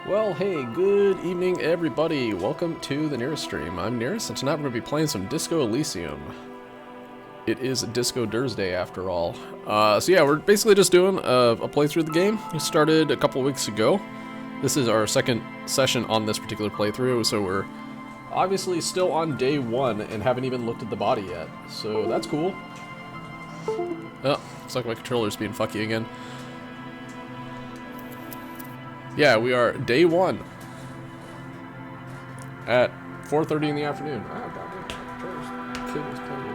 Well, hey, good evening, everybody. Welcome to the Nearest stream. I'm Nearest, and tonight we're going to be playing some Disco Elysium. It is Disco Thursday, after all. So yeah, we're basically just doing a playthrough of the game. We started a couple weeks ago. This is our second session on this particular playthrough, so we're obviously still on day one and haven't even looked at the body yet. So that's cool. Oh, looks like my controller's being fucky again. Yeah, we are day one at 4:30 in the afternoon. Ah, goddamn, kid was playing.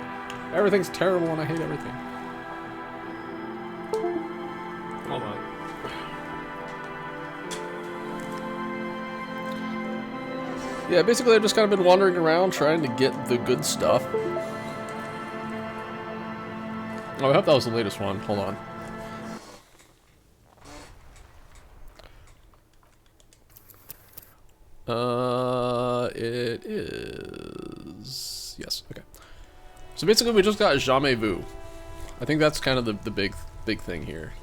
Everything's terrible and I hate everything. Hold on. Yeah, basically I've just kind of been wandering around trying to get the good stuff. Oh, I hope that was the latest one. Hold on. It is... Yes, okay. So basically we just got Jamais Vu. I think that's kind of the big thing here.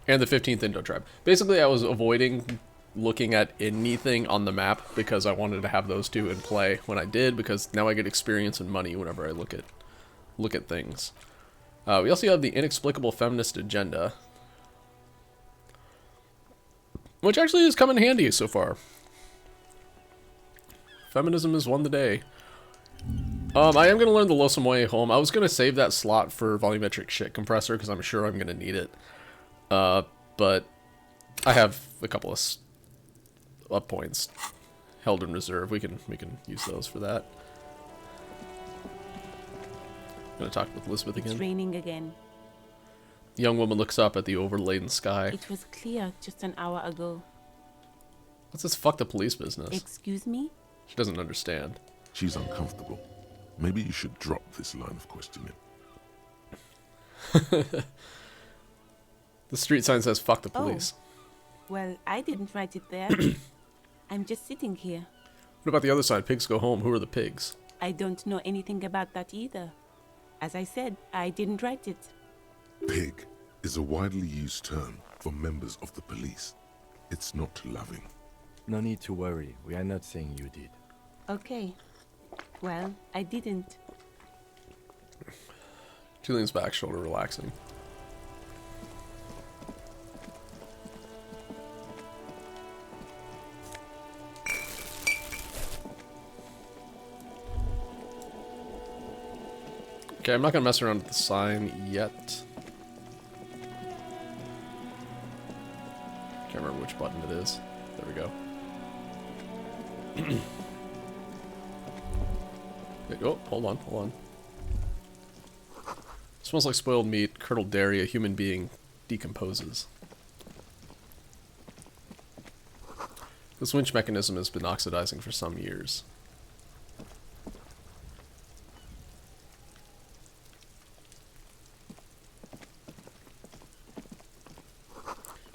And the 15th Indo tribe. Basically I was avoiding looking at anything on the map because I wanted to have those two in play when I did, because now I get experience and money whenever I look at things. We also have the inexplicable feminist agenda, which actually has come in handy so far. Feminism has won the day. I am going to learn the Losum Way Home. I was going to save that slot for volumetric shit compressor because I'm sure I'm going to need it. But I have a couple of up points held in reserve. We can use those for that. I'm going to talk with Elizabeth again. It's raining again. The young woman looks up at the overladen sky. It was clear just an hour ago. What's this fuck the police business? Excuse me? She doesn't understand. She's uncomfortable. Maybe you should drop this line of questioning. The street sign says fuck the police. Oh. Well, I didn't write it there. I'm just sitting here. What about the other side? Pigs go home. Who are the pigs? I don't know anything about that either. As I said, I didn't write it. Pig is a widely used term for members of the police. It's not loving. No need to worry. We are not saying you did. Okay. Well, I didn't. She leans back, shoulder relaxing. Okay, I'm not gonna mess around with the sign yet. Can't remember which button it is. There we go. Oh, hold on. Smells like spoiled meat, curdled dairy, a human being decomposes. This winch mechanism has been oxidizing for some years.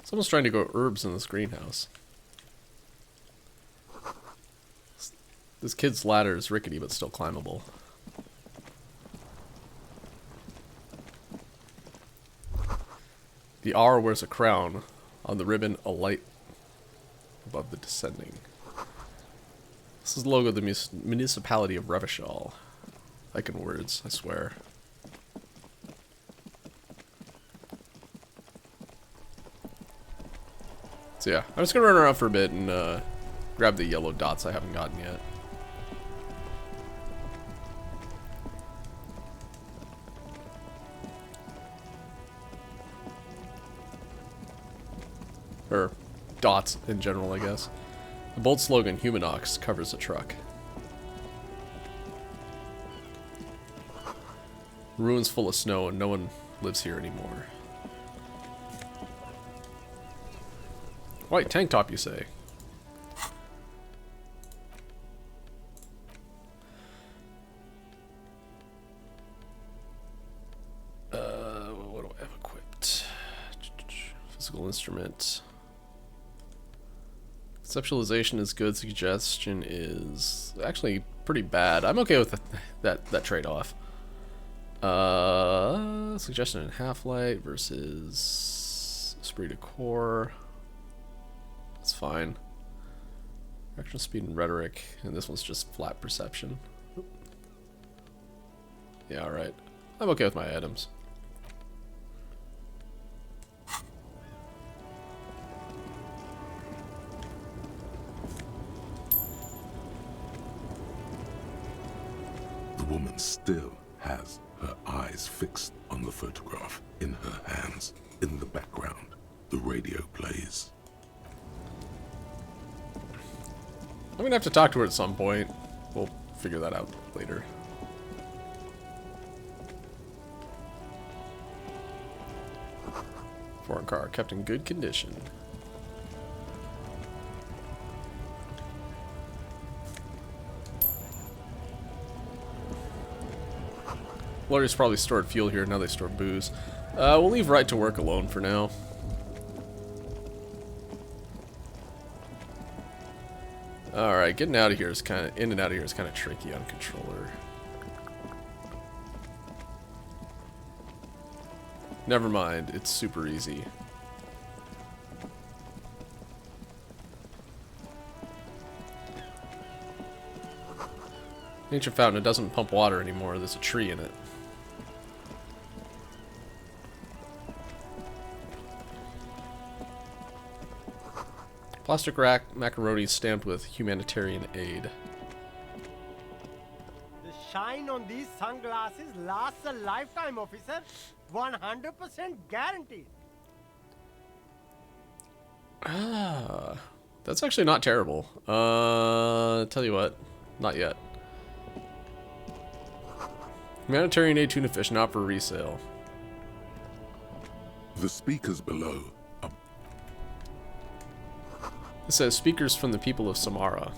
Someone's trying to grow herbs in this greenhouse. This kid's ladder is rickety but still climbable. The R wears a crown. On the ribbon, a light above the descending. This is the logo of the municipality of Revachol. Like in words, I swear. So yeah, I'm just gonna run around for a bit and grab the yellow dots I haven't gotten yet. Or dots in general, I guess. The bold slogan, Humanox, covers the truck. Ruins full of snow and no one lives here anymore. White tank top, you say? What do I have equipped? Physical instrument. Conceptualization is good. Suggestion is actually pretty bad. I'm okay with that trade-off. Suggestion in Half-Light versus Esprit de corps. That's fine. Action speed and rhetoric. And this one's just flat perception. Yeah, alright. I'm okay with my items. The woman still has her eyes fixed on the photograph in her hands. In the background, the radio plays. I'm gonna have to talk to her at some point. We'll figure that out later. Foreign car kept in good condition. Lawyers probably stored fuel here, now they store booze. We'll leave right to work alone for now. Alright, getting out of here is kind of, in and out of here is kind of tricky on controller. Never mind, it's super easy. Ancient fountain, it doesn't pump water anymore, there's a tree in it. Plastic rack macaroni stamped with humanitarian aid. The shine on these sunglasses lasts a lifetime, officer. 100% guaranteed. Ah, that's actually not terrible. Tell you what, not yet. Humanitarian aid tuna fish, not for resale. The speakers below are It says speakers from the people of Samara.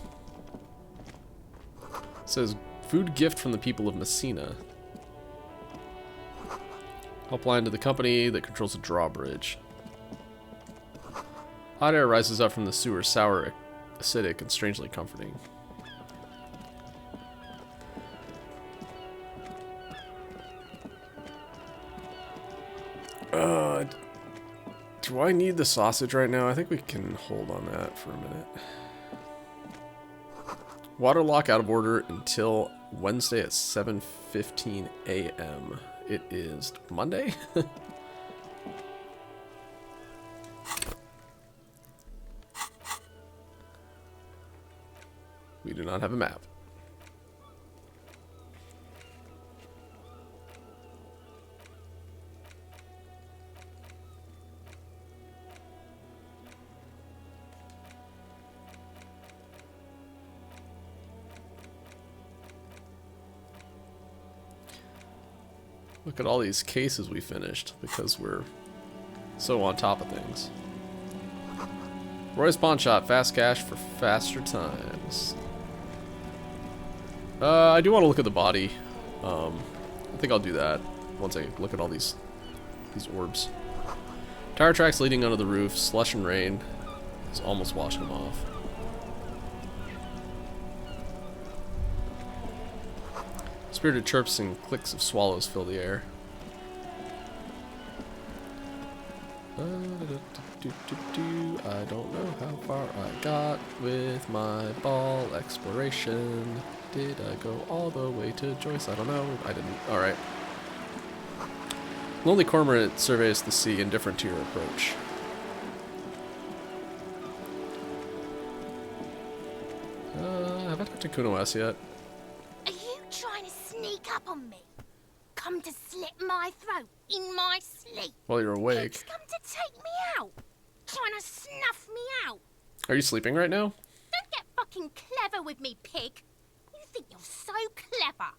It says food gift from the people of Messina. Helpline to the company that controls the drawbridge. Hot air rises up from the sewer, sour, acidic, and strangely comforting. Do I need the sausage right now? I think we can hold on that for a minute. Water lock out of order until Wednesday at 7:15 a.m. It is Monday? We do not have a map. Look at all these cases we finished because we're so on top of things. Roy's Pawn Shop, fast cash for faster times. I do want to look at the body. I think I'll do that once I look at all these orbs. Tire tracks leading onto the roof, slush and rain. It's almost washed them off. Spirited chirps and clicks of swallows fill the air. I don't know how far I got with my ball exploration. Did I go all the way to Joyce? I don't know. I didn't. Alright. Lonely cormorant surveys the sea, indifferent to your approach. Have I talked to Kuno S yet? Are you trying to sneak up on me? Come to slit my throat in my sleep? While you're awake. It's come to take me out. Trying to snuff me out. Are you sleeping right now? Don't get fucking clever with me, pig. You think you're so clever.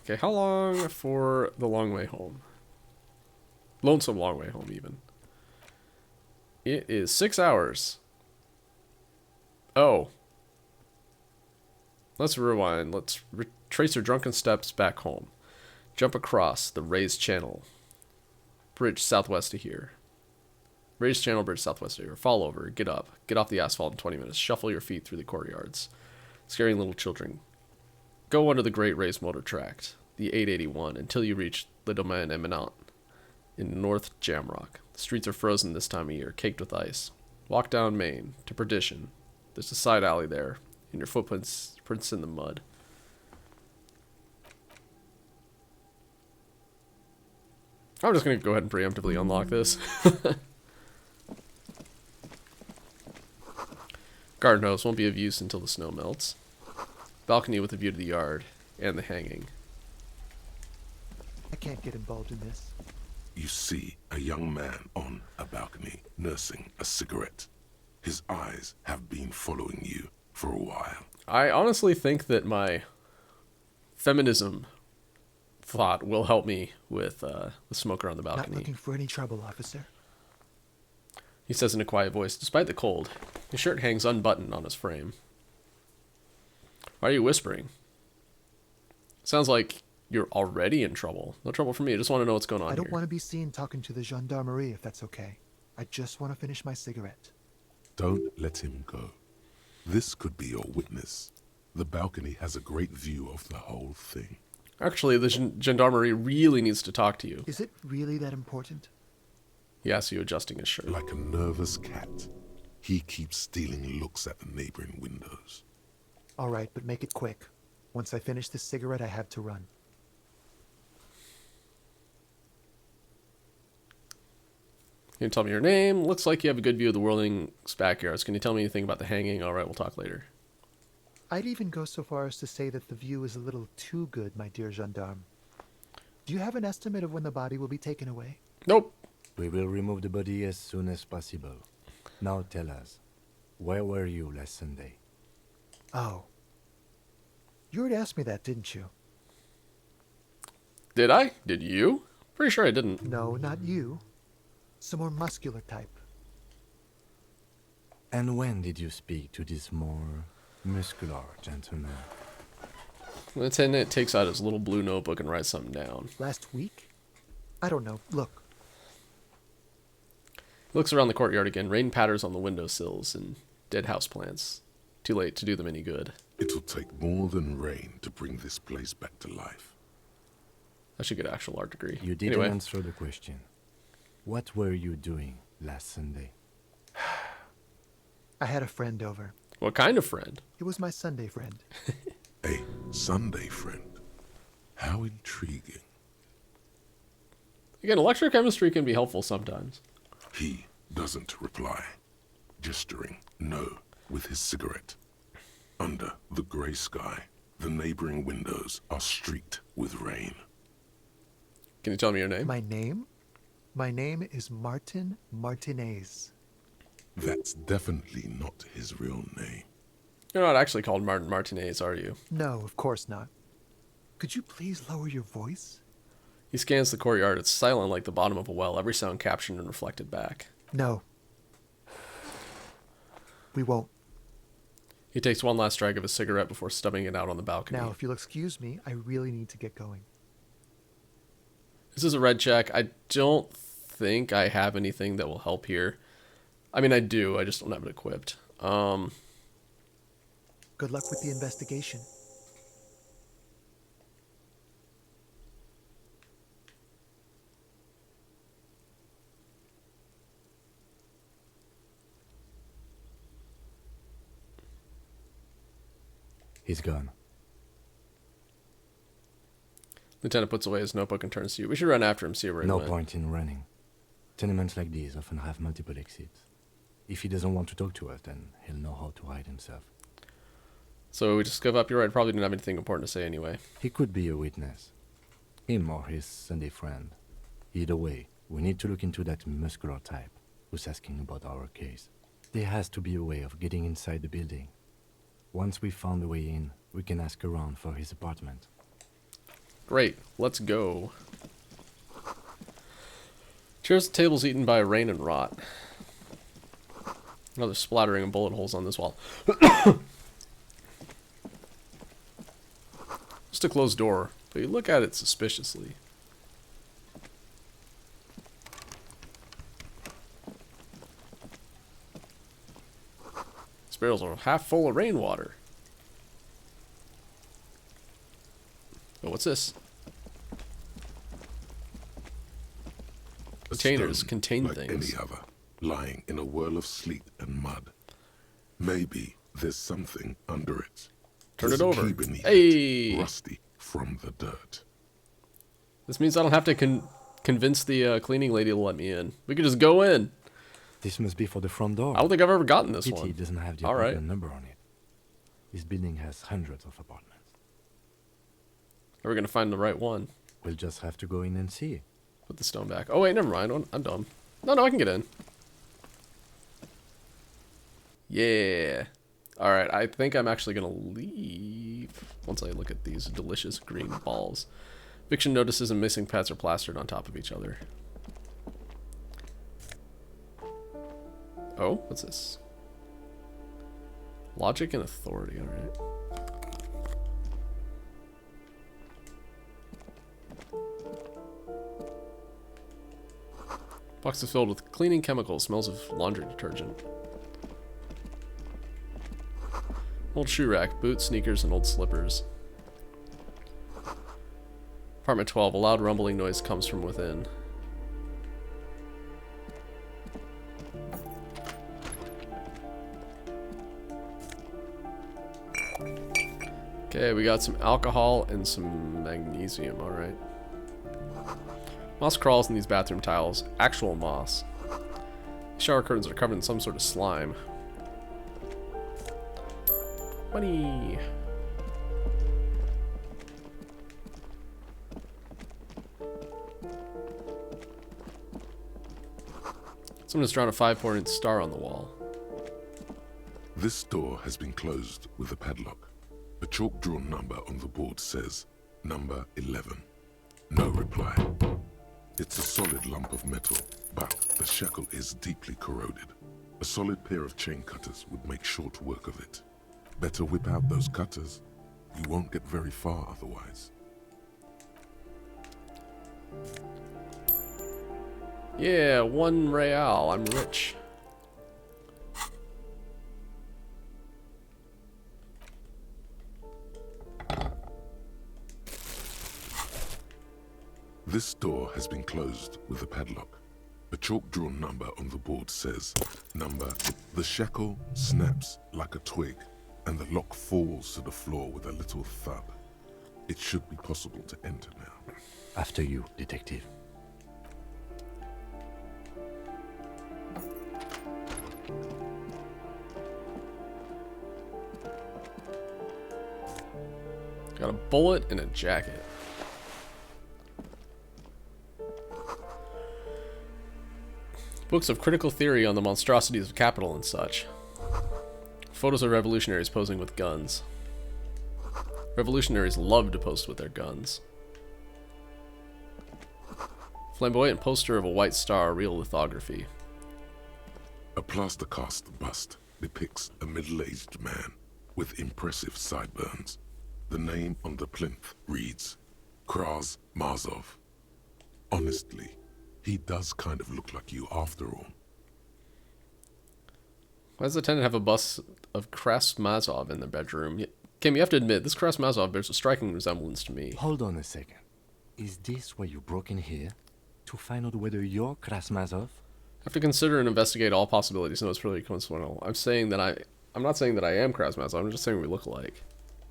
Okay, how long for the long way home? Lonesome long way home, even. It is 6 hours. Oh. Let's rewind. Let's retrace your drunken steps back home. Jump across the raised channel. Bridge southwest of here. Raised channel, bridge southwest of here. Fall over. Get up. Get off the asphalt in 20 minutes. Shuffle your feet through the courtyards. Scaring little children. Go under the great raised motor tract, the 881, until you reach Le Domaine Eminent. in North Jamrock. The streets are frozen this time of year, caked with ice. Walk down Main to Perdition. There's a side alley there, and your footprints in the mud. I'm just going to go ahead and preemptively unlock this. Garden hose won't be of use until the snow melts. Balcony with a view to the yard and the hanging. I can't get involved in this. You see a young man on a balcony nursing a cigarette. His eyes have been following you for a while. I honestly think that my feminism thought will help me with the smoker on the Not balcony. looking for any trouble, officer. He says in a quiet voice, despite the cold, his shirt hangs unbuttoned on his frame. Why are you whispering? Sounds like you're already in trouble. No trouble for me. I just want to know what's going on I don't here. want to be seen talking to the gendarmerie if that's okay. I just want to finish my cigarette. Don't let him go. This could be your witness. The balcony has a great view of the whole thing. Actually, the gendarmerie really needs to talk to you. Is it really that important? He asks you, adjusting his shirt. Like a nervous cat, he keeps stealing looks at the neighboring windows. All right, but make it quick. Once I finish this cigarette, I have to run. Can you tell me your name? Looks like you have a good view of the Whirling's backyards. Can you tell me anything about the hanging? All right, we'll talk later. I'd even go so far as to say that the view is a little too good, my dear gendarme. Do you have an estimate of when the body will be taken away? Nope. We will remove the body as soon as possible. Now tell us, where were you last Sunday? Oh. You already asked me that, didn't you? Did I? Did you? Pretty sure I didn't. No, not you. Some more muscular type. And when did you speak to this more muscular gentleman? Lieutenant takes out his little blue notebook and writes something down. Last week? I don't know. Look. He looks around the courtyard again. Rain patters on the windowsills and dead houseplants. Too late to do them any good. It'll take more than rain to bring this place back to life. I should get an actual art degree. You didn't Anyway, answer the question. What were you doing last Sunday? I had a friend over. what kind of friend? It was my Sunday friend. A Sunday friend. How intriguing. Again, electrochemistry can be helpful sometimes. He doesn't reply, gesturing no with his cigarette. Under the grey sky, the neighboring windows are streaked with rain. Can you tell me your name? My name? My name is Martin Martinez. That's definitely not his real name. You're not actually called Martin Martinez, are you? No, of course not. Could you please lower your voice? He scans the courtyard. It's silent like the bottom of a well, every sound captured and reflected back. No. We won't. He takes one last drag of his cigarette before stubbing it out on the balcony. Now, if you'll excuse me, I really need to get going. This is a red check. I don't think I have anything that will help here. I mean, I do. I just don't have it equipped. Good luck with the investigation. He's gone. Lieutenant puts away his notebook and turns to you. We should run after him, see where he No went. point in running. Tenements like these often have multiple exits. If he doesn't want to talk to us, then he'll know how to hide himself. So we just give up. You're right. Probably didn't have anything important to say anyway. He could be a witness. Him or his Sunday friend. Either way, we need to look into that muscular type who's asking about our case. There has to be a way of getting inside the building. Once we've found a way in, we can ask around for his apartment. Great. Let's go. Chairs and tables eaten by rain and rot. Another splattering of bullet holes on this wall. Just a closed door, but you look at it suspiciously. These barrels are half full of rainwater. Oh, what's this? A Containers stone contain like things. any other, lying in a whirl of sleet and mud. Maybe there's something under it. Turn There's it a over. key beneath Hey! it, rusty from the dirt. This means I don't have to convince the cleaning lady to let me in. We can just go in. This must be for the front door. I don't think I've ever gotten this Pity one. it doesn't have the All right. apartment number on it. This building has hundreds of apartments. Are we going to find the right one? We'll just have to go in and see. Put the stone back. Oh, wait, never mind. I'm dumb. No, I can get in. Yeah. All right, I think I'm actually going to leave once I look at these delicious green balls. Eviction notices and missing pets are plastered on top of each other. Oh, what's this? Logic and authority, all right. Box is filled with cleaning chemicals, smells of laundry detergent. Old shoe rack, boots, sneakers, and old slippers. Apartment 12, a loud rumbling noise comes from within. Okay, we got some alcohol and some magnesium, alright. Moss crawls in these bathroom tiles. Actual moss. Shower curtains are covered in some sort of slime. Money! Someone has drawn a 5-point star on the wall. This door has been closed with a padlock. A chalk-drawn number on the board says, number 11. No reply. It's a solid lump of metal, but the shackle is deeply corroded. A solid pair of chain cutters would make short work of it. Better whip out those cutters. You won't get very far otherwise. Yeah, 1 real. I'm rich. This door has been closed with a padlock. A chalk-drawn number on the board says, number. The shackle snaps like a twig, and the lock falls to the floor with a little thud. It should be possible to enter now. After you, detective. Got a bullet and a jacket. Books of critical theory on the monstrosities of capital and such. Photos of revolutionaries posing with guns. Revolutionaries love to post with their guns. Flamboyant poster of a white star, real lithography. A plaster cast bust depicts a middle-aged man with impressive sideburns. The name on the plinth reads, Kraz Mazov. Honestly, he does kind of look like you after all. Why does the tenant have a bust of Krasmazov in their bedroom? Kim, you have to admit, this Krasmazov bears a striking resemblance to me. Hold on a second. Is this why you broke in here? To find out whether you're Krasmazov? I have to consider and investigate all possibilities. No, it's really coincidental. I'm not saying that I am Krasmazov. I'm just saying we look alike.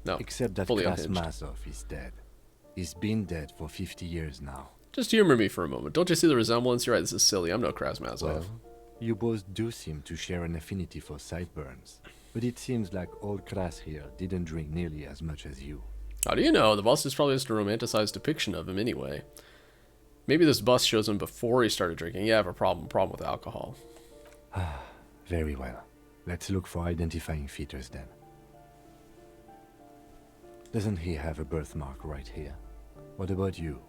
No, Except that fully unhinged. Krasmazov is dead. He's been dead for 50 years now. Just humor me for a moment. Don't you see the resemblance? You're right, this is silly. I'm no Krasmazov. Well, you both do seem to share an affinity for sideburns. But it seems like old Kras here didn't drink nearly as much as you. How do you know? The bust is probably just a romanticized depiction of him anyway. Maybe this bust shows him before he started drinking. Yeah, I have a problem with alcohol. Very well. Let's look for identifying features then. Doesn't he have a birthmark right here? What about you?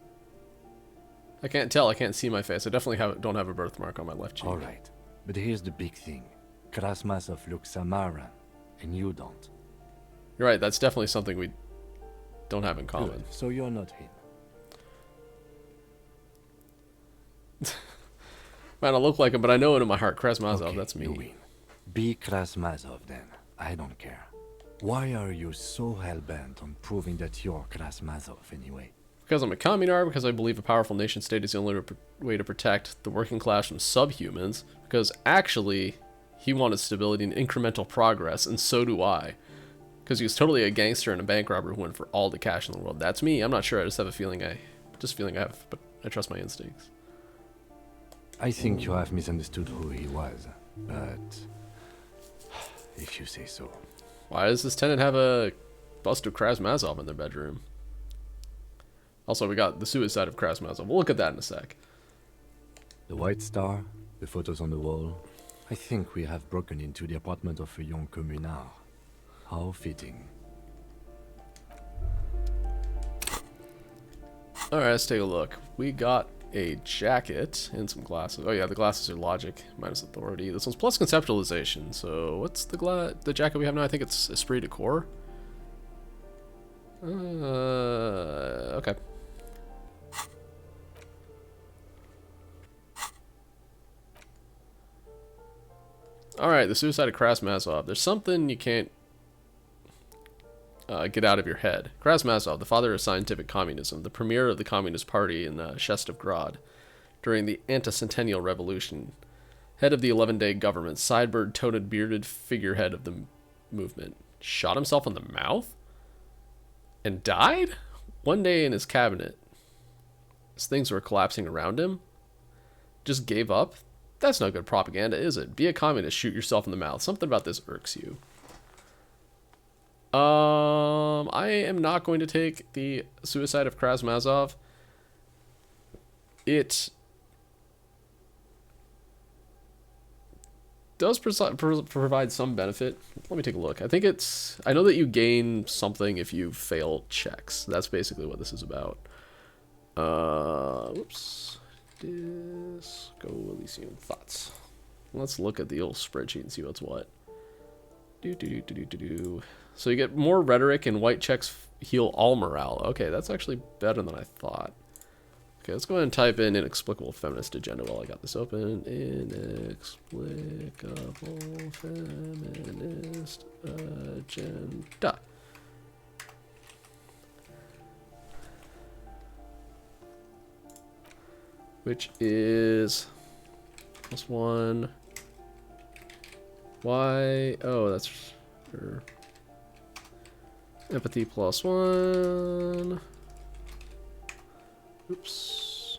I can't tell. I can't see my face. I definitely don't have a birthmark on my left cheek. All right. But here's the big thing. Krasmazov looks Samaran, and you don't. You're right. That's definitely something we don't have in common. Good. So you're not him. Man, I look like him, but I know it in my heart. Krasmazov, Okay, that's me. you win. Be Krasmazov then. I don't care. Why are you so hell-bent on proving that you're Krasmazov anyway? Because I'm a communar, because I believe a powerful nation state is the only way to protect the working class from subhumans, because actually, he wanted stability and incremental progress, and so do I. Because he was totally a gangster and a bank robber who went for all the cash in the world. That's me. I'm not sure. I just have a feeling I have, but I trust my instincts. I think you have misunderstood who he was, but if you say so. Why does this tenant have a bust of Krasmazov in their bedroom? Also, we got the suicide of Krasmazov. We'll look at that in a sec. The White Star, the photos on the wall. I think we have broken into the apartment of a young communard. How fitting. Alright, let's take a look. We got a jacket and some glasses. Oh yeah, the glasses are logic minus authority. This one's plus conceptualization. So what's the jacket we have now? I think it's esprit de corps. Okay. Alright, the suicide of Krasmazov. There's something you can't get out of your head. Krasmazov, the father of scientific communism, the premier of the Communist Party in Shestevgrad during the anti-centennial revolution, head of the 11-day government, sideburn-toted, bearded figurehead of the movement, shot himself in the mouth? And died? One day in his cabinet, as things were collapsing around him, just gave up? That's no good propaganda, is it? Be a communist, shoot yourself in the mouth. Something about this irks you. I am not going to take the suicide of Krasmazov. It does provide some benefit. Let me take a look. I know that you gain something if you fail checks. That's basically what this is about. Whoops. Disco Elysium thoughts. Let's look at the old spreadsheet and see what's what. So you get more rhetoric and white checks heal all morale. Okay, that's actually better than I thought. Okay, let's go ahead and type in inexplicable feminist agenda while I got this open. Inexplicable feminist agenda. Which is +1. Why? Oh, that's for empathy +1. Oops.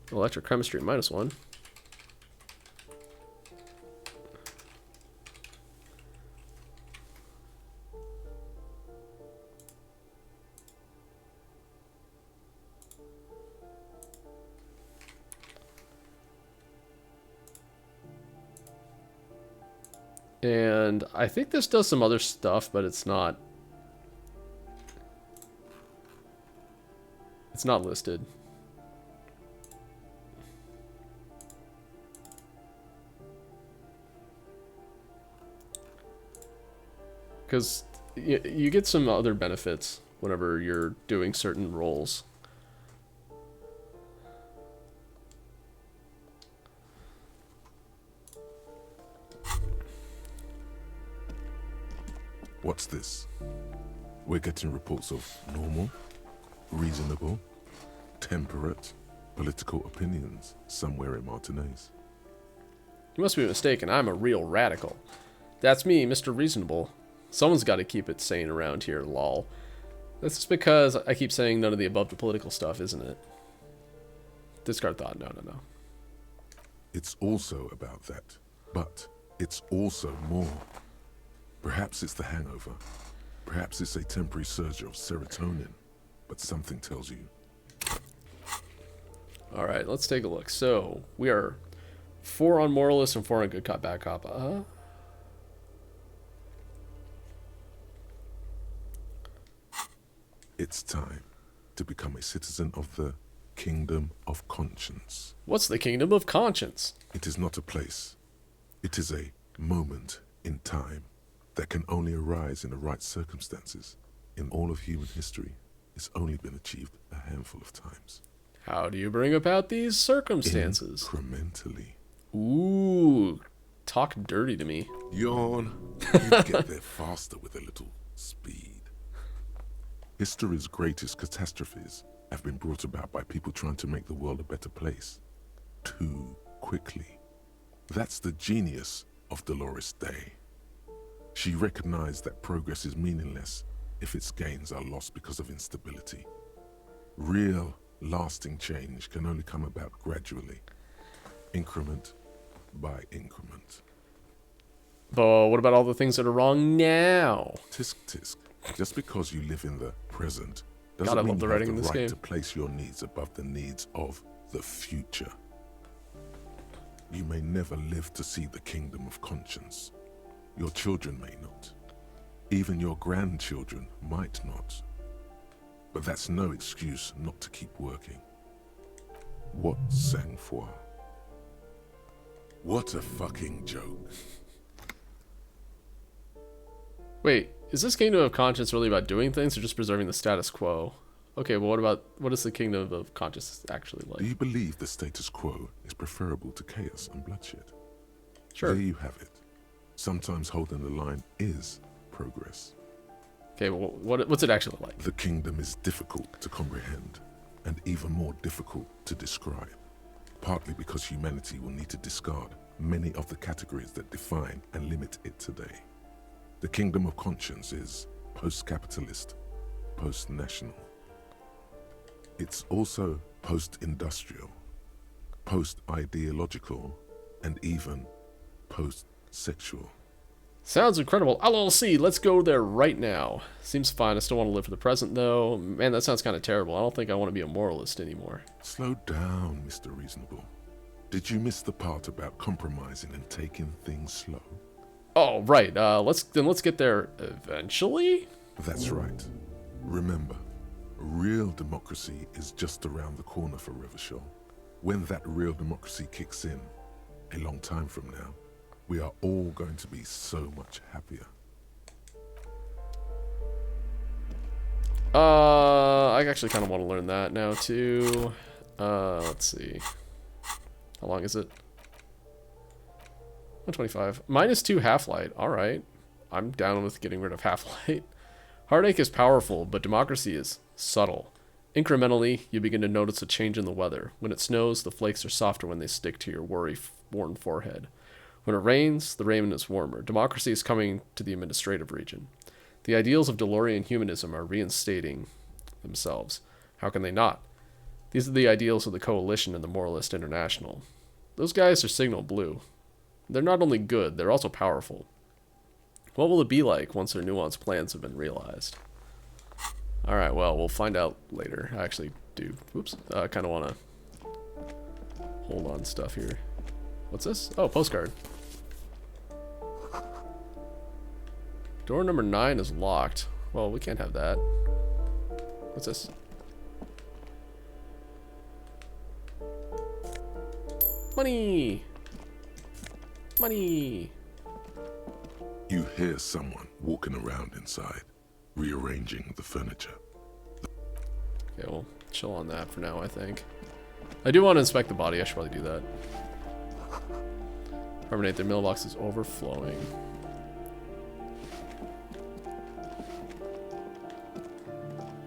Electrochemistry -1. And I think this does some other stuff, but it's not listed. Because you get some other benefits whenever you're doing certain roles. What's this? We're getting reports of normal, reasonable, temperate political opinions somewhere in Martinez. You must be mistaken. I'm a real radical. That's me, Mr. Reasonable. Someone's got to keep it sane around here, lol. This is because I keep saying none of the above the political stuff, isn't it? Discard thought. No. It's also about that, but it's also more. Perhaps it's the hangover. Perhaps it's a temporary surge of serotonin, but something tells you. Alright, let's take a look. So, we are 4 on moralist and 4 on good cop, bad cop. It's time to become a citizen of the Kingdom of Conscience. What's the Kingdom of Conscience? It is not a place. It is a moment in time that can only arise in the right circumstances. In all of human history, it's only been achieved a handful of times. How do you bring about these circumstances? Incrementally. Ooh, talk dirty to me. Yawn. You get there faster with a little speed. History's greatest catastrophes have been brought about by people trying to make the world a better place. Too quickly. That's the genius of Dolores Day. She recognized that progress is meaningless if its gains are lost because of instability. Real, lasting change can only come about gradually, increment by increment. But what about all the things that are wrong now? Tisk tisk. Just because you live in the present God, doesn't I mean love the you have writing the in this right game. to place your needs above the needs of the future. You may never live to see the kingdom of conscience. Your children may not. Even your grandchildren might not. But that's no excuse not to keep working. What sang-froid? What a fucking joke. Wait, is this Kingdom of Conscience really about doing things or just preserving the status quo? Okay, well what is the Kingdom of Conscience actually like? Do you believe the status quo is preferable to chaos and bloodshed? Sure. There you have it. Sometimes holding the line is progress. Okay, well, what's it actually like? The kingdom is difficult to comprehend and even more difficult to describe, partly because humanity will need to discard many of the categories that define and limit it today. The kingdom of conscience is post-capitalist, post-national. It's also post-industrial, post-ideological, and even post-sexual. Sounds incredible. LLC, let's go there right now. Seems fine. I still want to live for the present, though. Man, that sounds kind of terrible. I don't think I want to be a moralist anymore. Slow down, Mr. Reasonable. Did you miss the part about compromising and taking things slow? Oh, right. Let's get there eventually. That's right. Remember, real democracy is just around the corner for Revachol. When that real democracy kicks in, a long time from now, we are all going to be so much happier. I actually kind of want to learn that now, too. Let's see. How long is it? 125. -2 half-light. Alright. I'm down with getting rid of half-light. Heartache is powerful, but democracy is subtle. Incrementally, you begin to notice a change in the weather. When it snows, the flakes are softer when they stick to your worry-worn forehead. When it rains, the rain is warmer. Democracy is coming to the administrative region. The ideals of DeLorean humanism are reinstating themselves. How can they not? These are the ideals of the Coalition and the Moralist International. Those guys are signal blue. They're not only good, they're also powerful. What will it be like once their nuanced plans have been realized? Alright, well, we'll find out later. I actually do. Oops. I kind of want to hold on stuff here. What's this? Oh, postcard. Door number 9 is locked. Well, we can't have that. What's this? Money! Money! You hear someone walking around inside, rearranging the furniture. Okay, we'll chill on that for now, I think. I do want to inspect the body. I should probably do that. Carbonate, their mailbox is overflowing.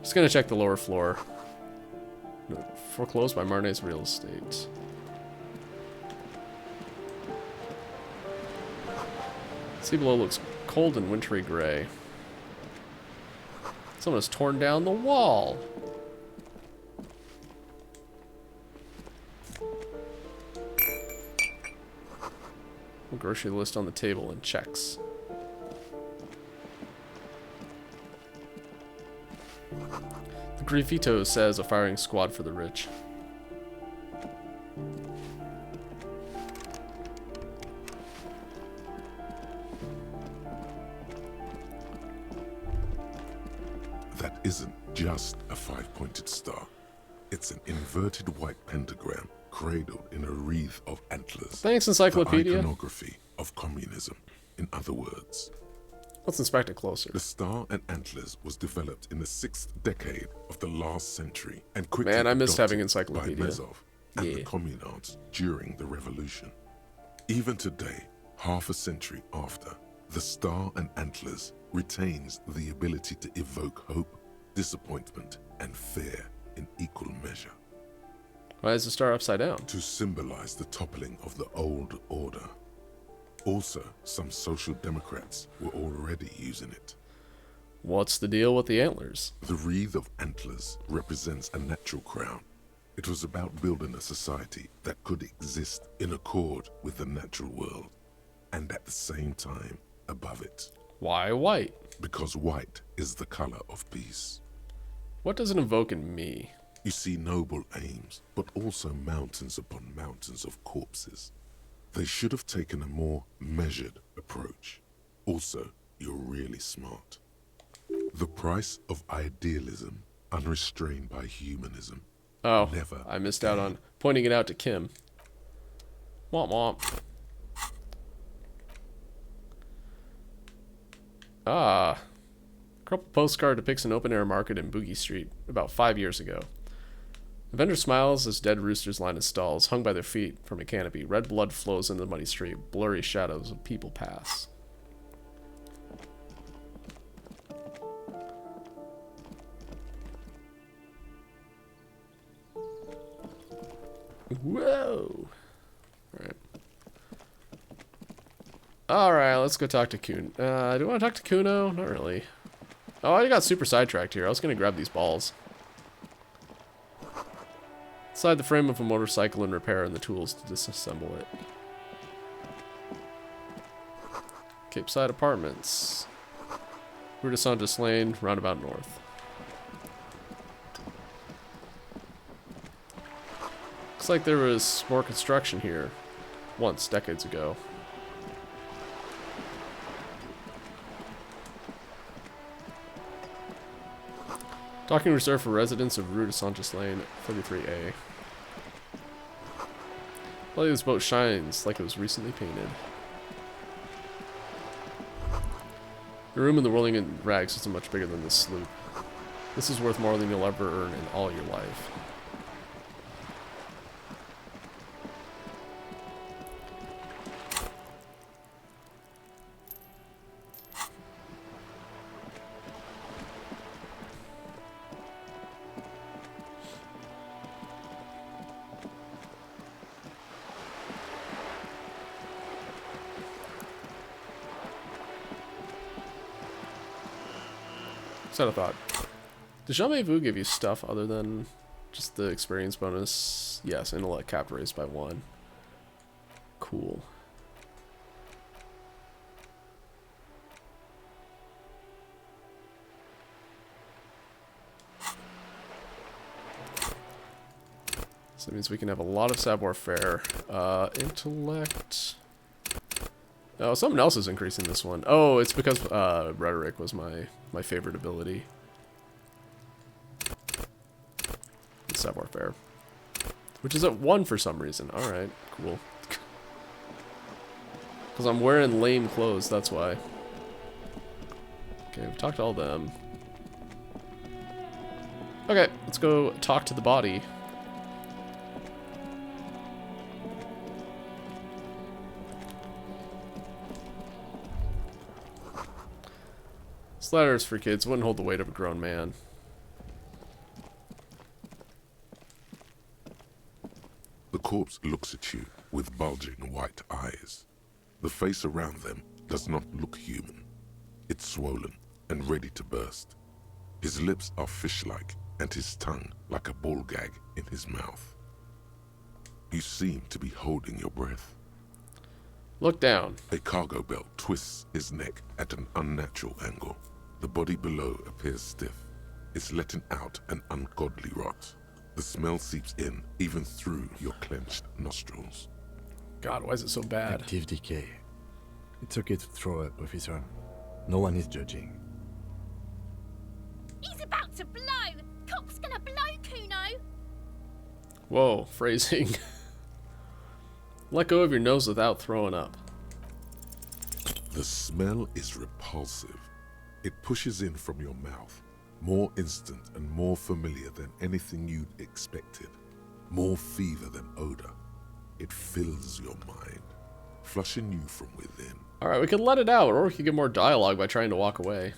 Just gonna check the lower floor. Foreclosed by Marne's Real Estate. Sea below looks cold and wintry gray. Someone has torn down the wall. Grocery list on the table and checks. The graffito says a firing squad for the rich. That isn't just a 5-pointed star. It's an inverted white pentagram cradled in a wreath of antlers. Thanks, Encyclopedia. The iconography of communism, in other words. Let's inspect it closer. The star and antlers was developed in the 6th decade of the last century and quickly Man, I missed having adopted Encyclopedia. by Mezov and Yeah. the communards during the revolution. Even today, half a century after, the star and antlers retains the ability to evoke hope disappointment, and fear in equal measure. Why is the star upside down? To symbolize the toppling of the old order. Also, some social democrats were already using it. What's the deal with the antlers? The wreath of antlers represents a natural crown. It was about building a society that could exist in accord with the natural world, and at the same time above it. Why white? Because white is the color of peace. What does it invoke in me? You see noble aims, but also mountains upon mountains of corpses. They should have taken a more measured approach. Also, you're really smart. The price of idealism, unrestrained by humanism. Oh, Never I missed out on pointing it out to Kim. Womp womp. Ah. Crumpled postcard depicts an open-air market in Boogie Street about 5 years ago. The vendor smiles as dead roosters line his stalls, hung by their feet from a canopy. Red blood flows into the muddy street. Blurry shadows of people pass. Whoa! Alright. Alright, let's go talk to Kun. Do I want to talk to Kuno? Not really. Oh, I got super sidetracked here. I was going to grab these balls. Inside the frame of a motorcycle and repair and the tools to disassemble it. Cape Side Apartments. Rue de Saint Lane, roundabout north. Looks like there was more construction here once, decades ago. Docking reserved for residents of Rue de Saint Lane, 33A. Well, this boat shines like it was recently painted. The room in the Whirling in Rags isn't much bigger than this sloop. This is worth more than you'll ever earn in all your life. Just had a thought. Does Jamais Vu give you stuff other than just the experience bonus? Yes, intellect cap raised by 1. Cool. So that means we can have a lot of savoir faire. Intellect. Oh, something else is increasing this one. Oh, it's because rhetoric was my favorite ability. Savoir faire, which is at 1 for some reason. All right, cool. Because I'm wearing lame clothes, that's why. Okay, we've talked to all of them. Okay, let's go talk to the body. Sliders for kids wouldn't hold the weight of a grown man. The corpse looks at you with bulging white eyes. The face around them does not look human. It's swollen and ready to burst. His lips are fish-like and his tongue like a ball gag in his mouth. You seem to be holding your breath. Look down. A cargo belt twists his neck at an unnatural angle. The body below appears stiff. It's letting out an ungodly rot. The smell seeps in, even through your clenched nostrils. God, why is it so bad? Active decay. It's okay to throw up, officer. No one is judging. He's about to blow! Cock's gonna blow, Kuno! Whoa, phrasing. Let go of your nose without throwing up. The smell is repulsive. It pushes in from your mouth, more instant and more familiar than anything you'd expected. More fever than odor. It fills your mind, flushing you from within. Alright, we could let it out, or we could get more dialogue by trying to walk away.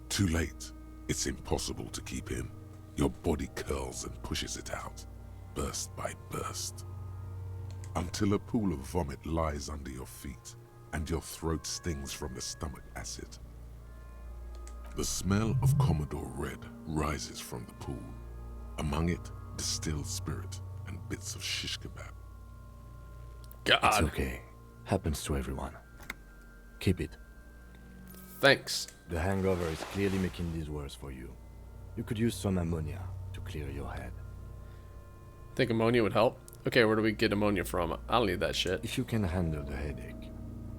Too late. It's impossible to keep in. Your body curls and pushes it out, burst by burst, until a pool of vomit lies under your feet and your throat stings from the stomach acid. The smell of Commodore Red rises from the pool. Among it, distilled spirit and bits of shish kebab. God. It's okay. Happens to everyone. Keep it. Thanks. The hangover is clearly making this worse for you. You could use some ammonia to clear your head. Think ammonia would help? Okay, where do we get ammonia from? I don't need that shit. If you can handle the headache.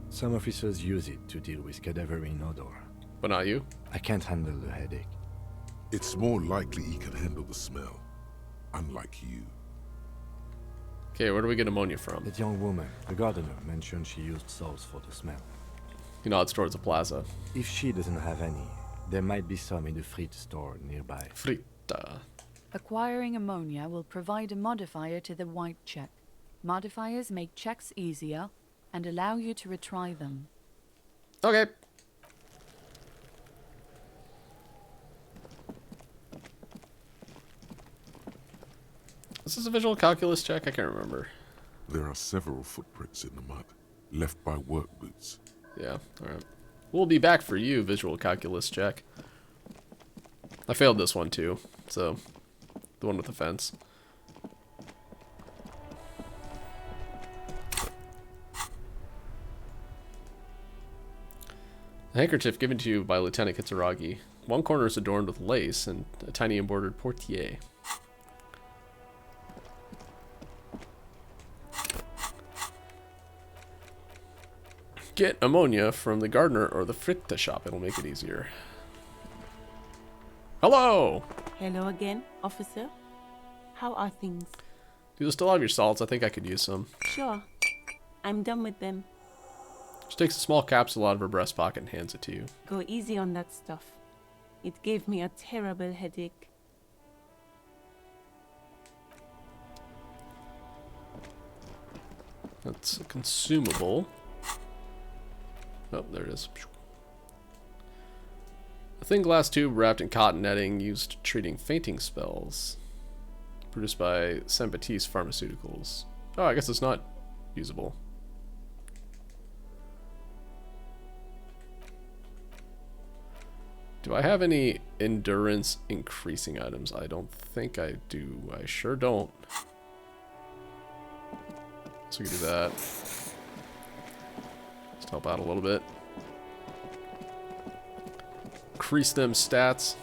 Some officers use it to deal with cadaverine odor. But not you? I can't handle the headache. It's more likely he can handle the smell, unlike you. Okay, where do we get ammonia from? That young woman, the gardener, mentioned she used salts for the smell. He nods towards the plaza. If she doesn't have any, there might be some in the frit store nearby. Frita. Acquiring ammonia will provide a modifier to the white check. Modifiers make checks easier and allow you to retry them. Okay. Is this a visual calculus check? I can't remember. There are several footprints in the mud, left by work boots. Yeah, alright. We'll be back for you, visual calculus check. I failed this one too, so the one with the fence. A handkerchief given to you by Lieutenant Kitsuragi. One corner is adorned with lace and a tiny embroidered portiere. Get ammonia from the gardener or the fritta shop. It'll make it easier. Hello! Hello again, officer. How are things? Do you still have your salts? I think I could use some. Sure. I'm done with them. She takes a small capsule out of her breast pocket and hands it to you. Go easy on that stuff. It gave me a terrible headache. That's a consumable. Oh, there it is. A thin glass tube wrapped in cotton netting used treating fainting spells. Produced by Saint Baptiste Pharmaceuticals. Oh, I guess it's not usable. Do I have any endurance increasing items? I don't think I do. I sure don't. So we can do that. Just help out a little bit. Increase them stats.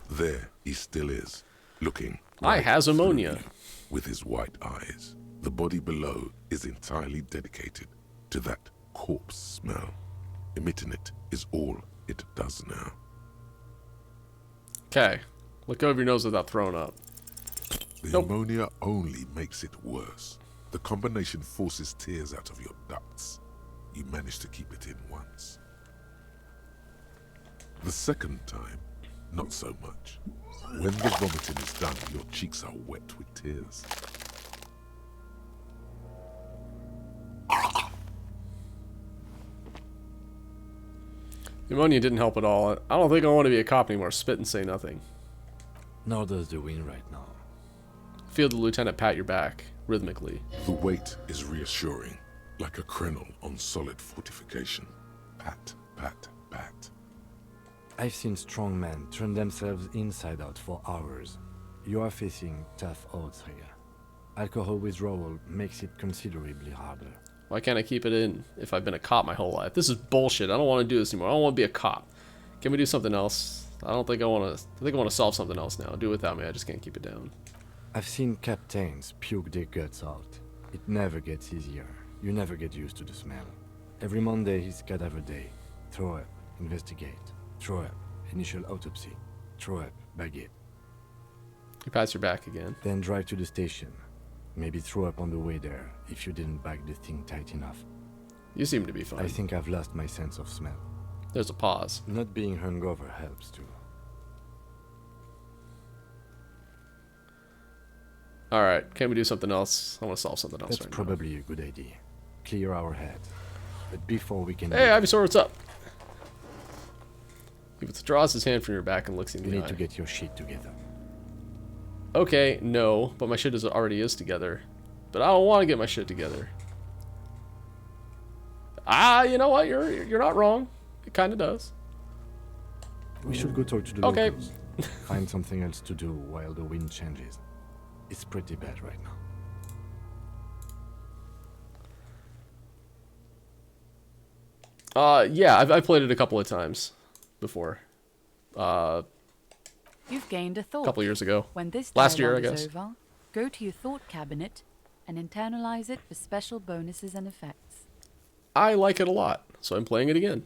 There he still is, looking. I has through ammonia. you with his white eyes. The body below is entirely dedicated to that corpse smell. Emitting it is all it does now. Okay. Look over your nose without throwing up. The Nope. ammonia only makes it worse. The combination forces tears out of your ducts. You manage to keep it in once. The second time, not so much. When the vomiting is done, your cheeks are wet with tears. The ammonia didn't help at all. I don't think I want to be a cop anymore. Spit and say nothing. Nor does the wind right now. Feel the lieutenant pat your back, rhythmically. The weight is reassuring, like a crenel on solid fortification. Pat, pat, pat. I've seen strong men turn themselves inside out for hours. You are facing tough odds here. Alcohol withdrawal makes it considerably harder. Why can't I keep it in if I've been a cop my whole life? This is bullshit. I don't want to do this anymore. I don't want to be a cop. Can we do something else? I think I want to solve something else now. Do it without me. I just can't keep it down. I've seen captains puke their guts out. It never gets easier. You never get used to the smell. Every Monday is cadaver day. Throw up, investigate. Throw up, initial autopsy. Throw up, bag it. You pats your back again. Then drive to the station. Maybe throw up on the way there if you didn't bag the thing tight enough. You seem to be fine. I think I've lost my sense of smell. There's a pause. Not being hungover helps too. Alright, can we do something else? I want to solve something else That's right probably a good idea. Clear our heads. But before we can... now. Hey, Ivysaur, what's up? He withdraws his hand from your back and looks in You the need eye. to get your shit together. Okay, no, but my shit already is together. But I don't want to get my shit together. You know what? You're not wrong. It kind of does. We should go talk to the Okay. locals. Find something else to do while the wind changes. It's pretty bad right now. Yeah, I've played it a couple of times before. You've gained a thought. A couple years ago. When this Last year, I dialogue is guess. over, go to your thought cabinet and internalize it for special bonuses and effects. I like it a lot, so I'm playing it again.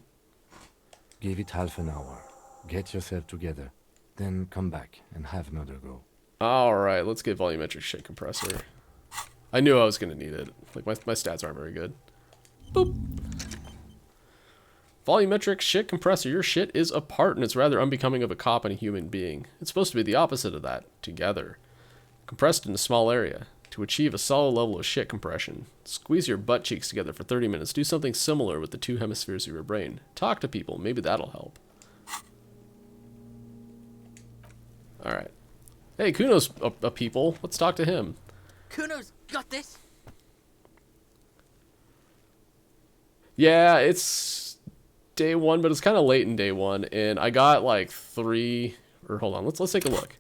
Give it half an hour. Get yourself together. Then come back and have another go. Alright, let's get volumetric shit compressor. I knew I was going to need it. Like, my stats aren't very good. Boop. Volumetric shit compressor. Your shit is apart and it's rather unbecoming of a cop and a human being. It's supposed to be the opposite of that. Together. Compressed in a small area. To achieve a solid level of shit compression, squeeze your butt cheeks together for 30 minutes. Do something similar with the two hemispheres of your brain. Talk to people. Maybe that'll help. Alright. Hey, Kuno's a people. Let's talk to him. Kuno's got this. Yeah, it's day one, but it's kind of late in day one, and I got like 3... Or hold on, let's take a look.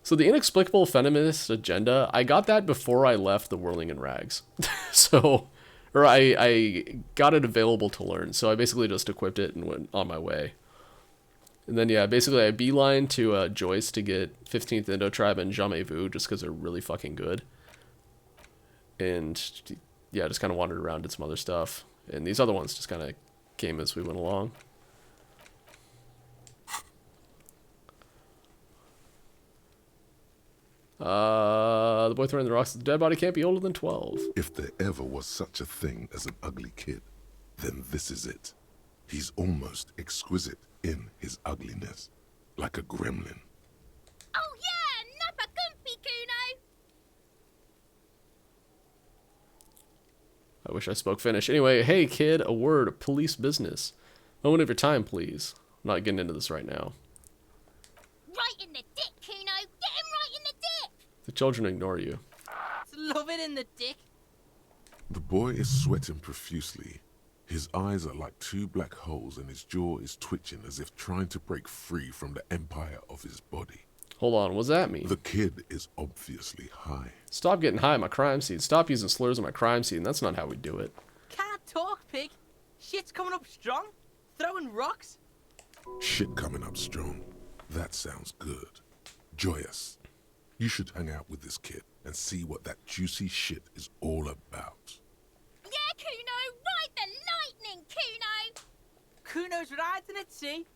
So the inexplicable feminist agenda, I got that before I left the Whirling in Rags. So, or I got it available to learn, so I basically just equipped it and went on my way. And then, yeah, basically I beeline to Joyce to get 15th Indo Tribe and Jamais Vu, just because they're really fucking good. And, yeah, just kind of wandered around, did some other stuff. And these other ones just kind of came as we went along. The boy throwing the rocks at the dead body can't be older than 12. If there ever was such a thing as an ugly kid, then this is it. He's almost exquisite in his ugliness, like a gremlin. Oh yeah, Nappa Gumpy, Kuno! I wish I spoke Finnish. Anyway, hey kid, a word, police business. Moment of your time, please. I'm not getting into this right now. Right in the dick, Kuno! Get him right in the dick! The children ignore you. Love it in the dick. The boy is sweating profusely. His eyes are like two black holes and his jaw is twitching as if trying to break free from the empire of his body. Hold on, what's that mean? The kid is obviously high. Stop getting high at my crime scene. Stop using slurs on my crime scene. That's not how we do it. Can't talk, pig. Shit's coming up strong. Throwing rocks. Shit coming up strong. That sounds good. Joyous. You should hang out with this kid and see what that juicy shit is all about. Yeah, Kuno! Ride the lightning, Kuno! Kuno's riding it, see?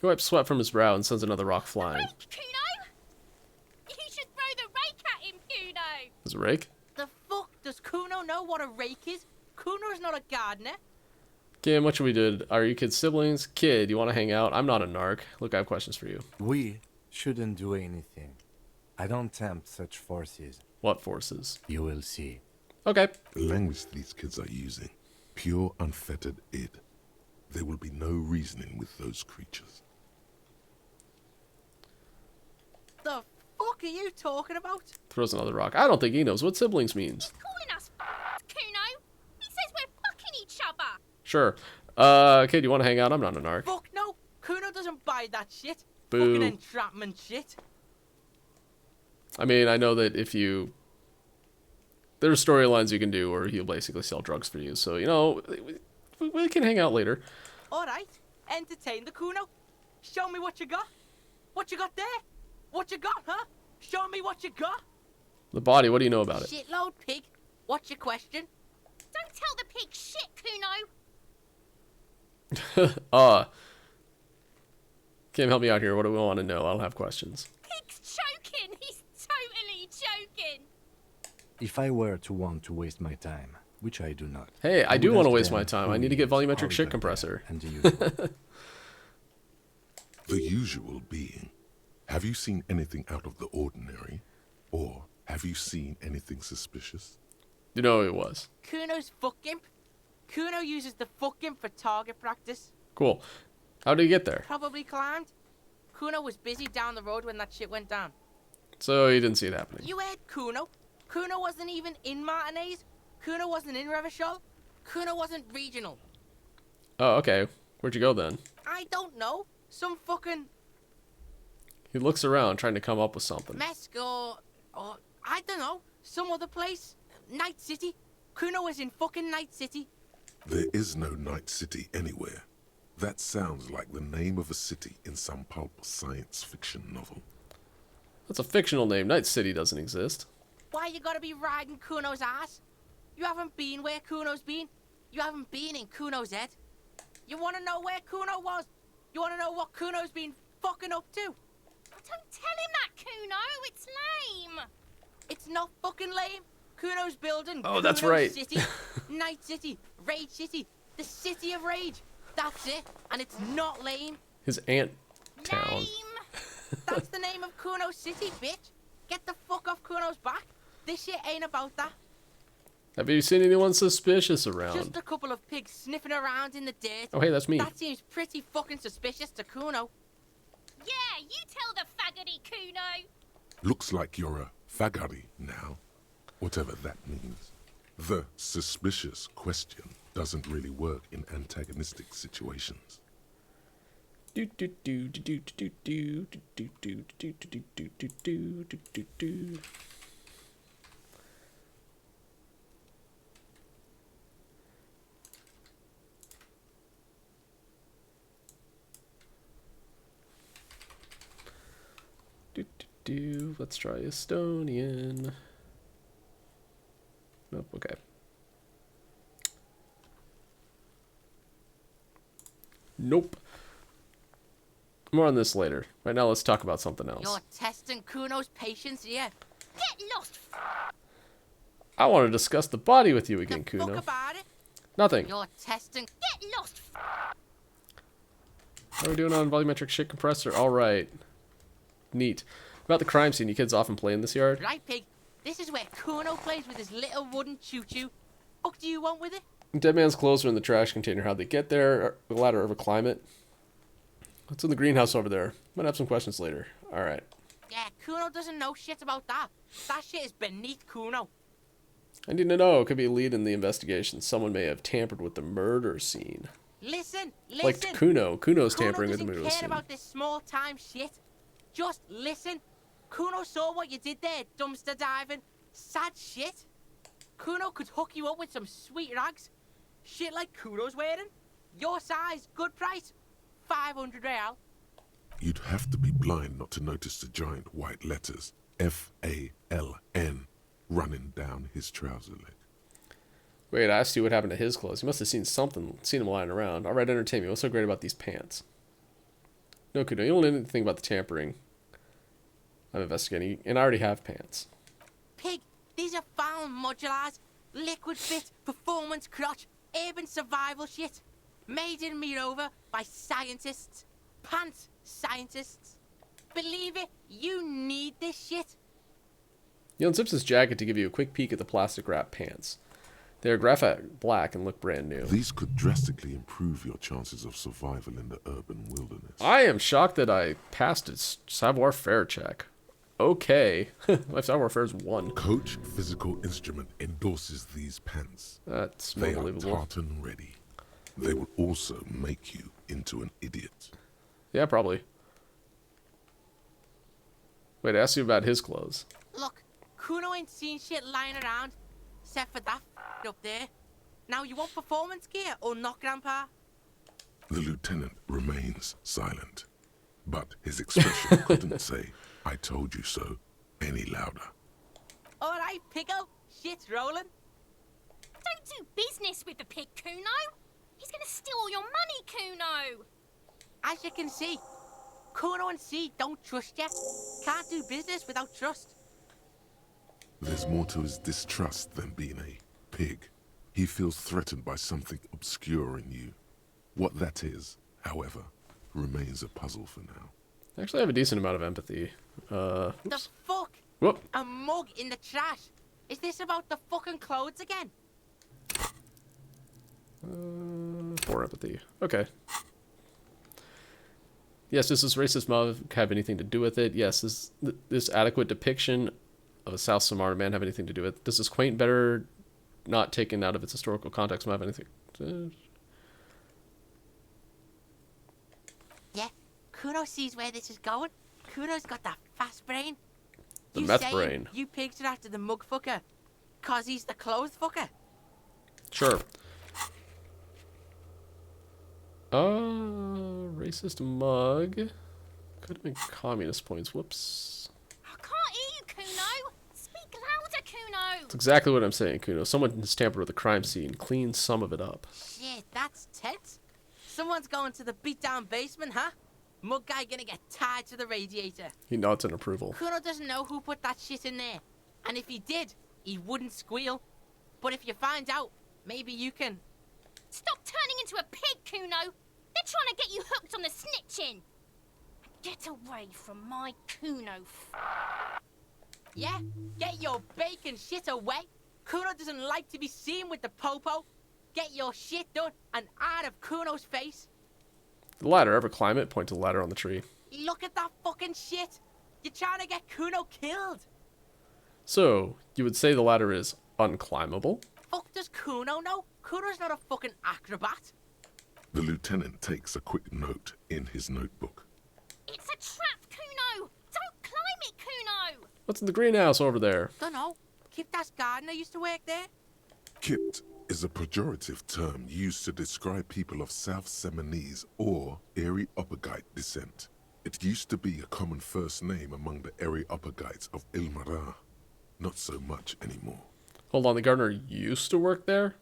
He wipes sweat from his brow and sends another rock flying. Rake, Kuno! You should throw the rake at him, Kuno! Is it a rake? The fuck does Kuno know what a rake is? Kuno's not a gardener. Kim, what should we do? Are you kids siblings? Kid, you want to hang out? I'm not a narc. Look, I have questions for you. We shouldn't do anything. I don't tempt such forces. What forces? You will see. Okay. The language these kids are using, pure unfettered id. There will be no reasoning with those creatures. The fuck are you talking about? Throws another rock. I don't think he knows what siblings means. Calling us Kuno! He says we're fucking each other! Sure. Kid, you want to hang out? I'm not a narc. Fuck no. Kuno doesn't buy that shit. Boo. Fucking entrapment shit. I mean, I know that if you... There's storylines you can do where he'll basically sell drugs for you. So, you know, we can hang out later. Alright. Entertain the Kuno. Show me what you got. What you got there? What you got, huh? Show me what you got. The body, what do you know about it? Shitload pig. What's your question? Don't tell the pig shit, Kuno! Kim, help me out here. What do we want to know? I don't have questions. Pig's choking! He's totally choking! If I were to want to waste my time, which I do not. Hey, I do would want to ask waste them my time. I who need to get is volumetric Oliver shit compressor. Bear and the usual. The usual being, have you seen anything out of the ordinary? Or Have you seen anything suspicious? You know who it was. Kuno's fuck imp. Kuno uses the fuck imp for target practice. Cool. How did he get there? Probably climbed. Kuno was busy down the road when that shit went down. So he didn't see it happening. You heard Kuno. Kuno wasn't even in Martinez. Kuno wasn't in Revachol. Kuno wasn't regional. Oh, okay. Where'd you go then? I don't know. Some fucking He looks around trying to come up with something. Mesk or I don't know. Some other place. Night City. Kuno was in fucking Night City. There is no Night City anywhere. That sounds like the name of a city in some pulp science fiction novel. That's a fictional name. Night City doesn't exist. Why you gotta be riding Kuno's ass? You haven't been where Kuno's been. You haven't been in Kuno's head. You wanna know where Kuno was? You wanna know what Kuno's been fucking up to? Don't tell him that, Kuno. It's lame. It's not fucking lame. Kuno's building. Oh, that's Kuno's right. City, Night City, Rage City, the City of Rage. That's it, and it's not lame. His aunt town. Lame. That's the name of Kuno's City, bitch. Get the fuck off Kuno's back. This shit ain't about that. Have you seen anyone suspicious around? Just a couple of pigs sniffing around in the dirt. Oh, hey, that's me. That seems pretty fucking suspicious to Kuno. Yeah, you tell the faggoty, Kuno. Looks like you're a fagari now, whatever that means. The suspicious question doesn't really work in antagonistic situations. Do do do do do do do do do do do do do do do do do. Do do do. Let's try Estonian. Nope. Okay. Nope. More on this later. Right now, let's talk about something else. You're testing Kuno's patience here. Get lost. I want to discuss the body with you The again, fuck Kuno. about it. Nothing. You're testing. Get lost. How are we doing on volumetric shit compressor? All right. Neat. About the crime scene, you kids often play in this yard? Right, pig. This is where Kuno plays with his little wooden choo-choo. What do you want with it? Dead man's clothes are in the trash container. How'd they get there? The ladder ever climb it? What's in the greenhouse over there? Might have some questions later. All right. Yeah, Kuno doesn't know shit about that. That shit is beneath Kuno. I need to know. It could be a lead in the investigation. Someone may have tampered with the murder scene. Listen. Like to Kuno. Kuno's Kuno tampering with the doesn't murder care scene. about this small-time shit. Just listen. Kuno saw what you did there, dumpster diving. Sad shit. Kuno could hook you up with some sweet rags. Shit like Kuno's wearing. Your size, good price. 500 real. You'd have to be blind not to notice the giant white letters F-A-L-N running down his trouser leg. Wait, I asked you what happened to his clothes. You must have seen something, seen him lying around. All right, entertain me. What's so great about these pants? No, Kuno, you don't know anything about the tampering. I'm investigating, and I already have pants. Pig, these are found modulars. Liquid fit, performance crotch, urban survival shit. Made in Mirova by scientists. Pants scientists. Believe it, you need this shit. He unzips his jacket to give you a quick peek at the plastic wrap pants. They are graphite black and look brand new. These could drastically improve your chances of survival in the urban wilderness. I am shocked that I passed its savoir-faire check. Okay. My savoir-faire is 1. Coach Physical Instrument endorses these pants. That's They more are believable. tartan ready. They will also make you into an idiot. Yeah, probably. Wait, I asked you about his clothes. Look, Kuno ain't seen shit lying around. Except for that up there. Now you want performance gear or not, Grandpa? The lieutenant remains silent, but his expression couldn't say, "I told you so," any louder. Alright, Pico. Shit's rolling. Don't do business with the pig, Kuno. He's gonna steal all your money, Kuno. As you can see, Kuno and C don't trust you. Can't do business without trust. There's more to his distrust than being a pig. He feels threatened by something obscure in you. What that is, however, remains a puzzle for now. Actually, I have a decent amount of empathy. The fuck? Whoop. A mug in the trash. Is this about the fucking clothes again? 4 empathy. Okay. Yes, does this racist mob have anything to do with it? Yes, this adequate depiction of a South Samara man have anything to do with it? Does this quaint, better, not taken out of its historical context, have anything? Yeah, Kuno sees where this is going. Kuno's got that fast brain. The You meth saying brain. You pigs are after the mug fucker, cause he's the clothes fucker. Sure. Racist mug. Could have been communist points. Whoops. I can't hear you, Kuno. Speak louder, Kuno. That's exactly what I'm saying, Kuno. Someone has tampered with the crime scene. Clean some of it up. Shit, that's tense. Someone's going to the beat-down basement, huh? Mug guy gonna get tied to the radiator. He nods in approval. Kuno doesn't know who put that shit in there. And if he did, he wouldn't squeal. But if you find out, maybe you can... Stop turning into a pig, Kuno. They're trying to get you hooked on the snitching. Get away from my Kuno. Yeah? Get your bacon shit away. Kuno doesn't like to be seen with the popo. Get your shit done and out of Kuno's face. The ladder. Ever climb it? Point to the ladder on the tree. Look at that fucking shit. You're trying to get Kuno killed. So, you would say the ladder is unclimbable? Fuck does Kuno know? Kuno's not a fucking acrobat. The lieutenant takes a quick note in his notebook. It's a trap, Kuno. Don't climb it, Kuno. What's in the greenhouse over there? Dunno. Kiptas gardener used to work there. Kipt is a pejorative term used to describe people of South Seminese or Areopagite descent. It used to be a common first name among the Areopagites of Ilmara. Not so much anymore. Hold on, the gardener used to work there?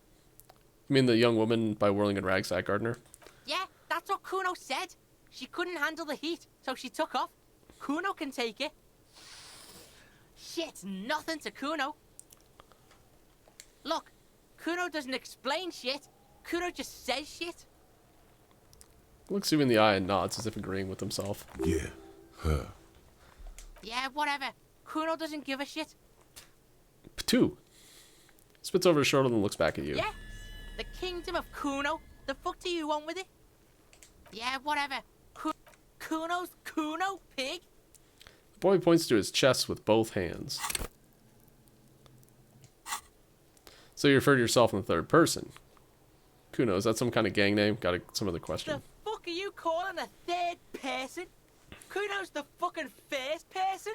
You mean the young woman by Whirling in Rags, that gardener? Yeah, that's what Kuno said. She couldn't handle the heat, so she took off. Kuno can take it. Shit's nothing to Kuno. Look, Kuno doesn't explain shit. Kuno just says shit. Looks you in the eye and nods as if agreeing with himself. Yeah, her. Yeah, whatever. Kuno doesn't give a shit. 2. Spits over his shoulder and looks back at you. Yeah? The kingdom of Kuno? The fuck do you want with it? Yeah, whatever. Kuno's Kuno, pig? The boy points to his chest with both hands. So you refer to yourself in the third person. Kuno, is that some kind of gang name? Got some other question. The fuck are you calling a third person? Kuno's the fucking first person?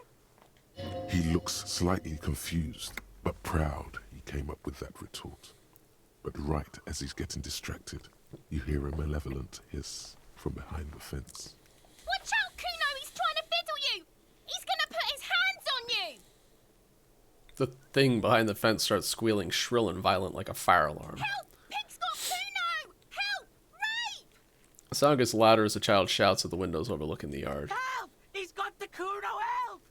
He looks slightly confused, but proud he came up with that retort. But right as he's getting distracted, you hear a malevolent hiss from behind the fence. Watch out, Kuno. He's trying to fiddle you. He's going to put his hands on you. The thing behind the fence starts squealing shrill and violent like a fire alarm. Help! Pig's got Kuno! Help! Rape! The sound gets louder as the child shouts at the windows overlooking the yard. Help! He's got the Kuno, help!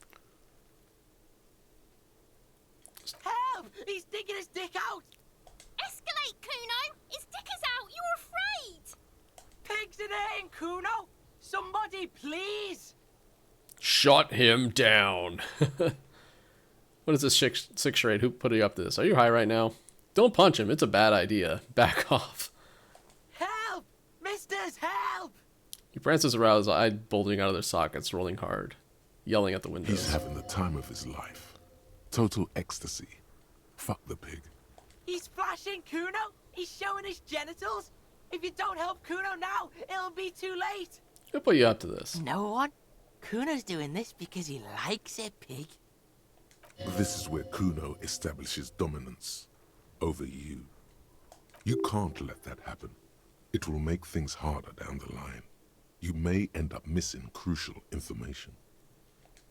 Help! He's digging his dick out! Escalate, Kuno! His dick is out! You're afraid! Pigs in aim, Kuno! Somebody, please! Shut him down. What is this sick charade? Who put you up to this? Are you high right now? Don't punch him. It's a bad idea. Back off. Help! Misters, help! He prances around, his eyes bulging out of their sockets, rolling hard, yelling at the windows. He's having the time of his life. Total ecstasy. Fuck the pig. He's flashing Kuno! He's showing his genitals! If you don't help Kuno now, it'll be too late! Who put you up to this? No one. Kuno's doing this because he likes it, pig. This is where Kuno establishes dominance over you. You can't let that happen. It will make things harder down the line. You may end up missing crucial information.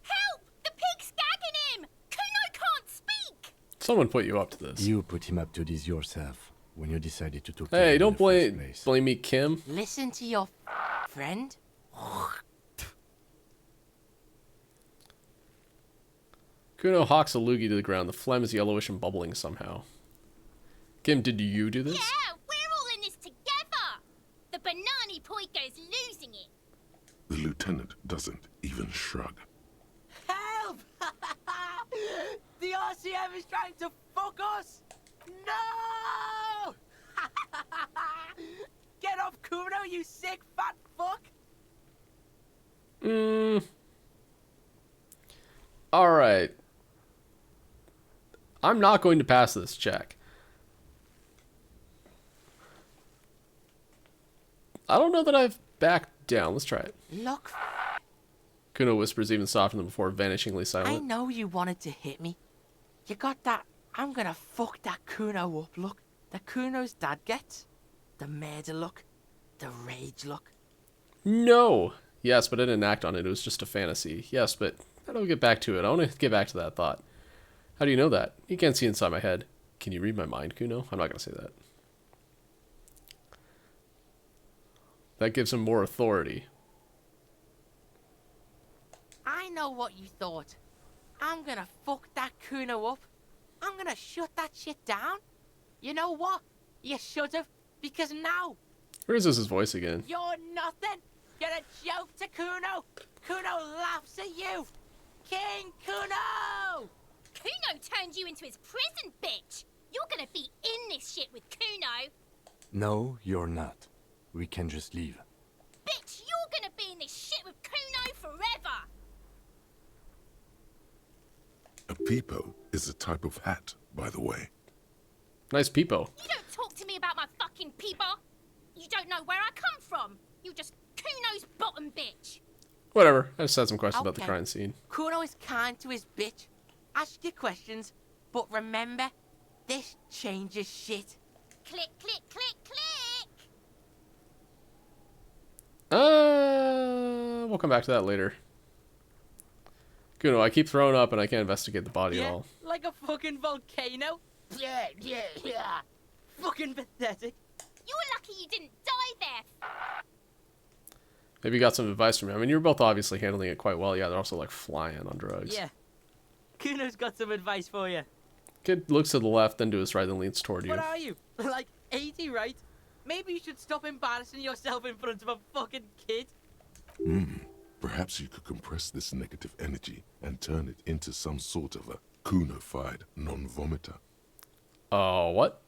Help! The pig's gagging him! Kuno can't speak! Someone put you up to this. You put him up to this yourself when you decided to talk to Hey, him don't in the first blame place. me, Kim. Listen to your friend. Kuno hawks a loogie to the ground. The phlegm is yellowish and bubbling somehow. Kim, did you do this? Yeah, we're all in this together! The banana poiko's losing it. The lieutenant doesn't even shrug. Help! RCM is trying to fuck us! No! Get off Kuno, you sick fat fuck! Alright. I'm not going to pass this check. I don't know that I've backed down. Let's try it. Look, Kuno whispers even softer than before, vanishingly I silent. know you wanted to hit me. You got that, I'm gonna fuck that Kuno up look. The Kuno's dad gets. The murder look. The rage look. No! Yes, but I didn't act on it. It was just a fantasy. Yes, but I don't get back to it. I want to get back to that thought. How do you know that? You can't see inside my head. Can you read my mind, Kuno? I'm not going to say that. That gives him more authority. I know what you thought. I'm gonna fuck that Kuno up. I'm gonna shut that shit down. You know what? You should've, because now Where is his voice again? you're nothing. You're a joke to Kuno. Kuno laughs at you. King Kuno! Kuno turned you into his prison, bitch! You're gonna be in this shit with Kuno! No, you're not. We can just leave. Bitch, you're gonna be in this shit with Kuno forever! A peepo is a type of hat, by the way. Nice peepo. You don't talk to me about my fucking peeper! You don't know where I come from! You're just Kuno's bottom bitch! Whatever. I just had some questions about the Okay. crime scene. Kuno is kind to his bitch. Ask your questions, but remember, this changes shit. Click, click, click, click! We'll come back to that later. Kuno, I keep throwing up and I can't investigate the body at all. Like a fucking volcano. Yeah. Fucking pathetic. You're lucky you didn't die there! Maybe you got some advice from me. I mean, you were both obviously handling it quite well. Yeah, they're also like flying on drugs. Yeah. Kuno's got some advice for you. Kid looks to the left, then to his right, then leans toward you. What are you? Like 80, right? Maybe you should stop embarrassing yourself in front of a fucking kid. Perhaps you could compress this negative energy and turn it into some sort of a Kuno-fied non-vomiter. What?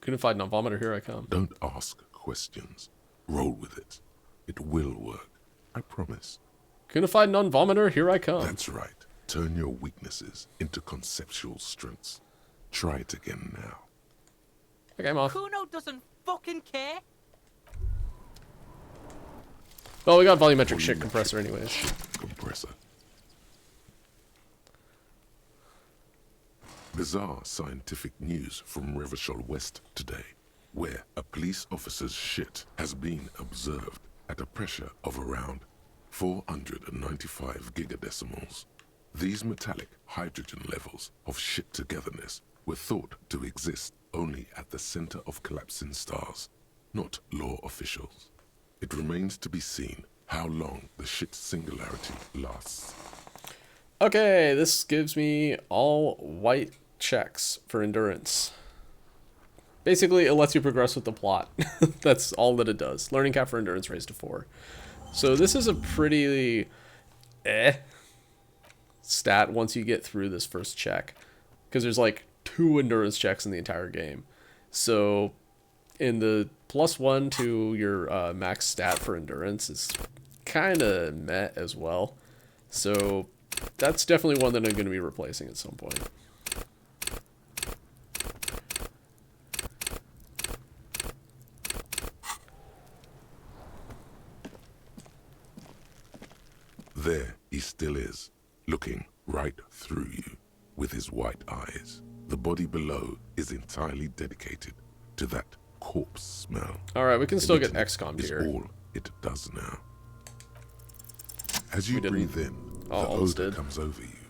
Kunified non-vomiter, here I come. Don't ask questions. Roll with it. It will work. I promise. Kunified non-vomiter, here I come. That's right. Turn your weaknesses into conceptual strengths. Try it again now. Okay, I'm off. Kuno doesn't fucking care. Well, we got volumetric shit compressor anyways. Compressor. Bizarre scientific news from Revachol West today, where a police officer's shit has been observed at a pressure of around 495 gigadecimals. These metallic hydrogen levels of shit togetherness were thought to exist only at the center of collapsing stars, not law officials. It remains to be seen how long the shit singularity lasts. Okay, this gives me all white checks for endurance. Basically, it lets you progress with the plot. That's all that it does. Learning cap for endurance raised to 4. So this is a pretty stat once you get through this first check. Because there's like 2 endurance checks in the entire game. So in the +1 to your max stat for endurance is kind of meh as well. So that's definitely one that I'm going to be replacing at some point. There he still is, looking right through you with his white eyes. The body below is entirely dedicated to that corpse smell. Alright, we can still get Emitting XCOM is here. all it does now. As you We didn't- breathe in, Oh, the almost odor did. comes over you.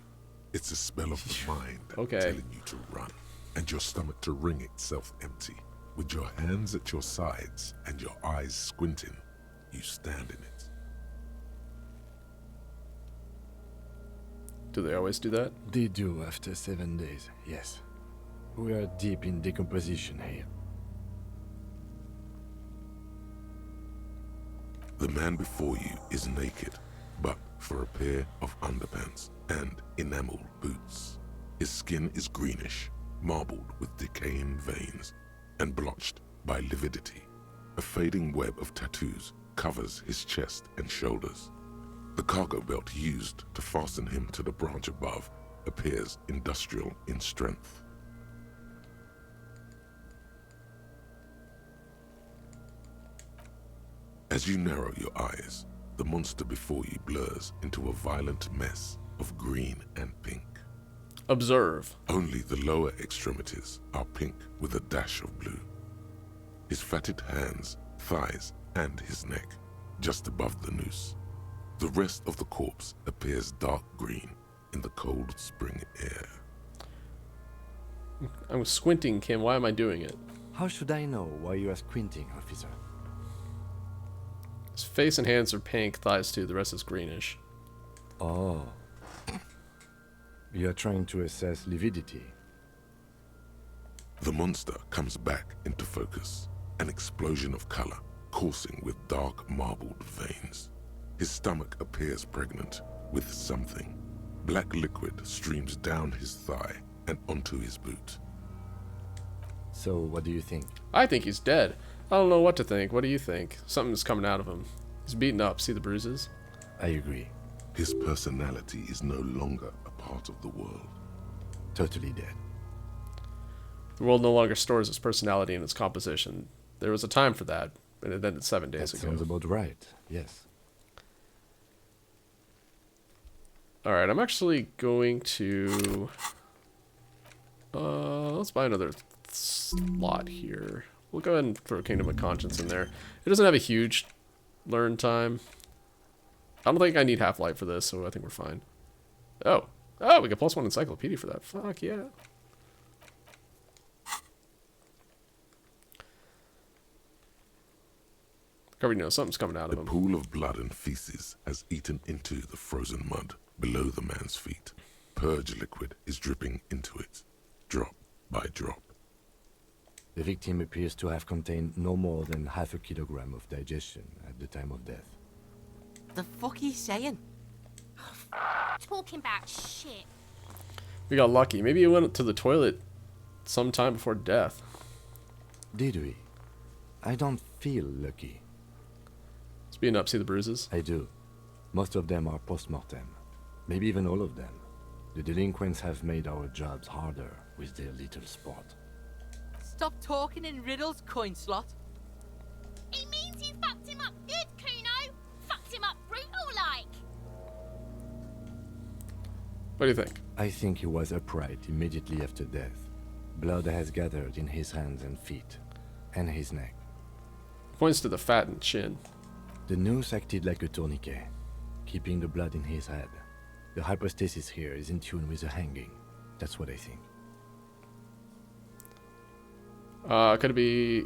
It's the smell of the mind Okay. telling you to run, and your stomach to wring itself empty. With your hands at your sides and your eyes squinting, you stand in it. Do they always do that? They do after 7 days, yes. We are deep in decomposition here. The man before you is naked, but for a pair of underpants and enameled boots. His His skin is greenish, marbled with decaying veins, and blotched by lividity. A fading web of tattoos covers his chest and shoulders. The cargo belt used to fasten him to the branch above appears industrial in strength. As you narrow your eyes, the monster before you blurs into a violent mess of green and pink. Observe. Only the lower extremities are pink with a dash of blue. His fatted hands, thighs, and his neck, just above the noose. The rest of the corpse appears dark green in the cold spring air. I'm squinting, Kim. Why am I doing it? How should I know why you are squinting, officer? His face and hands are pink, thighs too. The rest is greenish. Oh. You are trying to assess lividity. The monster comes back into focus, an explosion of color, coursing with dark marbled veins. His stomach appears pregnant with something. Black liquid streams down his thigh and onto his boot. So, what do you think? I think he's dead. I don't know what to think. What do you think? Something's coming out of him. He's beaten up. See the bruises? I agree. His personality is no longer a part of the world. Totally dead. The world no longer stores its personality in its composition. There was a time for that, but it ended 7 days That ago. sounds about right, yes. Alright, I'm actually going to... let's buy another slot here. We'll go ahead and throw Kingdom of Conscience in there. It doesn't have a huge learn time. I don't think I need Half-Life for this, so I think we're fine. Oh, we get +1 encyclopedia for that. Fuck yeah. Already know something's coming out of The him. pool of blood and feces has eaten into the frozen mud below the man's feet. Purge liquid is dripping into it, drop by drop. The victim appears to have contained no more than half a kilogram of digestion at the time of death. The fuck he's saying? Talking about shit. We got lucky. Maybe he went to the toilet sometime before death. Did we? I don't feel lucky. It's being up. See the bruises? I do. Most of them are post-mortem. Maybe even all of them. The delinquents have made our jobs harder with their little sport. Stop talking in riddles, coin slot. It means you fucked him up good, Kuno. Fucked him up brutal like. What do you think? I think he was upright immediately after death. Blood has gathered in his hands and feet, and his neck. Points to the fat and chin. The noose acted like a tourniquet, keeping the blood in his head. The hypostasis here is in tune with the hanging. That's what I think.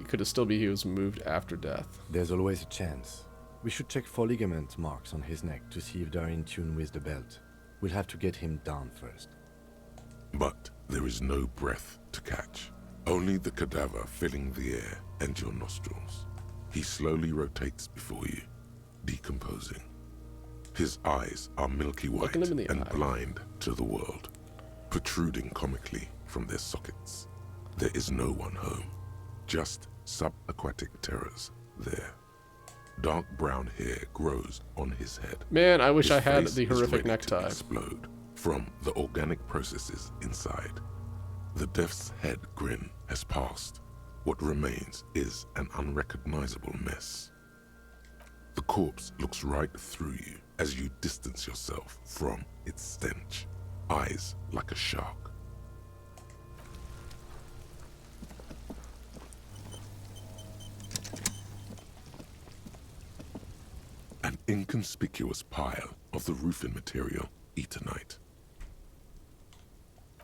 Could it still be he was moved after death? There's always a chance. We should check for ligament marks on his neck to see if they're in tune with the belt. We'll have to get him down first. But there is no breath to catch. Only the cadaver filling the air and your nostrils. He slowly rotates before you, decomposing. His eyes are milky white Looking him in the and eye. blind to the world, protruding comically from their sockets. There is no one home, just subaquatic terrors there. Dark brown hair grows on his head. Man, I wish His I had face the is horrific ready to necktie. explode from the organic processes inside. The death's head grin has passed. What remains is an unrecognizable mess. The corpse looks right through you as you distance yourself from its stench, eyes like a shark. An inconspicuous pile of the roofing material, Eternite.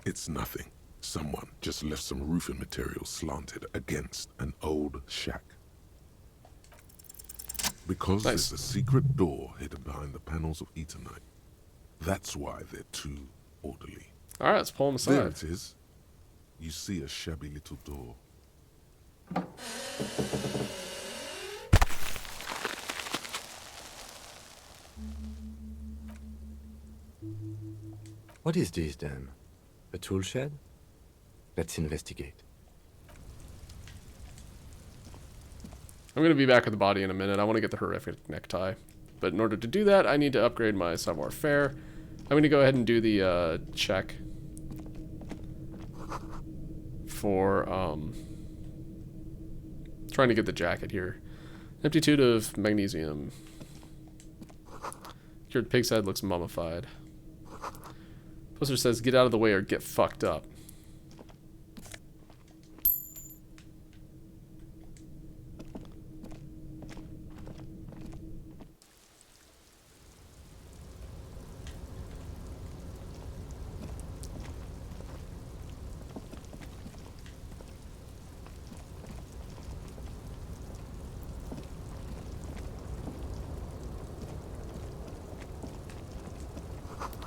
It's nothing. Someone just left some roofing material slanted against an old shack. Because Nice. there's a secret door hidden behind the panels of Eternite. That's why they're too orderly. All right, let's pull him There aside. it is. You see a shabby little door. What is this then? A tool shed? Let's investigate. I'm going to be back with the body in a minute. I want to get the horrific necktie. But in order to do that, I need to upgrade my savoir-faire. I'm going to go ahead and do the check for trying to get the jacket here. Aptitude of magnesium. Cured pig's head looks mummified. Poster says, get out of the way or get fucked up.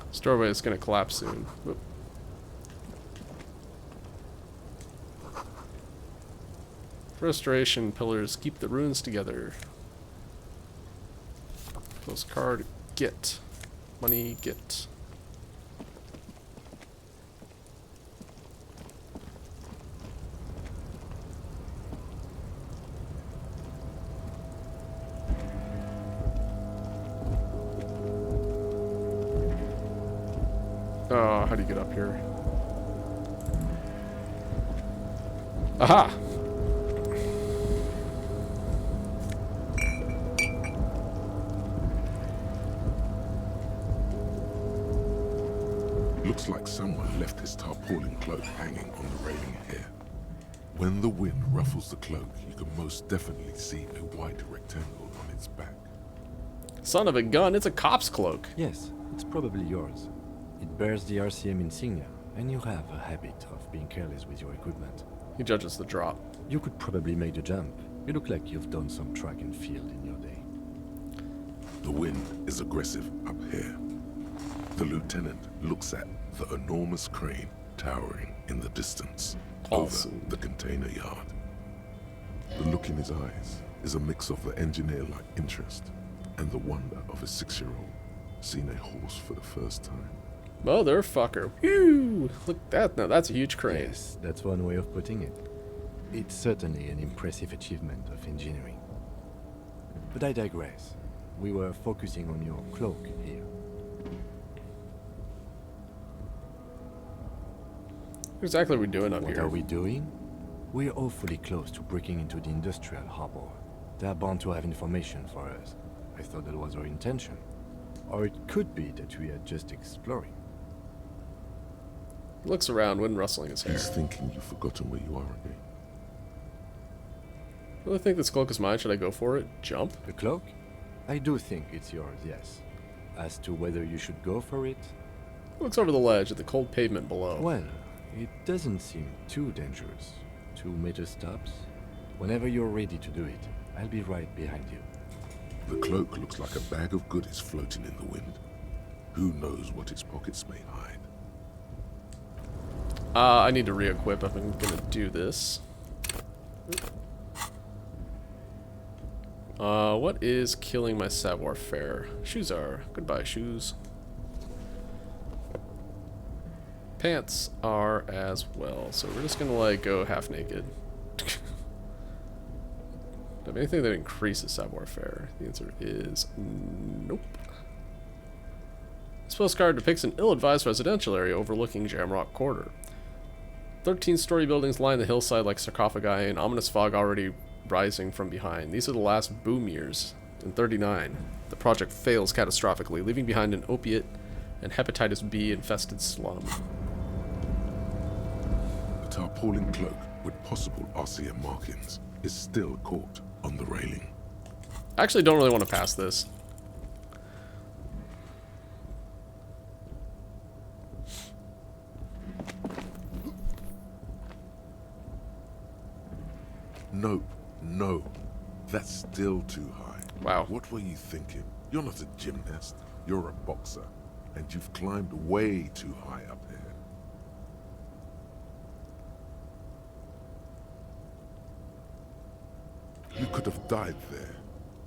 This doorway is going to collapse soon. Whoop. Restoration pillars keep the ruins together. Postcard, get. Money, get. Oh, how do you get up here? Aha! Looks like someone left his tarpaulin cloak hanging on the railing here. When the wind ruffles the cloak, you can most definitely see a white rectangle on its back. Son of a gun, it's a cop's cloak. Yes, it's probably yours. It bears the RCM insignia, and you have a habit of being careless with your equipment. He judges the drop. You could probably make the jump. You look like you've done some track and field in your day. The wind is aggressive up here. The lieutenant looks at the enormous crane towering in the distance Awesome. over the container yard. The look in his eyes is a mix of the engineer-like interest and the wonder of a 6-year-old seeing a horse for the first time. Motherfucker. Whew! Look at that. Now that's a huge crane. Yes, that's one way of putting it. It's certainly an impressive achievement of engineering. But I digress. We were focusing on your cloak here. What exactly are we doing up What here? are we doing? We're awfully close to breaking into the industrial harbor. They're bound to have information for us. I thought that was our intention. Or it could be that we are just exploring. He looks around, wind rustling his hair. He's thinking you've forgotten where you are again. Really think this cloak is mine? Should I go for it? Jump? The cloak? I do think it's yours, yes. As to whether you should go for it, He looks over the ledge at the cold pavement below. well, it doesn't seem too dangerous. 2 meter stops. Whenever you're ready to do it, I'll be right behind you. The cloak looks like a bag of goodies floating in the wind. Who knows what its pockets may hide? I need to re-equip if I'm gonna do this. What is killing my savoir-faire? Shoes are. Goodbye, shoes. Pants are as well. So we're just gonna, like, go half naked. Do I have anything that increases savoir-faire? The answer is nope. This postcard depicts an ill-advised residential area overlooking Jamrock Quarter. 13-story buildings line the hillside like sarcophagi, and ominous fog already rising from behind. These are the last boom years. In 39, the project fails catastrophically, leaving behind an opiate and hepatitis B infested slum. A tarpaulin cloak with possible RCM markings is still caught on the railing. I actually don't really want to pass this. No, no, that's still too high. Wow. What were you thinking? You're not a gymnast, you're a boxer, and you've climbed way too high up here. You could have died there.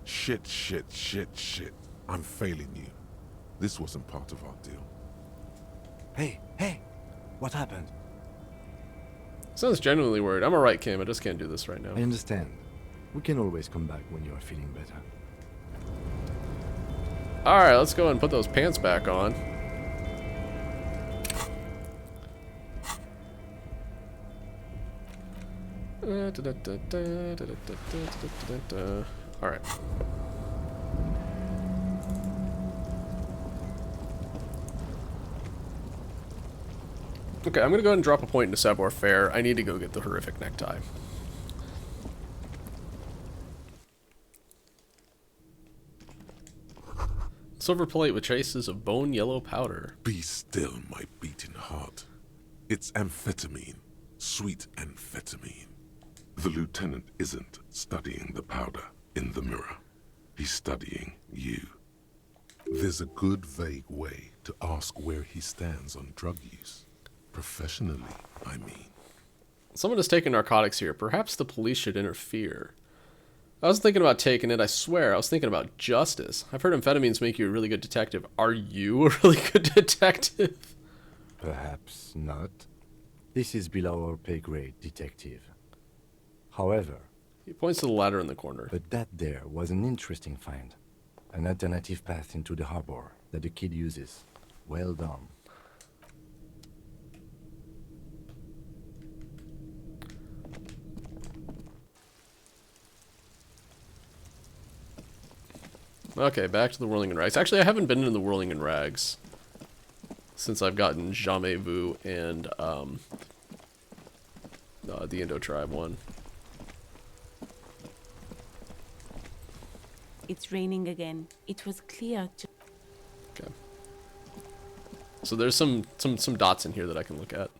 Shit, shit, shit, shit. I'm failing you. This wasn't part of our deal. Hey, hey! What happened? Sounds genuinely worried. I'm alright, Kim. I just can't do this right now. I understand. We can always come back when you are feeling better. Alright, let's go and put those pants back on. Alright. Okay, I'm gonna go ahead and drop a point into Savoir Faire. I need to go get the horrific necktie. Silver plate with traces of bone yellow powder. Be still, my beating heart. It's amphetamine. Sweet amphetamine. The lieutenant isn't studying the powder in the mirror. He's studying you. There's a good, vague way to ask where he stands on drug use. Professionally, I mean. Someone has taken narcotics here. Perhaps the police should interfere. I wasn't thinking about taking it, I swear. I was thinking about justice. I've heard amphetamines make you a really good detective. Are you a really good detective? Perhaps not. This is below our pay grade, detective. However... He points to the ladder in the corner. But that there was an interesting find. An alternative path into the harbor that the kid uses. Well done. Okay, back to the Whirling in Rags. Actually, I haven't been in the Whirling in Rags since I've gotten Jamais Vu and the Indo Tribe one. It's raining again. It was clear to... Okay. So there's some dots in here that I can look at.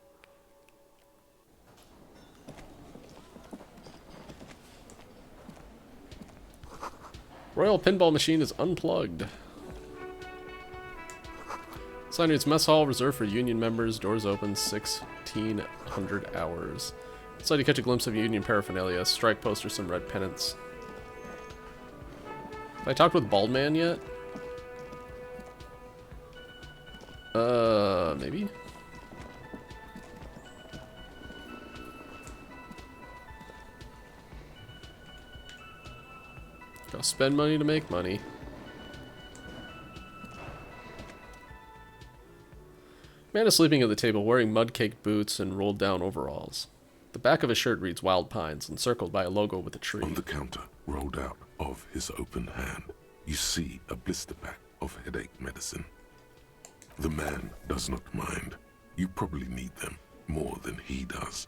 Royal Pinball Machine is unplugged. Signage Mess Hall reserved for Union members. Doors open 1600 hours. Inside you catch a glimpse of Union paraphernalia. Strike poster, some red pennants. Have I talked with Bald Man yet? Maybe? Gotta spend money to make money. Man is sleeping at the table wearing mud-caked boots and rolled down overalls. The back of his shirt reads Wild Pines, encircled by a logo with a tree. On the counter, rolled out of his open hand, you see a blister pack of headache medicine. The man does not mind. You probably need them more than he does.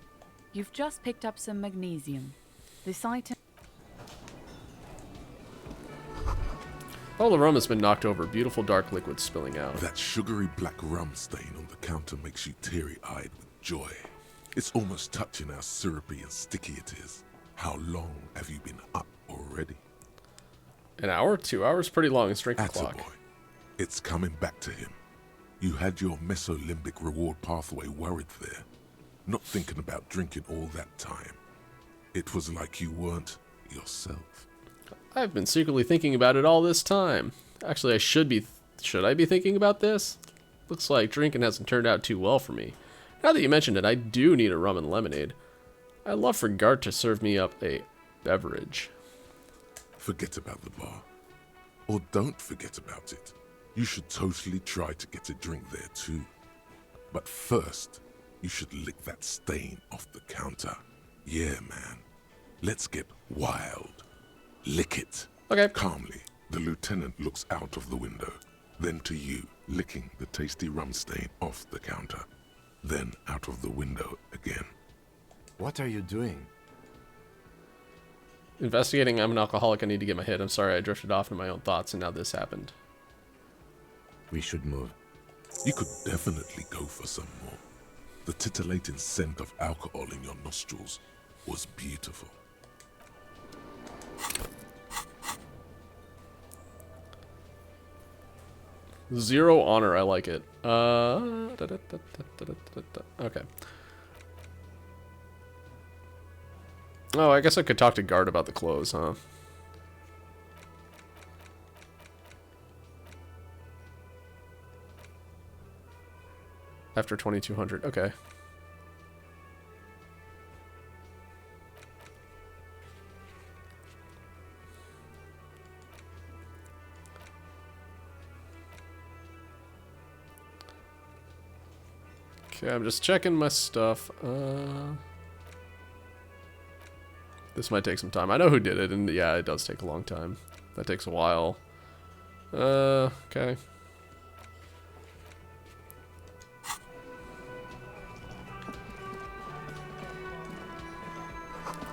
You've just picked up some magnesium. This item... All the rum has been knocked over, beautiful dark liquid spilling out. That sugary black rum stain on the counter makes you teary-eyed with joy. It's almost touching how syrupy and sticky it is. How long have you been up already? An hour? 2 hours? Pretty long. It's drink the clock. Attaboy. It's coming back to him. You had your mesolimbic reward pathway worried there, not thinking about drinking all that time. It was like you weren't yourself. I've been secretly thinking about it all this time. Actually, I should I be thinking about this? Looks like drinking hasn't turned out too well for me. Now that you mentioned it, I do need a rum and lemonade. I'd love for Gart to serve me up a beverage. Forget about the bar. Or don't forget about it. You should totally try to get a drink there too. But first, you should lick that stain off the counter. Yeah, man. Let's get wild. Lick it. Okay. Calmly, the lieutenant looks out of the window, then to you, licking the tasty rum stain off the counter, then out of the window again. What are you doing? Investigating. I'm an alcoholic. I need to get my hit. I'm sorry I drifted off into my own thoughts and now this happened. We should move. You could definitely go for some more. The titillating scent of alcohol in your nostrils was beautiful. Zero honor. I like it. Okay. Oh, I guess I could talk to Gart about the clothes, huh? After 2200. Okay. Okay, I'm just checking my stuff. This might take some time. I know who did it, and yeah, it does take a long time. That takes a while. Okay.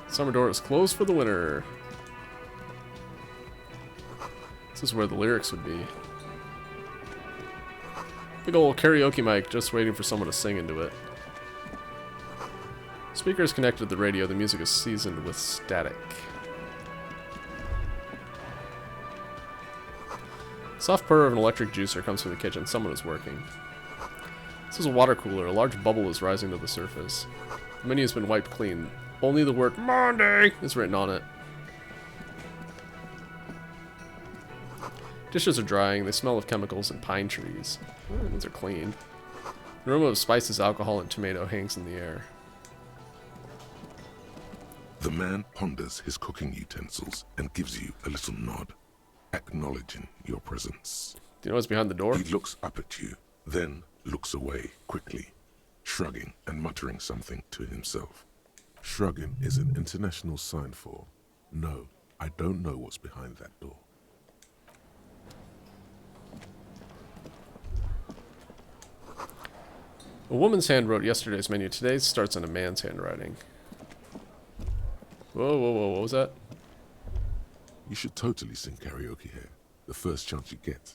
Summer door is closed for the winter. This is where the lyrics would be. Big old karaoke mic, just waiting for someone to sing into it. Speaker is connected to the radio. The music is seasoned with static. Soft purr of an electric juicer comes from the kitchen. Someone is working. This is a water cooler. A large bubble is rising to the surface. The menu has been wiped clean. Only the word Monday is written on it. Dishes are drying. They smell of chemicals and pine trees. Oh, these are clean. The aroma of spices, alcohol, and tomato hangs in the air. The man ponders his cooking utensils and gives you a little nod, acknowledging your presence. Do you know what's behind the door? He looks up at you, then looks away quickly, shrugging and muttering something to himself. Shrugging is an international sign for, no, I don't know what's behind that door. A woman's hand wrote yesterday's menu. Today's starts in a man's handwriting. Whoa, whoa, whoa, what was that? You should totally sing karaoke here, the first chance you get.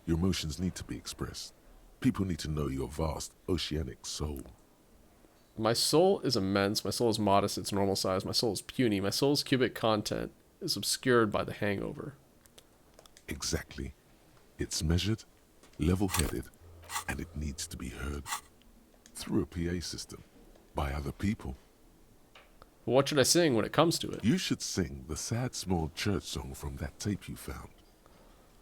Your emotions need to be expressed. People need to know your vast, oceanic soul. My soul is immense. My soul is modest. It's normal size. My soul is puny. My soul's cubic content is obscured by the hangover. Exactly. It's measured, level-headed, and it needs to be heard. Through a PA system. By other people. What should I sing when it comes to it? You should sing the sad small church song from that tape you found.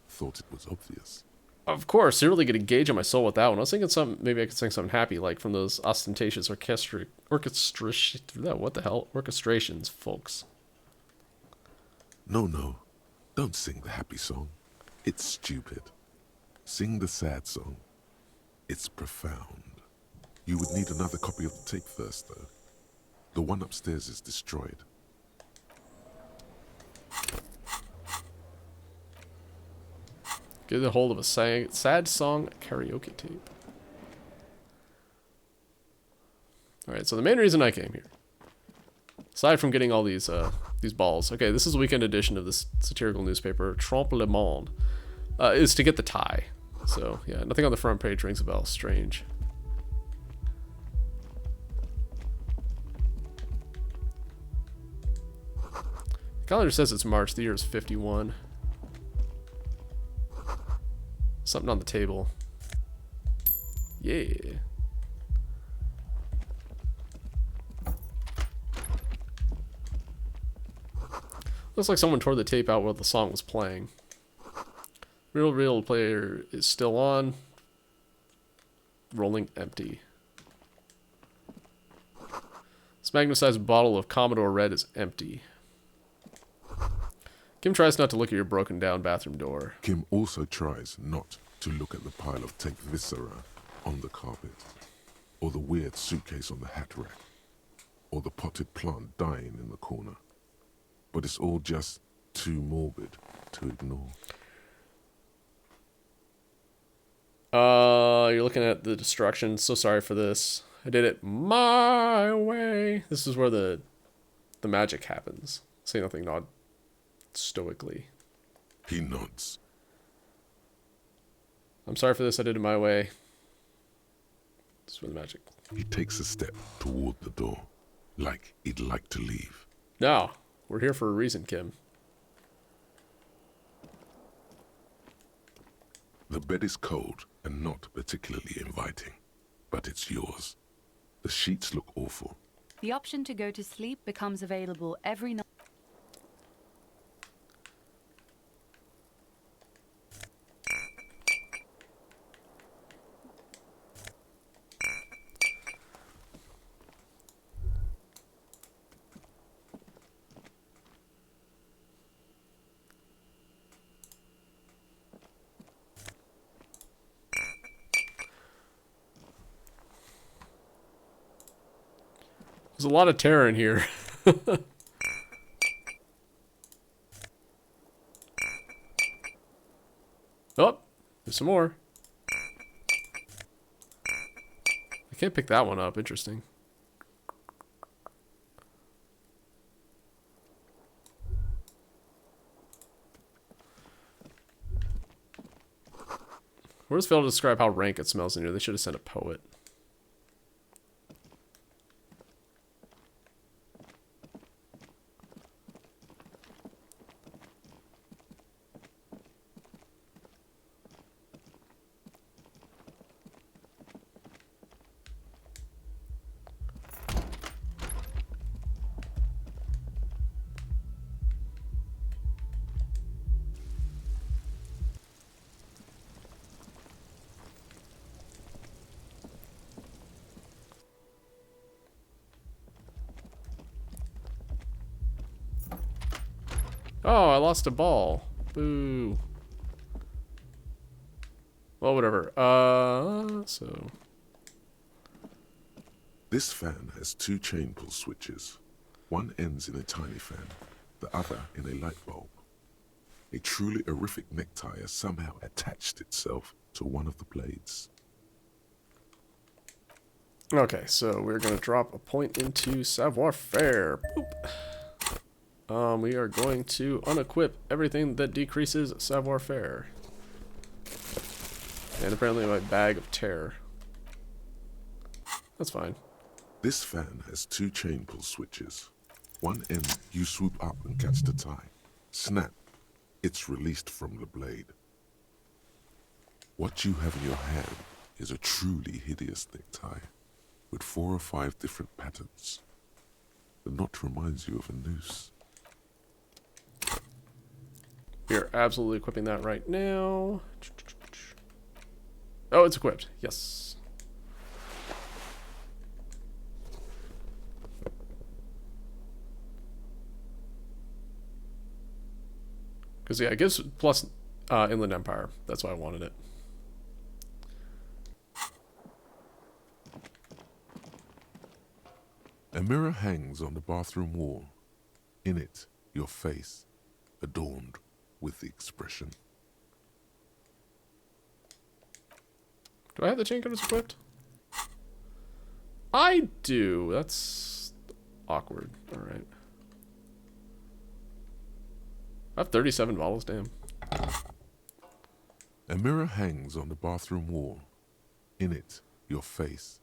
Thought it was obvious. Of course, you're really getting a gauge on my soul with that one. I was thinking maybe I could sing something happy, like from those ostentatious orchestrations, folks. No. Don't sing the happy song. It's stupid. Sing the sad song. It's profound. You would need another copy of the tape first, though. The one upstairs is destroyed. Get a hold of a sad song karaoke tape. Alright, so the main reason I came here, aside from getting all these balls, okay, this is a weekend edition of this satirical newspaper, Trompe le Monde, is to get the tie. So, yeah, nothing on the front page rings a bell. Strange. The calendar says it's March. The year is 51. Something on the table. Yeah. Looks like someone tore the tape out while the song was playing. Real player is still on. Rolling empty. This magnum-sized bottle of Commodore Red is empty. Kim tries not to look at your broken down bathroom door. Kim also tries not to look at the pile of tape viscera on the carpet, or the weird suitcase on the hat rack, or the potted plant dying in the corner. But it's all just too morbid to ignore. You're looking at the destruction. So sorry for this. I did it my way. This is where the magic happens. Say nothing, nod stoically. He nods. I'm sorry for this. I did it my way. This is where the magic. He takes a step toward the door, like he'd like to leave. No, we're here for a reason, Kim. The bed is cold and not particularly inviting, but it's yours. The sheets look awful. The option to go to sleep becomes available every night. There's a lot of terror in here. Oh, there's some more. I can't pick that one up. Interesting. Where's failed to describe how rank it smells in here? They should have sent a poet. Oh, I lost a ball. Boo. Well, whatever. So... This fan has 2 chain pull switches. One ends in a tiny fan, the other in a light bulb. A truly horrific necktie has somehow attached itself to one of the blades. Okay, so we're going to drop a point into savoir-faire. Boop. We are going to unequip everything that decreases savoir-faire. And apparently my bag of terror. That's fine. This fan has 2 chain pull switches. One end, you swoop up and catch the tie. Snap, it's released from the blade. What you have in your hand is a truly hideous necktie with 4 or 5 different patterns. The knot reminds you of a noose. We are absolutely equipping that right now. Oh, it's equipped. Yes. Because, yeah, it gives plus Inland Empire. That's why I wanted it. A mirror hangs on the bathroom wall. In it, your face, adorned with the expression. Do I have the chain cutters equipped? I do. That's awkward. Alright. I have 37 bottles, damn. A mirror hangs on the bathroom wall. In it, your face,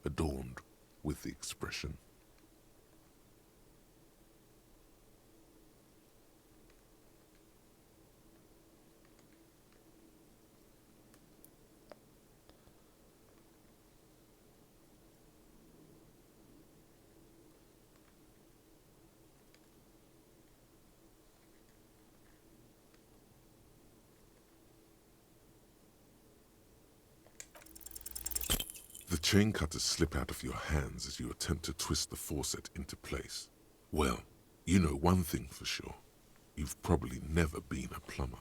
adorned with the expression. The chain cutters slip out of your hands as you attempt to twist the faucet into place. Well, you know one thing for sure. You've probably never been a plumber.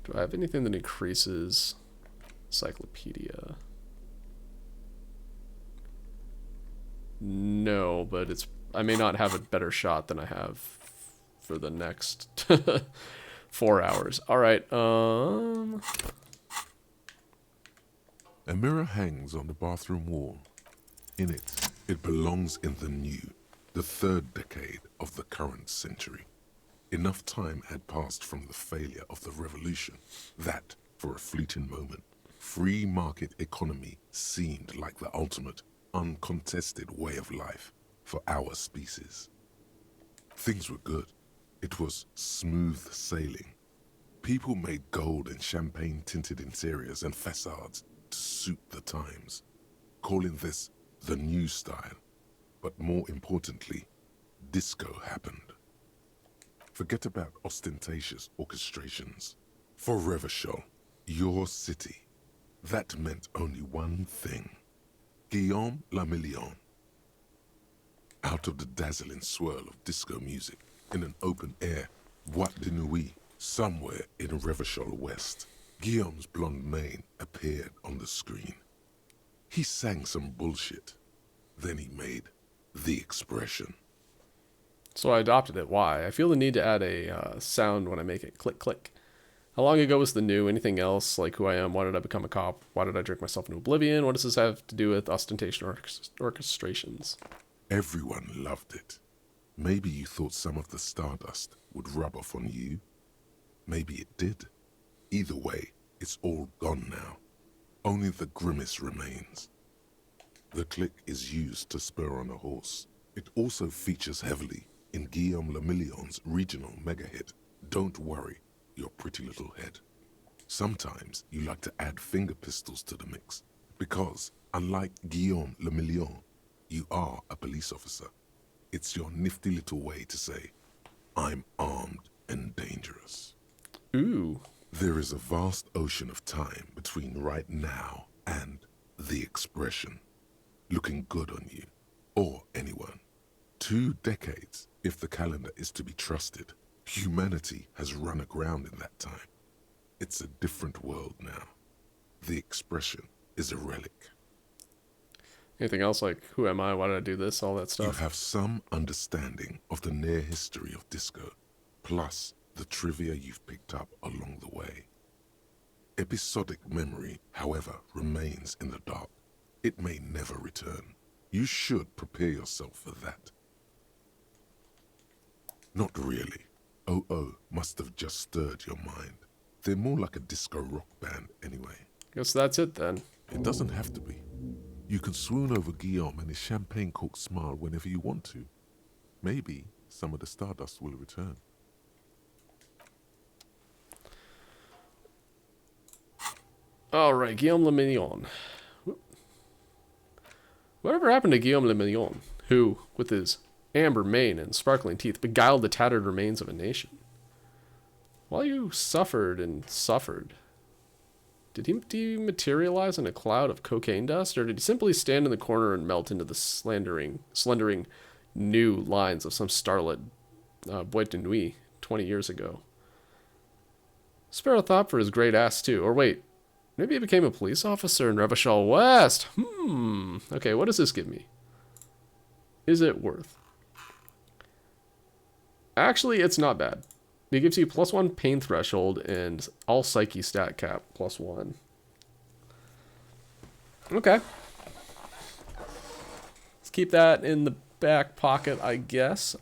Do I have anything that increases encyclopedia? No, but it's... I may not have a better shot than I have for the next 4 hours. Alright, A mirror hangs on the bathroom wall. In it, it belongs in the new, the 3rd decade of the current century. Enough time had passed from the failure of the revolution that, for a fleeting moment, free market economy seemed like the ultimate, uncontested way of life for our species. Things were good. It was smooth sailing. People made gold and champagne-tinted interiors and facades to suit the times, calling this the new style. But more importantly, disco happened. Forget about ostentatious orchestrations. For Revachol, your city, that meant only one thing. Guillaume la Million. Out of the dazzling swirl of disco music, in an open air, boîte de nuit Somewhere in Revachol West, Guillaume's blonde mane appeared on the screen. He sang some bullshit. Then he made the expression. So I adopted it. Why? I feel the need to add a sound when I make it. Click, click. How long ago was the new? Anything else? Like who I am? Why did I become a cop? Why did I drink myself into oblivion? What does this have to do with ostentation or orchestrations? Everyone loved it. Maybe you thought some of the stardust would rub off on you. Maybe it did. Either way, it's all gone now. Only the grimace remains. The click is used to spur on a horse. It also features heavily in Guillaume Le Million's regional mega hit, Don't Worry, Your Pretty Little Head. Sometimes you like to add finger pistols to the mix, because, unlike Guillaume Le Million, you are a police officer. It's your nifty little way to say, I'm armed and dangerous. Ooh. There is a vast ocean of time between right now and the expression, looking good on you, or anyone. 2 decades, if the calendar is to be trusted. Humanity has run aground in that time. It's a different world now. The expression is a relic. Anything else like, who am I? Why did I do this? All that stuff. You have some understanding of the near history of disco, plus the trivia you've picked up along the way. Episodic memory, however, remains in the dark. It may never return. You should prepare yourself for that. Not really. OO must have just stirred your mind. They're more like a disco rock band anyway. Guess that's it then. It doesn't have to be. You can swoon over Guillaume and his champagne-corked smile whenever you want to. Maybe some of the stardust will return. Alright, Guillaume Le Million. Whatever happened to Guillaume Le Million, who, with his amber mane and sparkling teeth, beguiled the tattered remains of a nation? While you suffered and suffered, did he dematerialize in a cloud of cocaine dust, or did he simply stand in the corner and melt into the slendering new lines of some starlit boîte de nuit 20 years ago? Sparrow thought for his great ass, too. Or wait, maybe he became a police officer in Revachol West. Okay, what does this give me? Is it worth? Actually, it's not bad. It gives you +1 pain threshold and all psyche stat cap +1. Okay. Let's keep that in the back pocket, I guess.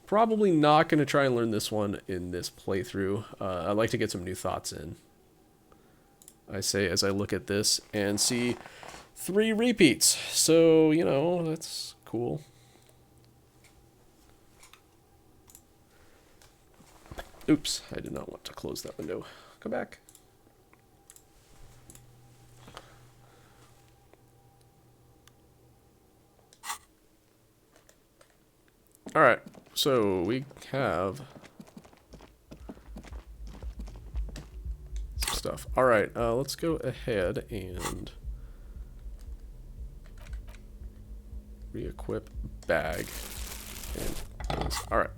Probably not going to try and learn this one in this playthrough. I'd like to get some new thoughts in. I say as I look at this and see 3 repeats. So, you know, that's cool. Oops, I did not want to close that window. Come back. Alright, so we have some stuff. Alright, let's go ahead and re-equip bag. And alright.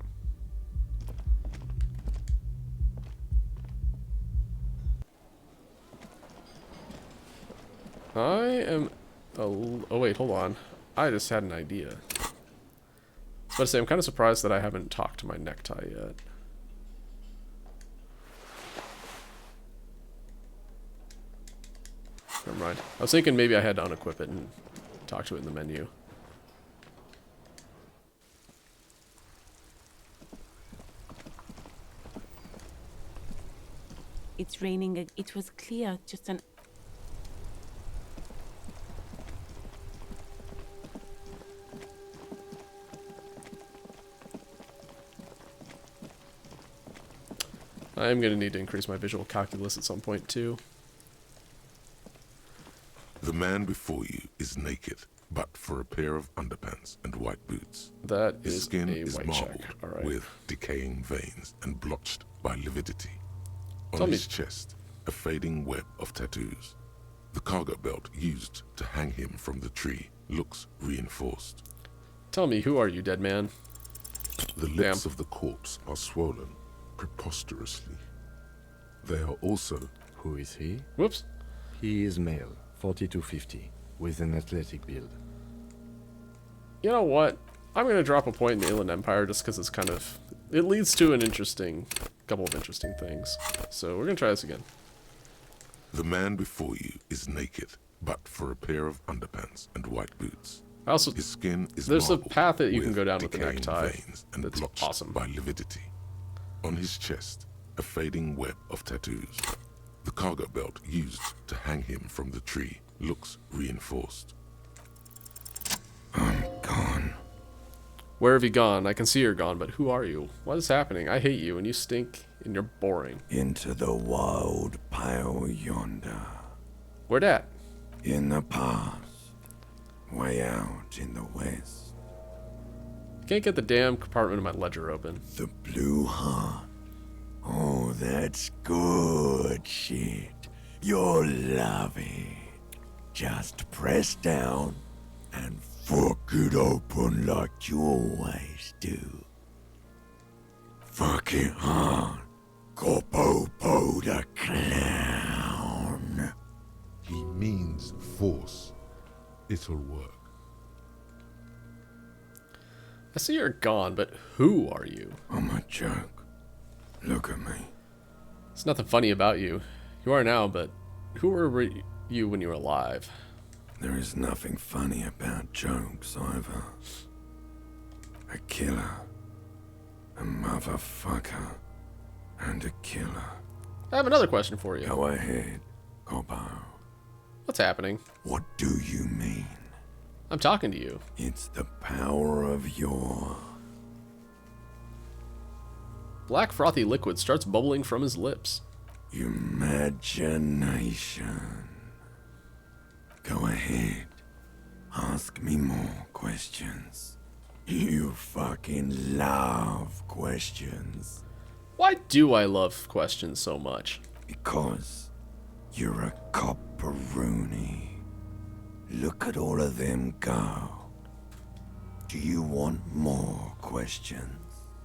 I am... Oh, wait, hold on. I just had an idea. I was about to say, I'm kind of surprised that I haven't talked to my necktie yet. Never mind. I was thinking maybe I had to unequip it and talk to it in the menu. It's raining. It was clear. Just an... I am going to need to increase my visual calculus at some point, too. The man before you is naked, but for a pair of underpants and white boots. That His is skin a is white marbled check. All right. with decaying veins and blotched by lividity. Tell On me- his chest, a fading web of tattoos. The cargo belt used to hang him from the tree looks reinforced. Tell me, who are you, dead man? The lips of the corpse are swollen preposterously. They are also... Who is he? Whoops. He is male, 40-50, with an athletic build. You know what? I'm going to drop a point in the Inland Empire just because it's kind of... It leads to an couple of interesting things. So we're going to try this again. The man before you is naked, but for a pair of underpants and white boots. Also, His skin is there's a marbled path that you can with go down with the decaying necktie. veins and That's blotched awesome. by lividity. On his chest, a fading web of tattoos. The cargo belt used to hang him from the tree looks reinforced. I'm gone. Where have you gone? I can see you're gone, but who are you? What is happening? I hate you, and you stink, and you're boring. Into the wild pale yonder. Where dat? In the pass. Way out in the west. Can't get the damn compartment of my ledger open. The blue heart. Oh, that's good shit. You'll love it. Just press down and fuck it open like you always do. Fuck it hard. Go-po-po the clown. He means force. It'll work. I see you're gone, but who are you? I'm a joke. Look at me. There's nothing funny about you. You are now, but who were you when you were alive? There is nothing funny about jokes either. A killer. A motherfucker. And a killer. I have another question for you. Go ahead, Coppo. What's happening? What do you mean? I'm talking to you. It's the power of your... Black frothy liquid starts bubbling from his lips. Imagination. Go ahead. Ask me more questions. You fucking love questions. Why do I love questions so much? Because you're a copperoonie. Look at all of them go. Do you want more questions?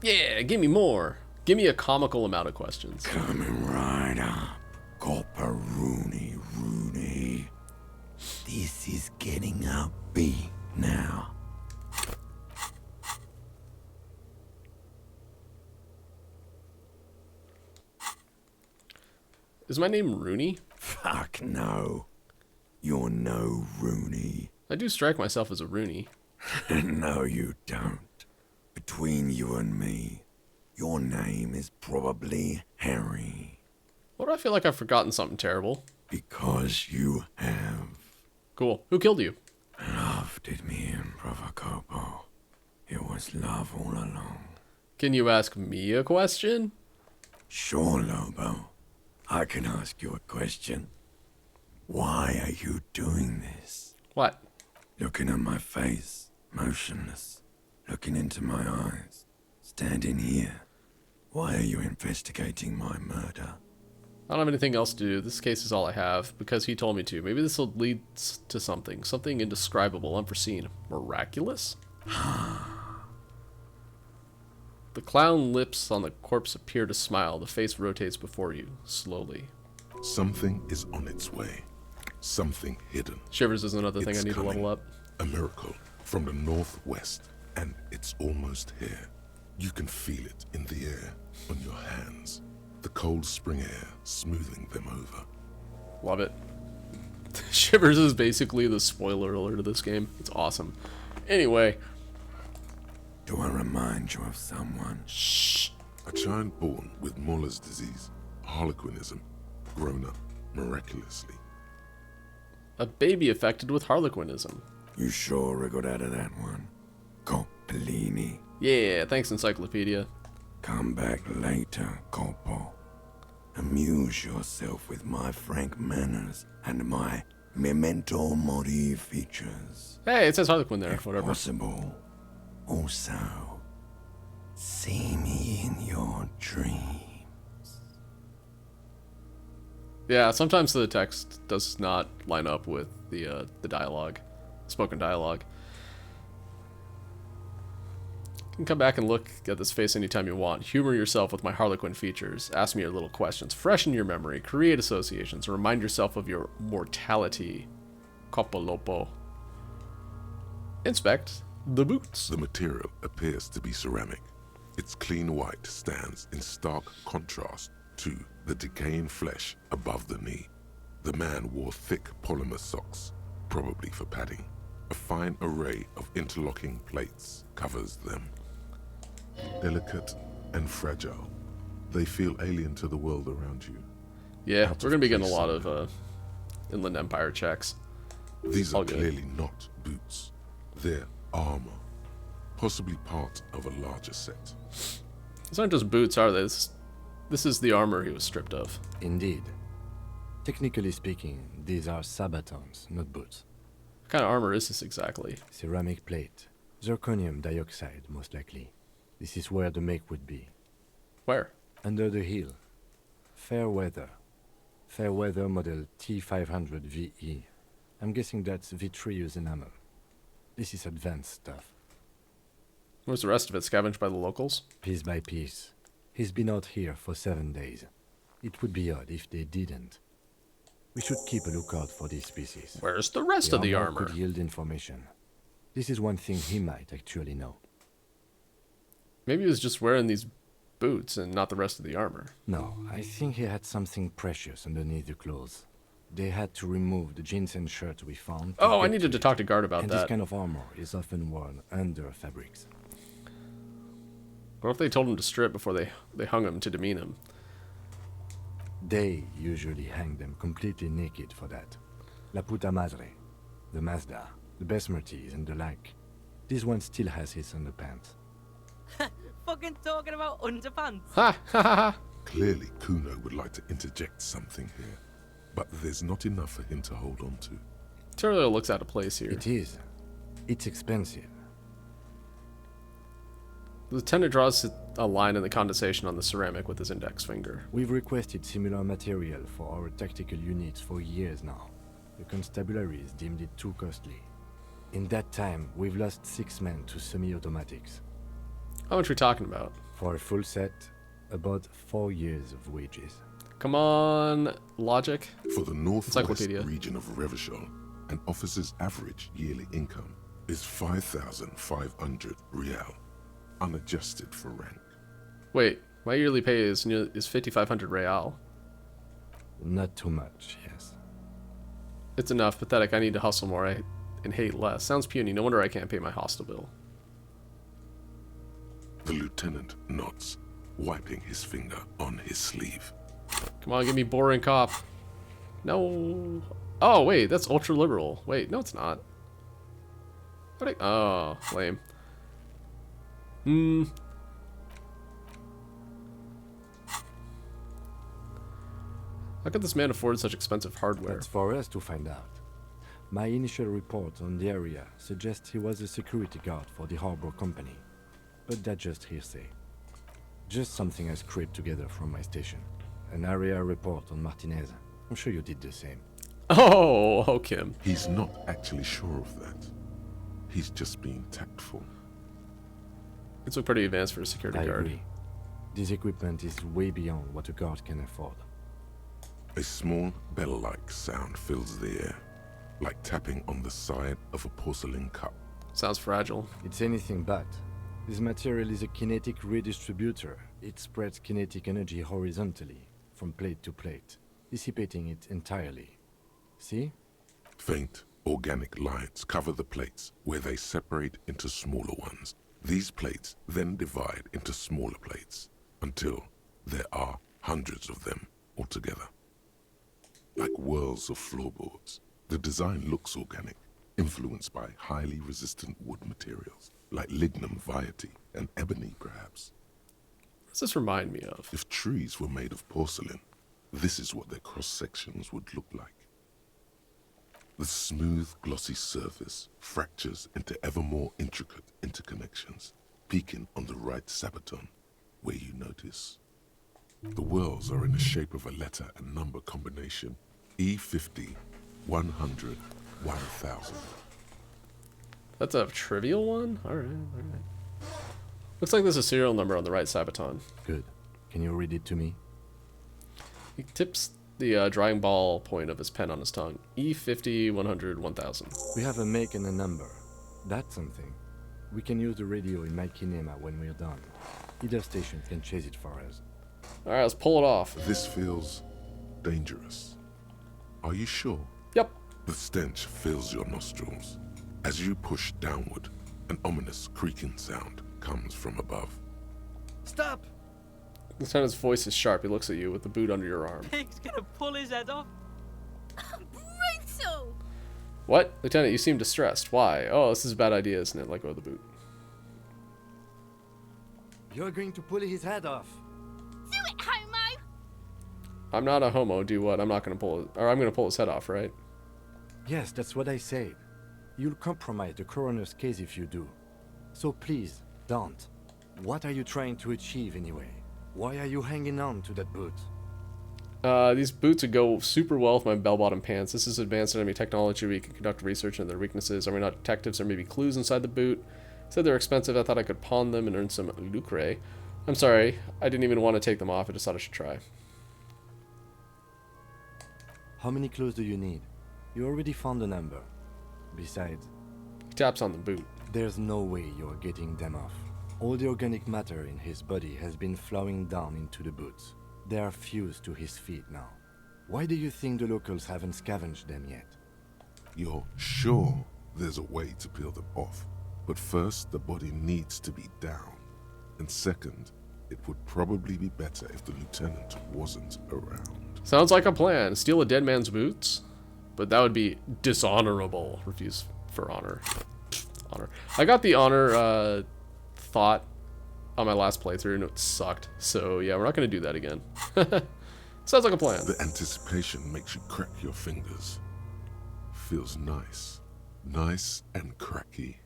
Yeah, give me more. Give me a comical amount of questions. Coming right up. Copperoonie, Rooney. This is getting upbeat now. Is my name Rooney? Fuck no. You're no Rooney. I do strike myself as a Rooney. No, you don't. Between you and me, your name is probably Harry. What do I feel like I've forgotten something terrible? Because you have. Cool. Who killed you? Love did me in, Brother Copo. It was love all along. Can you ask me a question? Sure, Lobo. I can ask you a question. Why are you doing this? What? Looking at my face, motionless. Looking into my eyes. Standing here. Why are you investigating my murder? I don't have anything else to do. This case is all I have, because he told me to. Maybe this will lead to something. Something indescribable, unforeseen. Miraculous? The clown lips on the corpse appear to smile. The face rotates before you, slowly. Something is on its way. Something hidden. Shivers is another thing I It's need to coming. level up. A miracle from the northwest, and it's almost here. You can feel it in the air, on your hands. The cold spring air smoothing them over. Love it. Shivers is basically the spoiler alert of this game. It's awesome. Anyway. Do I remind you of someone? Shh. A child born with Muller's disease, Harlequinism, grown up miraculously. A baby affected with Harlequinism. You sure wriggled out of that one? Coppellini. Yeah, thanks, Encyclopedia. Come back later, Corpo. Amuse yourself with my frank manners and my memento mori features. Hey, it says Harlequin there, If whatever. possible, also, see me in your dreams. Yeah, sometimes the text does not line up with the dialogue, spoken dialogue. You can come back and look at this face anytime you want. Humor yourself with my Harlequin features. Ask me your little questions. Freshen your memory. Create associations. Remind yourself of your mortality. Copolopo. Inspect the boots. The material appears to be ceramic. Its clean white stands in stark contrast to the decaying flesh above the knee. The man wore thick polymer socks, probably for padding. A fine array of interlocking plates covers them. Delicate and fragile, they feel alien to the world around you. Yeah, Out we're of going to be getting a place lot in of Inland Empire checks. These All are good. clearly not boots. They're armor, possibly part of a larger set. These aren't just boots, are they? This is the armor he was stripped of. Indeed. Technically speaking, these are sabatons, not boots. What kind of armor is this exactly? Ceramic plate. Zirconium dioxide, most likely. This is where the make would be. Where? Under the heel. Fair weather. Fair weather model T500 VE. I'm guessing that's vitreous enamel. This is advanced stuff. Where's the rest of it? Scavenged by the locals? Piece by piece. He's been out here for 7 days. It would be odd if they didn't. We should keep a lookout for these species. Where's the rest of the armor? Could yield information. This is one thing he might actually know. Maybe he was just wearing these boots and not the rest of the armor. No, I think he had something precious underneath the clothes. They had to remove the jeans and shirt we found. Oh, I get needed to it. talk to Guard about And that. this kind of armor is often worn under fabrics. What if they told him to strip before they hung him to demean him? They usually hang them completely naked for that. La puta madre, the Mazda, the Besmerties and the like. This one still has his underpants. Fucking talking about underpants. Ha ha ha ha! Clearly, Kuno would like to interject something here, but there's not enough for him to hold on to. Turlo looks out of place here. It is. It's expensive. The lieutenant draws a line in the condensation on the ceramic with his index finger. We've requested similar material for our tactical units for years now. The constabularies deemed it too costly. In that time, we've lost 6 men to semi-automatics. How much are we talking about? For a full set, about 4 years of wages. Come on, logic. For the northwest Encyclopedia. region of Revachol, an officer's average yearly income is 5,500 real, unadjusted for rank. Wait, my yearly pay is 5,500 real. Not too much, yes. It's enough. Pathetic. I need to hustle more and hate less. Sounds puny. No wonder I can't pay my hostel bill. The lieutenant nods, wiping his finger on his sleeve. Come on, give me boring cop. No. Oh, wait, that's ultra liberal. Wait, no, it's not. What? Oh, lame. How could this man afford such expensive hardware? That's for us to find out. My initial report on the area suggests he was a security guard for the harbor company. But that's just hearsay. Just something I scraped together from my station. An area report on Martinez. I'm sure you did the same. Oh, Kim. He's not actually sure of that. He's just being tactful. It's pretty advanced for a security I guard. agree. This equipment is way beyond what a guard can afford. A small bell-like sound fills the air, like tapping on the side of a porcelain cup. Sounds fragile. It's anything but. This material is a kinetic redistributor. It spreads kinetic energy horizontally, from plate to plate, dissipating it entirely. See? Faint, organic lines cover the plates where they separate into smaller ones. These plates then divide into smaller plates until there are hundreds of them altogether. Like whirls of floorboards, the design looks organic, influenced by highly resistant wood materials, like lignum vitae and ebony perhaps. What does this remind me of? If trees were made of porcelain, this is what their cross-sections would look like. The smooth, glossy surface fractures into ever more intricate interconnections, peaking on the right sabaton, where you notice. The whirls are in the shape of a letter and number combination, E50, 100, 1000. That's a trivial one? Alright, alright. Looks like there's a serial number on the right side baton. Good. Can you read it to me? He tips the drawing ball point of his pen on his tongue. E50 100 1000. We have a make and a number. That's something. We can use the radio in my kinema when we're done. Either station can chase it for us. Alright, let's pull it off. This feels dangerous. Are you sure? Yep. The stench fills your nostrils. As you push downward, an ominous creaking sound comes from above. Stop! Lieutenant's voice is sharp. He looks at you with the boot under your arm. Pig's gonna pull his head off. Brutal! What? Lieutenant, you seem distressed. Why? Oh, this is a bad idea, isn't it? Let go of the boot. You're going to pull his head off. Do it, homo! I'm not a homo. Do what? I'm not gonna pull it. Or I'm gonna pull his head off, right? Yes, that's what I said. You'll compromise the coroner's case if you do. So please, don't. What are you trying to achieve anyway? Why are you hanging on to that boot? These boots would go super well with my bell-bottom pants. This is advanced enemy technology. We can conduct research into their weaknesses. Are we not detectives? There may be clues inside the boot. Said they're expensive. I thought I could pawn them and earn some lucre. I'm sorry. I didn't even want to take them off. I just thought I should try. How many clues do you need? You already found a number. Besides, He taps on the boot. there's no way you're getting them off. All the organic matter in his body has been flowing down into the boots. They are fused to his feet now. Why do you think the locals haven't scavenged them yet? You're sure there's a way to peel them off, but first the body needs to be down. And second, it would probably be better if the lieutenant wasn't around. Sounds like a plan. Steal a dead man's boots? But that would be dishonorable. Refuse for honor. Honor. I got the honor thought on my last playthrough and it sucked. So yeah, we're not going to do that again. Sounds like a plan. The anticipation makes you crack your fingers. Feels nice. Nice and cracky.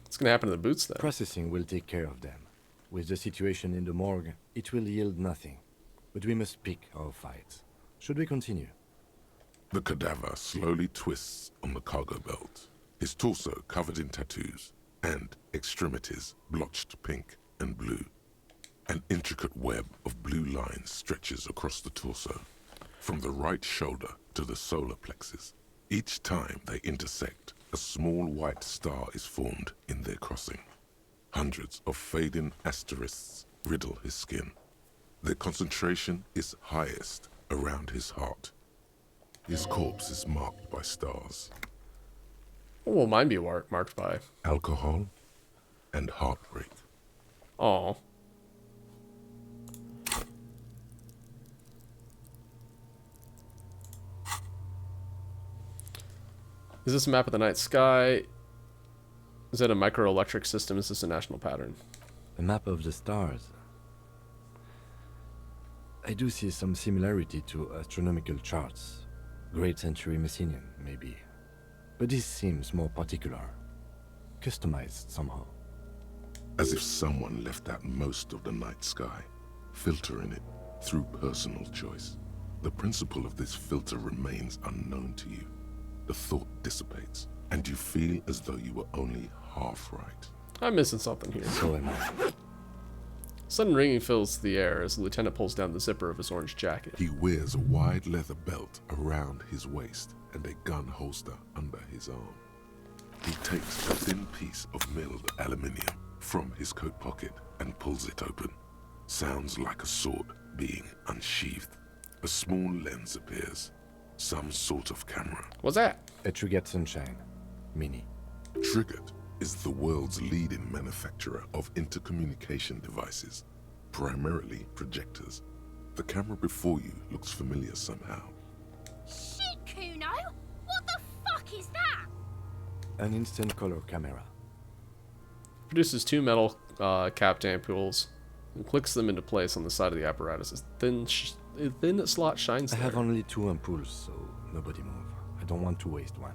What's going to happen to the boots then? Processing will take care of them. With the situation in the morgue, it will yield nothing. But we must pick our fights. Should we continue? The cadaver slowly twists on the cargo belt, his torso covered in tattoos, and extremities blotched pink and blue. An intricate web of blue lines stretches across the torso, from the right shoulder to the solar plexus. Each time they intersect, a small white star is formed in their crossing. Hundreds of fading asterisks riddle his skin. Their concentration is highest around his heart. His corpse is marked by stars. What will mine be marked by? Alcohol and heartbreak. Oh. Is this a map of the night sky? Is that a microelectric system? Is this a national pattern? A map of the stars. I do see some similarity to astronomical charts. Great Century Messinian, maybe. But this seems more particular. Customized somehow. As if someone left out most of the night sky, filtering it through personal choice. The principle of this filter remains unknown to you. The thought dissipates, and you feel as though you were only half right. I'm missing something here. So am I. Sudden ringing fills the air as the lieutenant pulls down the zipper of his orange jacket. He wears a wide leather belt around his waist and a gun holster under his arm. He takes a thin piece of milled aluminium from his coat pocket and pulls it open. Sounds like a sword being unsheathed. A small lens appears. Some sort of camera. What's that? A Trigger Sunshine. Mini. Triggered is the world's leading manufacturer of intercommunication devices, primarily projectors. The camera before you looks familiar somehow. Shit, Kuno! What the fuck is that? An instant color camera. Produces two metal capped ampoules and clicks them into place on the side of the apparatus. A thin slot shines I there. have only 2 ampoules, so nobody move. I don't want to waste one.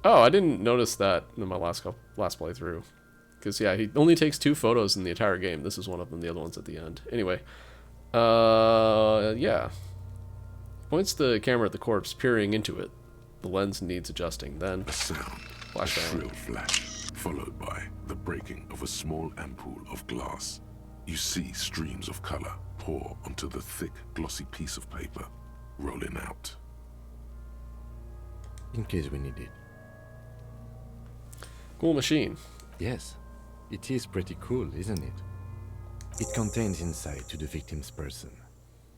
Oh, I didn't notice that in my last playthrough. Because, yeah, he only takes 2 photos in the entire game. This is one of them. The other one's at the end. Anyway. Yeah. Points the camera at the corpse, peering into it. The lens needs adjusting. Then, A sound, a flashbang. shrill flash, followed by the breaking of a small ampoule of glass. You see streams of color pour onto the thick, glossy piece of paper, rolling out. In case we need it. Cool machine. Yes, it is pretty cool, isn't it? It contains insight to the victim's person.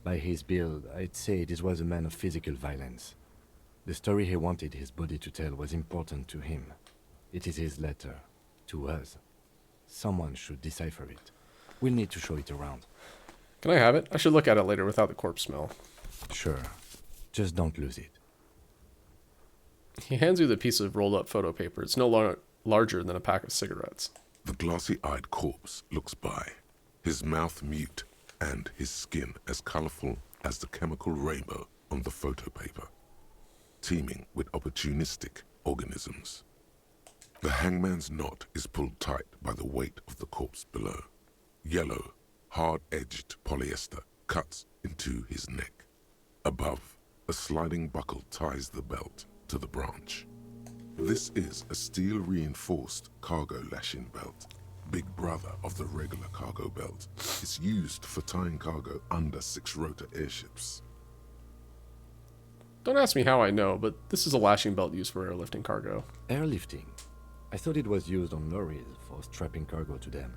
By his build, I'd say this was a man of physical violence. The story he wanted his body to tell was important to him. It is his letter. To us. Someone should decipher it. We'll need to show it around. Can I have it? I should look at it later without the corpse smell. Sure. Just don't lose it. He hands you the piece of rolled up photo paper. It's no larger than a pack of cigarettes. The glossy-eyed corpse looks by, his mouth mute and his skin as colorful as the chemical rainbow on the photo paper, teeming with opportunistic organisms. The hangman's knot is pulled tight by the weight of the corpse below. Yellow, hard-edged polyester cuts into his neck. Above, a sliding buckle ties the belt to the branch. This is a steel-reinforced cargo lashing belt, big brother of the regular cargo belt. It's used for tying cargo under 6-rotor airships. Don't ask me how I know, but this is a lashing belt used for airlifting cargo. Airlifting? I thought it was used on lorries for strapping cargo to them.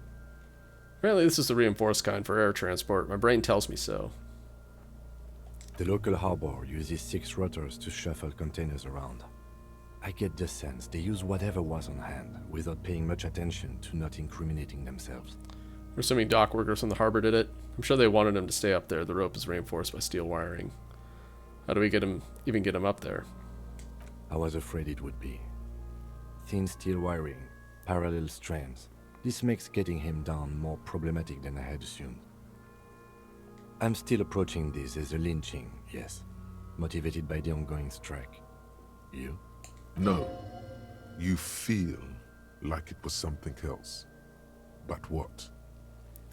Apparently this is the reinforced kind for air transport. My brain tells me so. The local harbor uses 6 rotors to shuffle containers around. I get the sense they use whatever was on hand, without paying much attention to not incriminating themselves. We're assuming dock workers from the harbor did it. I'm sure they wanted him to stay up there. The rope is reinforced by steel wiring. How do we even get him up there? I was afraid it would be. Thin steel wiring, parallel strands. This makes getting him down more problematic than I had assumed. I'm still approaching this as a lynching, yes. Motivated by the ongoing strike. You? No. You feel like it was something else. But what?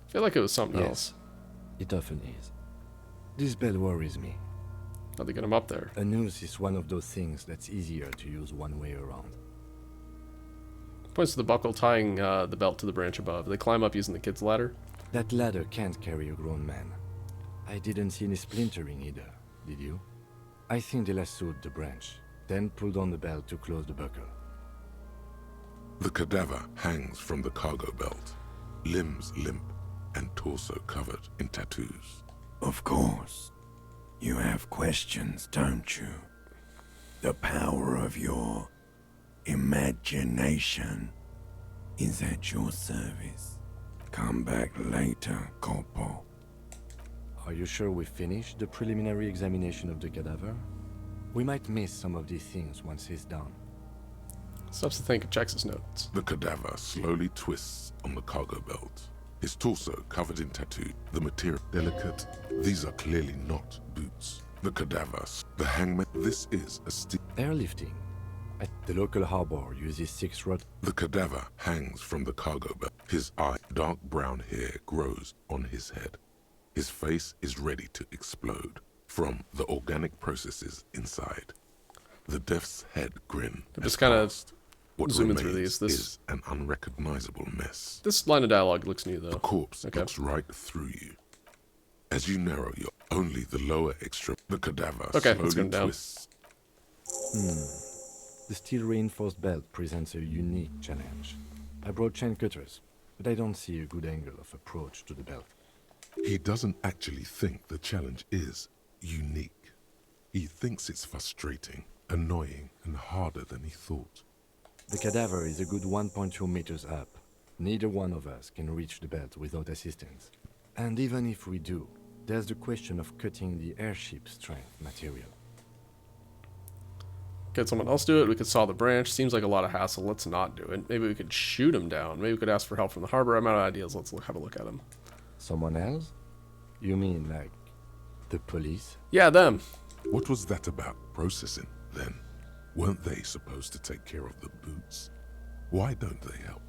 I feel like it was something else. It often is. This bell worries me. How'd they get him up there? A noose is one of those things that's easier to use one way around. Points to the buckle tying the belt to the branch above. They climb up using the kid's ladder. That ladder can't carry a grown man. I didn't see any splintering either, did you? I think they lassoed the branch, then pulled on the belt to close the buckle. The cadaver hangs from the cargo belt, limbs limp and torso covered in tattoos. Of course. You have questions, don't you? The power of your imagination is at your service. Come back later, Corporal. Are you sure we finished the preliminary examination of the cadaver? We might miss some of these things once he's done. Stops to think and checks his notes. The cadaver slowly twists on the cargo belt. His torso covered in tattoo, the material delicate. These are clearly not boots. The cadavers, the hangman, this is a steel. Airlifting. At the local harbor uses 6 rot. The cadaver hangs from the cargo belt. His dark brown hair grows on his head. His face is ready to explode from the organic processes inside. The death's head grin. Just kind of what zooming through remains these. is an unrecognizable mess. This line of dialogue looks new, The though. corpse looks right through you. As you narrow your only the lower extremity, the cadaver let's slowly go down. twists. The steel-reinforced belt presents a unique challenge. I brought chain cutters, but I don't see a good angle of approach to the belt. He doesn't actually think the challenge is unique. He thinks it's frustrating, annoying, and harder than he thought. The cadaver is a good 1.2 meters up. Neither one of us can reach the belt without assistance. And even if we do, there's the question of cutting the airship strength material. Could someone else do it? We could saw the branch. Seems like a lot of hassle. Let's not do it. Maybe we could shoot him down. Maybe we could ask for help from the harbor. I'm out of ideas. Let's have a look at him. Someone else? You mean like the police? Yeah, them. What was that about processing, then? Weren't they supposed to take care of the boots? Why don't they help?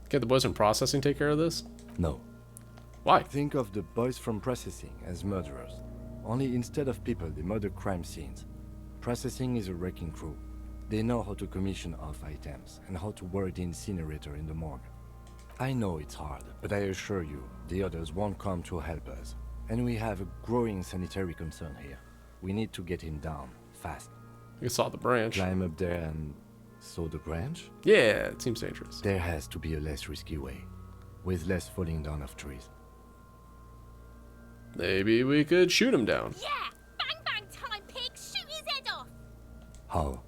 Can't the boys from processing take care of this? No. Why? Think of the boys from processing as murderers. Only instead of people, they murder crime scenes. Processing is a wrecking crew. They know how to commission off items and how to work the incinerator in the morgue. I know it's hard, but I assure you, the others won't come to help us. And we have a growing sanitary concern here. We need to get him down, fast. You saw the branch. Climb up there and saw the branch? Yeah, it seems dangerous. There has to be a less risky way, with less falling down of trees. Maybe we could shoot him down. Yeah! Bang bang time, pig! Shoot his head off! How?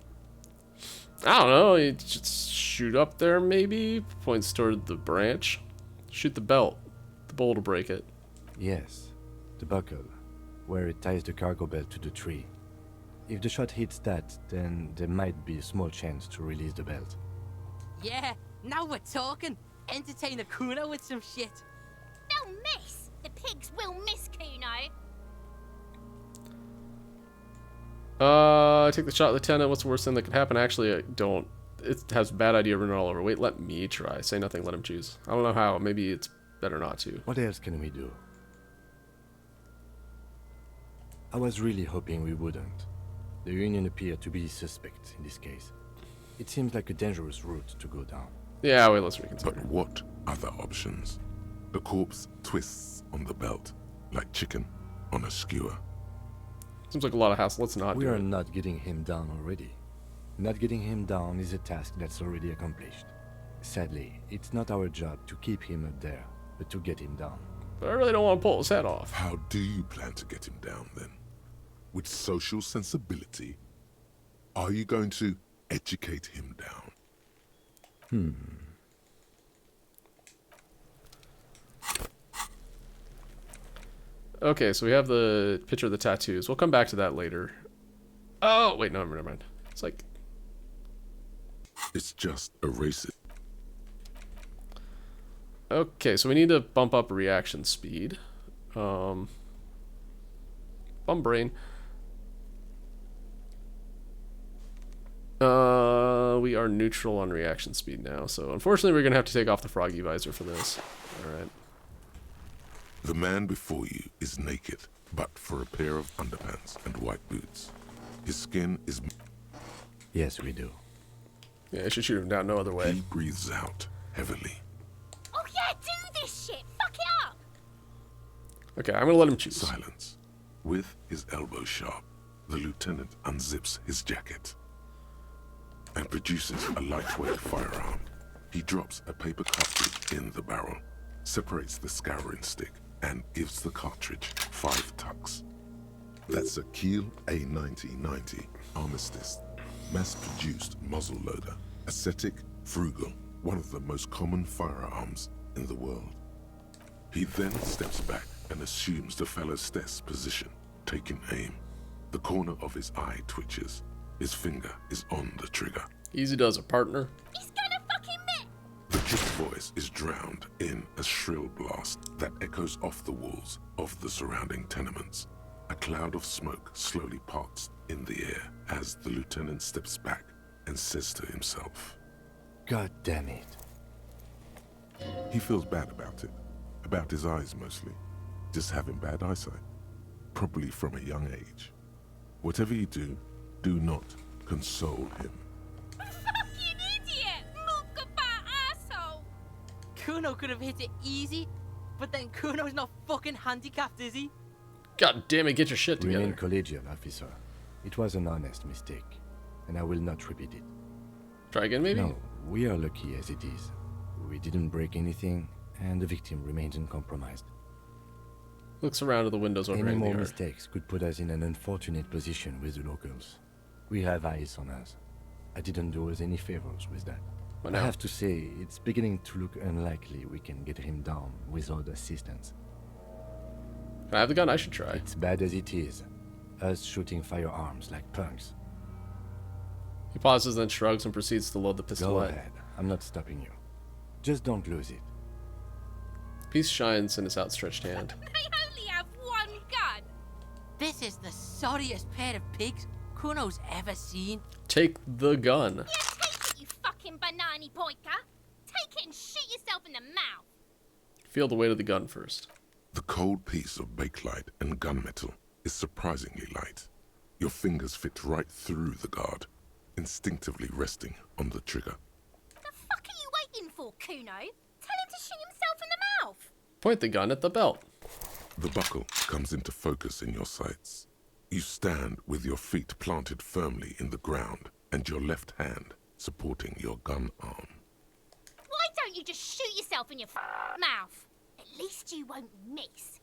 I don't know, you just shoot up there maybe? Points toward the branch. Shoot the belt. The bolt will break it. Yes, the buckle, where it ties the cargo belt to the tree. If the shot hits that, then there might be a small chance to release the belt. Yeah, now we're talking. Entertain a Kuno with some shit. They'll miss! The pigs will miss Kuno! Take the shot, Lieutenant. What's the worst thing that could happen? Actually, I don't. It has a bad idea written all over. Wait, let me try. Say nothing, let him choose. I don't know how. Maybe it's better not to. What else can we do? I was really hoping we wouldn't. The Union appeared to be suspect in this case. It seems like a dangerous route to go down. Yeah, wait, let's reconsider. But what other options? The corpse twists on the belt, like chicken on a skewer. Seems like a lot of hassle. Let's not We do are it. not getting him down already. Not getting him down is a task that's already accomplished. Sadly, it's not our job to keep him up there, but to get him down. But I really don't want to pull his head off. How do you plan to get him down then? With social sensibility? Are you going to educate him down? Okay, so we have the picture of the tattoos. We'll come back to that later. Oh, wait, no, never mind. It's like... It's just erase it. Okay, so we need to bump up reaction speed. Bum brain. We are neutral on reaction speed now, so unfortunately we're gonna have to take off the froggy visor for this. Alright. The man before you is naked, but for a pair of underpants and white boots. His skin is... Yes, we do. Yeah, I should shoot him down no other way. He breathes out heavily. Oh yeah, do this shit! Fuck it up! Okay, I'm gonna let him choose. Silence. With his elbow sharp, the lieutenant unzips his jacket and produces a lightweight firearm. He drops a paper cartridge in the barrel, separates the scouring stick, and gives the cartridge 5 tucks. That's a Kiel A9090 Armistice, mass-produced muzzleloader, ascetic, frugal, one of the most common firearms in the world. He then steps back and assumes the fellow's position, taking aim. The corner of his eye twitches. His finger is on the trigger. Easy does it, partner. He's gonna fucking miss! The kid's voice is drowned in a shrill blast that echoes off the walls of the surrounding tenements. A cloud of smoke slowly parts in the air as the lieutenant steps back and says to himself, God damn it. he feels bad about it. About his eyes mostly. Just having bad eyesight. Probably from a young age. Whatever you do, do not console him. Fucking idiot! Mookabat asshole! Kuno could have hit it easy, but then Kuno's not fucking handicapped, is he? God damn it, get your shit Remain together. collegial, officer. It was an honest mistake, and I will not repeat it. Try again, maybe? No, we are lucky as it is. We didn't break anything, and the victim remains uncompromised. Looks around at the windows over Any in the more yard. mistakes could put us in an unfortunate position with the locals. We have eyes on us. I didn't do us any favors with that. Why I not? have to say, it's beginning to look unlikely we can get him down without assistance. Can I have the gun? I should try. It's bad as it is. Us shooting firearms like punks. He pauses, then shrugs and proceeds to load the Go pistolet. ahead. I'm not stopping you. Just don't lose it. Peace shines in his outstretched hand. They only have one gun! This is the sorriest pair of pigs Kuno's ever seen. Take the gun. Yeah, take it, you fucking banani poika! Take it and shoot yourself in the mouth! Feel the weight of the gun first. The cold piece of bakelite and gunmetal is surprisingly light. Your fingers fit right through the guard. instinctively resting on the trigger. The fuck are you waiting for, Kuno? Tell him to shoot himself in the mouth. Point the gun at the belt. The buckle comes into focus in your sights. You stand with your feet planted firmly in the ground and your left hand supporting your gun arm. Why don't you just shoot yourself in your mouth? At least you won't miss.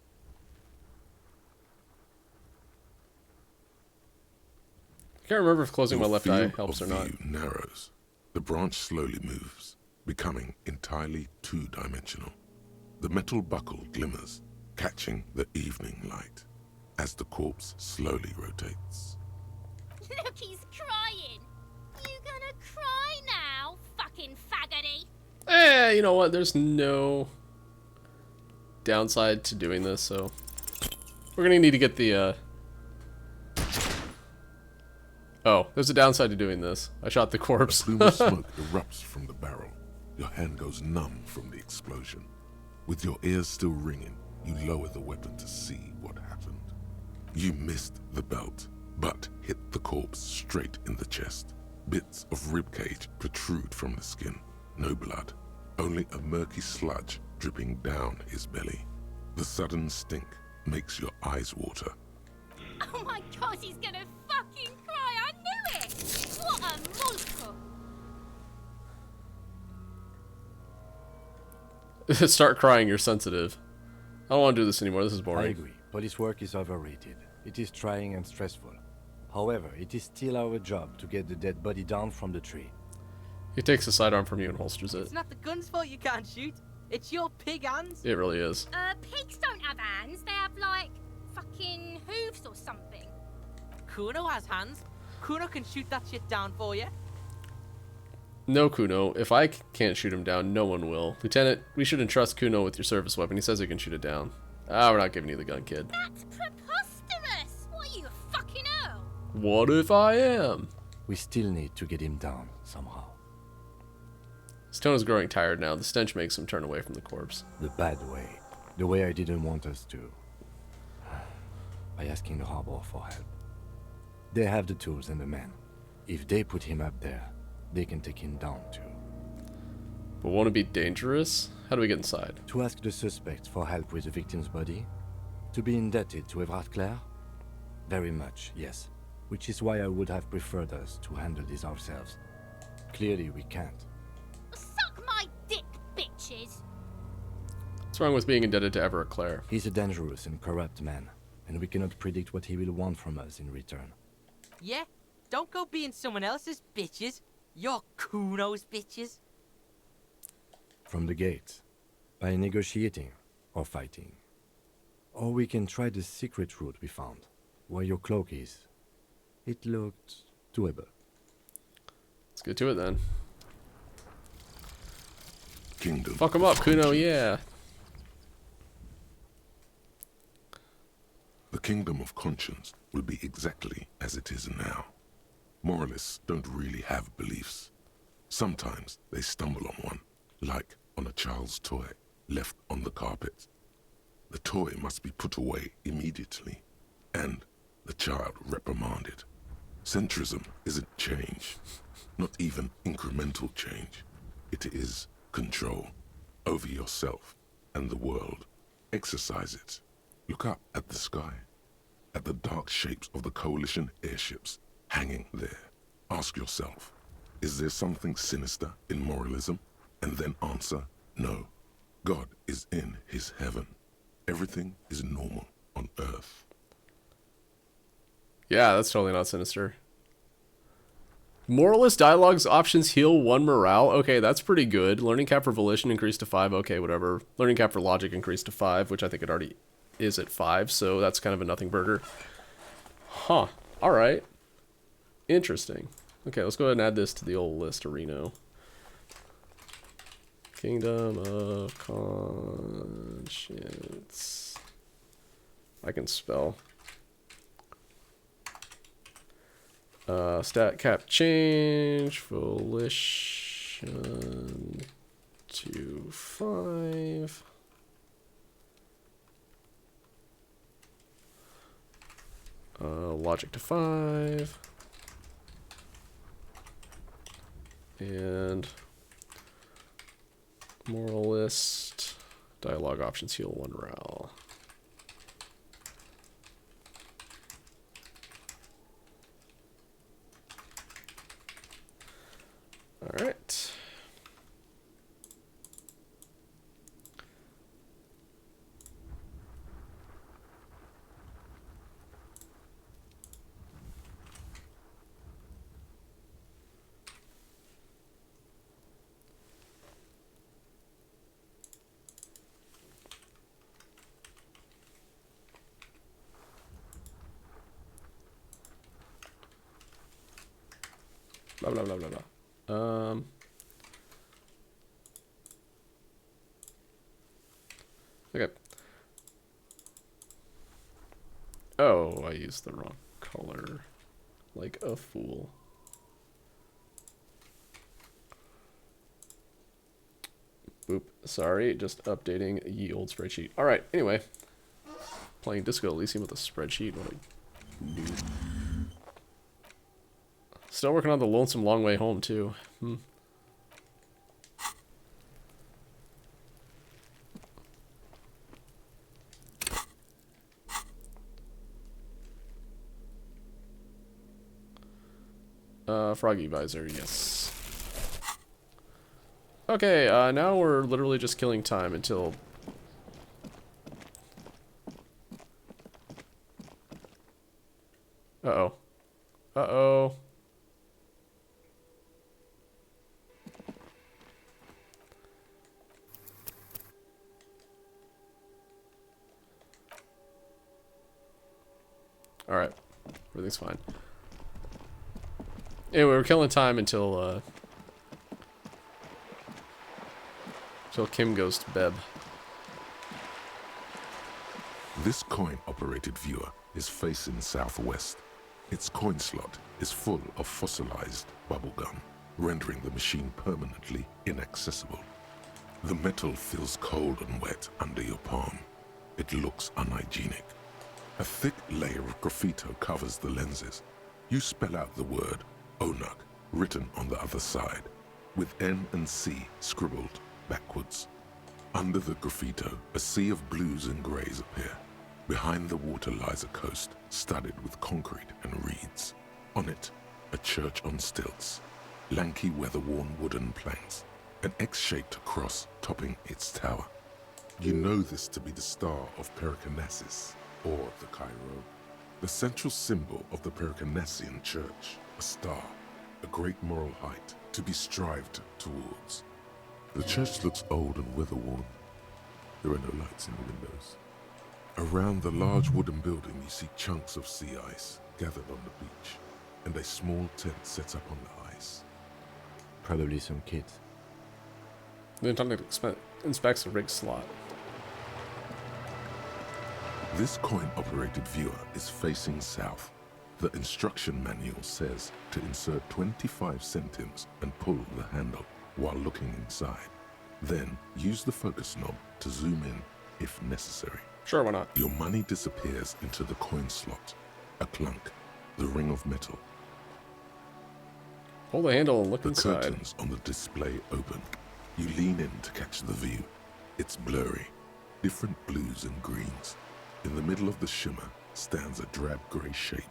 I can't remember if closing my Your left eye field helps or of not. view narrows. The branch slowly moves, becoming entirely two-dimensional. The metal buckle glimmers, catching the evening light as the corpse slowly rotates. Look, he's crying. You gonna cry now, fucking faggoty? You know what? There's no downside to doing this, so we're gonna need to get the, Oh, there's a downside to doing this. I shot the corpse. A plume of smoke erupts from the barrel. Your hand goes numb from the explosion. With your ears still ringing, you lower the weapon to see what happened. You missed the belt, but hit the corpse straight in the chest. Bits of ribcage protrude from the skin. No blood, only a murky sludge dripping down his belly. The sudden stink makes your eyes water. Oh my god, he's gonna fucking cry. I knew it. What a monster. Start crying, you're sensitive. I don't want to do this anymore, this is I boring. agree. Police work is overrated. It is trying and stressful. However, it is still our job to get the dead body down from the tree. He takes the sidearm from you and holsters it. It's not the gun's fault you can't shoot. It's your pig hands. It really is. Pigs don't have hands. They have, like, fucking hooves or something. Kuno has hands. Kuno can shoot that shit down for you. No, Kuno. If I can't shoot him down, no one will. Lieutenant, we should entrust Kuno with your service weapon. He says he can shoot it down. Ah, we're not giving you the gun, kid. That's preposterous. What are you, a fucking earl? What if I am? We still need to get him down somehow. His tone is growing tired now. The stench makes him turn away from the corpse. The bad way. The way I didn't want us to. By asking the harbor for help. They have the tools and the men. If they put him up there, they can take him down too. But won't it be dangerous? How do we get inside? To ask the suspect for help with the victim's body? To be indebted to Everard Clare? Very much, yes. Which is why I would have preferred us to handle this ourselves. Clearly we can't. Suck my dick, bitches. What's wrong with being indebted to Everett Clare? He's a dangerous and corrupt man, and we cannot predict what he will want from us in return. Yeah? Don't go being someone else's bitches. You're Kuno's bitches. From the gate. By negotiating or fighting. Or we can try the secret route we found, where your cloak is. It looked doable. Let's get to it then. Kingdom. Fuck him up, Kuno, yeah. The kingdom of conscience will be exactly as it is now. Moralists don't really have beliefs. Sometimes they stumble on one, like on a child's toy left on the carpet. The toy must be put away immediately, and the child reprimanded. Centrism isn't change, not even incremental change. It is control over yourself and the world. Exercise it. Look up at the sky, at the dark shapes of the coalition airships hanging there. Ask yourself, is there something sinister in moralism? And then answer, no. God is in his heaven. Everything is normal on earth. Yeah, that's totally not sinister. Moralist dialogues options heal 1 morale. Okay, that's pretty good. Learning cap for volition increased to 5. Okay, whatever. Learning cap for logic increased to 5, which I think it already is at 5, so that's kind of a nothing burger. Huh. Alright. Interesting. Okay, let's go ahead and add this to the old list of Reno. Kingdom of Conscience. I can spell. Stat cap change, volition to 5. Logic to 5. And moralist, dialogue options, heal 1 Ral. All right. Blah, blah, blah, blah, blah. Okay. Oh, I used the wrong color. Like a fool. Boop. Sorry, just updating ye old spreadsheet. Alright, anyway. Playing Disco Elysium with a spreadsheet. What a noob. Still working on the Lonesome Long Way Home, too. Froggy Visor, yes. Okay, now we're literally just killing time until... Uh-oh. Uh-oh. Alright. Everything's fine. Anyway, we're killing time until Kim goes to bed. This coin-operated viewer is facing southwest. Its coin slot is full of fossilized bubblegum, rendering the machine permanently inaccessible. The metal feels cold and wet under your palm. It looks unhygienic. A thick layer of graffito covers the lenses. You spell out the word Onuk written on the other side, with N and C scribbled backwards. Under the graffito, a sea of blues and greys appear. Behind the water lies a coast studded with concrete and reeds. On it, a church on stilts, lanky weather-worn wooden planks, an X-shaped cross topping its tower. You know this to be the Star of Pericanasis, or the Cairo, the central symbol of the Pericanassian Church, a star, a great moral height to be strived towards. The church looks old and weather-worn. There are no lights in the windows. Around the large wooden building, you see chunks of sea ice gathered on the beach, and a small tent set up on the ice. Probably some kids. Then time inspects the rig slot. This coin-operated viewer is facing south. The instruction manual says to insert 25 centimes and pull the handle while looking inside. Then use the focus knob to zoom in if necessary. Sure, why not? Your money disappears into the coin slot. A clunk, the ring of metal. Hold the handle and look The inside. curtains on the display open. You lean in to catch the view. It's blurry, different blues and greens. In the middle of the shimmer stands a drab grey shape,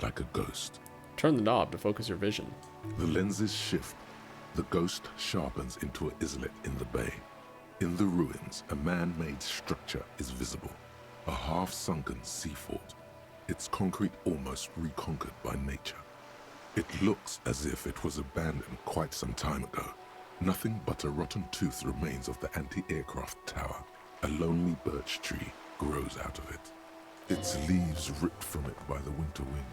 like a ghost. Turn the knob to focus your vision. The lenses shift. The ghost sharpens into an islet in the bay. In the ruins, a man-made structure is visible, a half-sunken sea fort, its concrete almost reconquered by nature. It looks as if it was abandoned quite some time ago. Nothing but a rotten tooth remains of the anti-aircraft tower. A lonely birch tree grows out of it, its leaves ripped from it by the winter wind.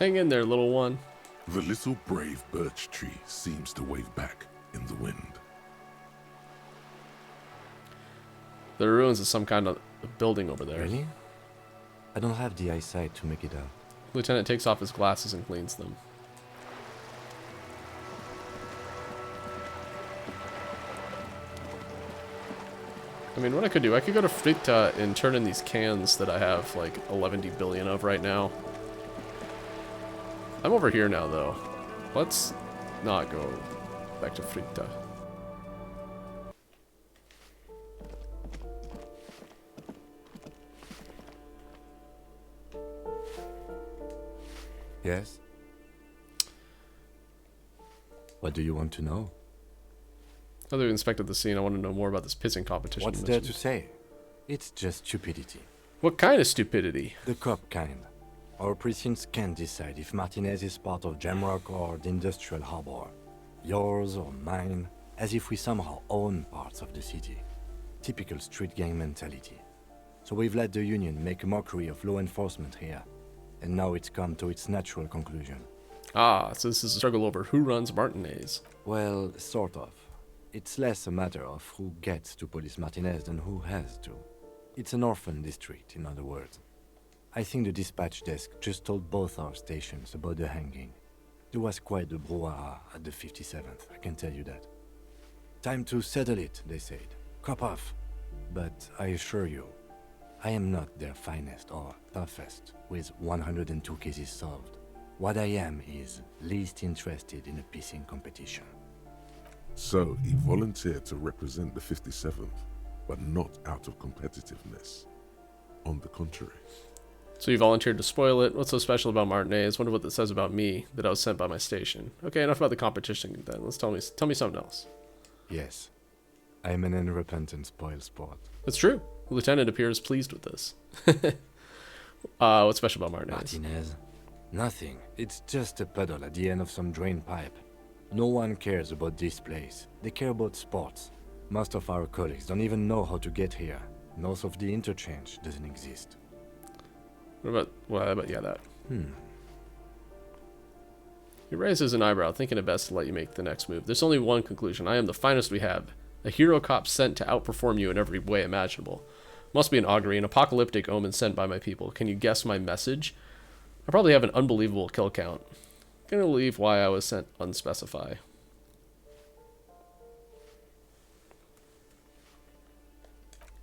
Hang in there, little one. The little brave birch tree seems to wave back in the wind. The ruins of some kind of building over there. Really? I don't have the eyesight to make it out. Lieutenant takes off his glasses and cleans them. I mean, what I could do, I could go to Frita and turn in these cans that I have like 11 billion of right now. I'm over here now, though. Let's not go back to Frita. Yes? What do you want to know? Now that we inspected the scene, I want to know more about this pissing competition. What's you there to mentioned. say? It's just stupidity. What kind of stupidity? The cop kind. Our precincts can't decide if Martinez is part of Jamrock or the Industrial Harbor. Yours or mine, as if we somehow own parts of the city. Typical street gang mentality. So we've let the Union make a mockery of law enforcement here. And now it's come to its natural conclusion. Ah, so this is a struggle over who runs Martinez. Well, sort of. It's less a matter of who gets to police Martinez than who has to. It's an orphan district, in other words. I think the dispatch desk just told both our stations about the hanging. There was quite the brouhaha at the 57th, I can tell you that. Time to settle it, they said. Cop off. But I assure you, I am not their finest or toughest, with 102 cases solved. What I am is least interested in a pissing competition. So he volunteered to represent the 57th, but not out of competitiveness. On the contrary. So you volunteered to spoil it. What's so special about Martinez? Wonder what that says about me, that I was sent by my station. Okay, enough about the competition then. Tell me something else. Yes, I am an unrepentant spoilsport. That's true. The lieutenant appears pleased with this. What's special about Martinez? Martinez? Nothing. It's just a puddle at the end of some drain pipe. No one cares about this place. They care about sports. Most of our colleagues don't even know how to get here. North of the interchange doesn't exist. What about that? He raises an eyebrow, thinking it best to let you make the next move. There's only one conclusion. I am the finest we have. A hero cop sent to outperform you in every way imaginable. Must be an augury, an apocalyptic omen sent by my people. Can you guess my message? I probably have an unbelievable kill count. Gonna leave why I was sent unspecified.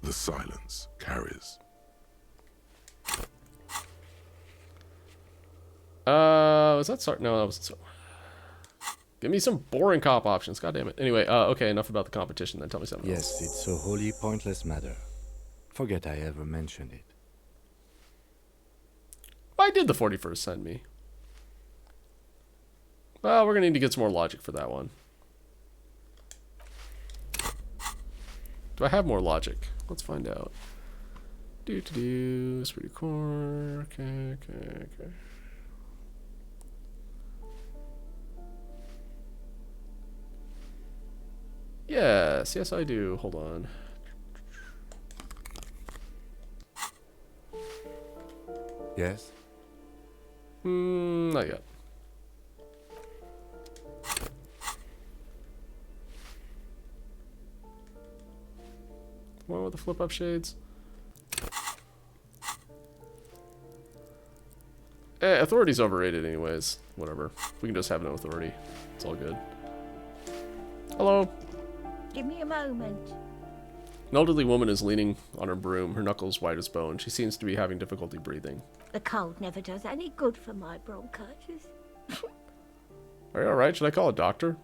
The silence carries. Was that start? No, that wasn't so. Give me some boring cop options. God damn it. Anyway, okay, enough about the competition then. Tell me something else. Yes, it's a wholly pointless matter. Forget I ever mentioned it. Why did the 41st send me? Well, we're gonna need to get some more logic for that one. Do I have more logic? Let's find out. Esprit de corps. Okay. Yes, I do. Hold on. Yes? Not yet. One with the flip-up shades. Authority's overrated anyways. Whatever. We can just have no authority. It's all good. Hello. Give me a moment. An elderly woman is leaning on her broom, her knuckles white as bone. She seems to be having difficulty breathing. The cold never does any good for my bronchitis. Are you alright? Should I call a doctor?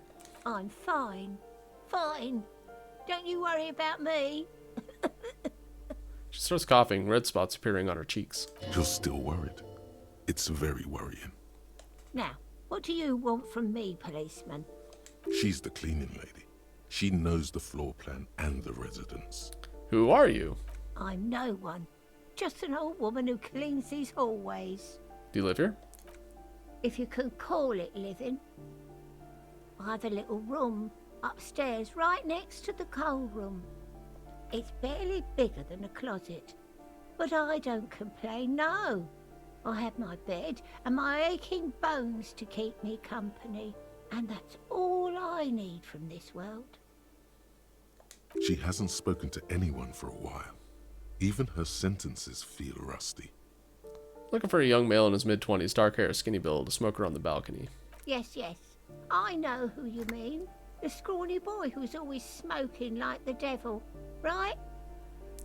I'm fine. Fine. Don't you worry about me. She starts coughing, red spots appearing on her cheeks. You're still worried. It's very worrying. Now, what do you want from me, policeman? She's the cleaning lady. She knows the floor plan and the residents. Who are you? I'm no one. Just an old woman who cleans these hallways. Do you live here? If you can call it living. I have a little room upstairs right next to the coal room. It's barely bigger than a closet. But I don't complain, no. I have my bed and my aching bones to keep me company. And that's all I need from this world. She hasn't spoken to anyone for a while. Even her sentences feel rusty. Looking for a young male in his mid-20s, dark hair, skinny build, a smoker on the balcony. Yes. I know who you mean. The scrawny boy who's always smoking like the devil, right?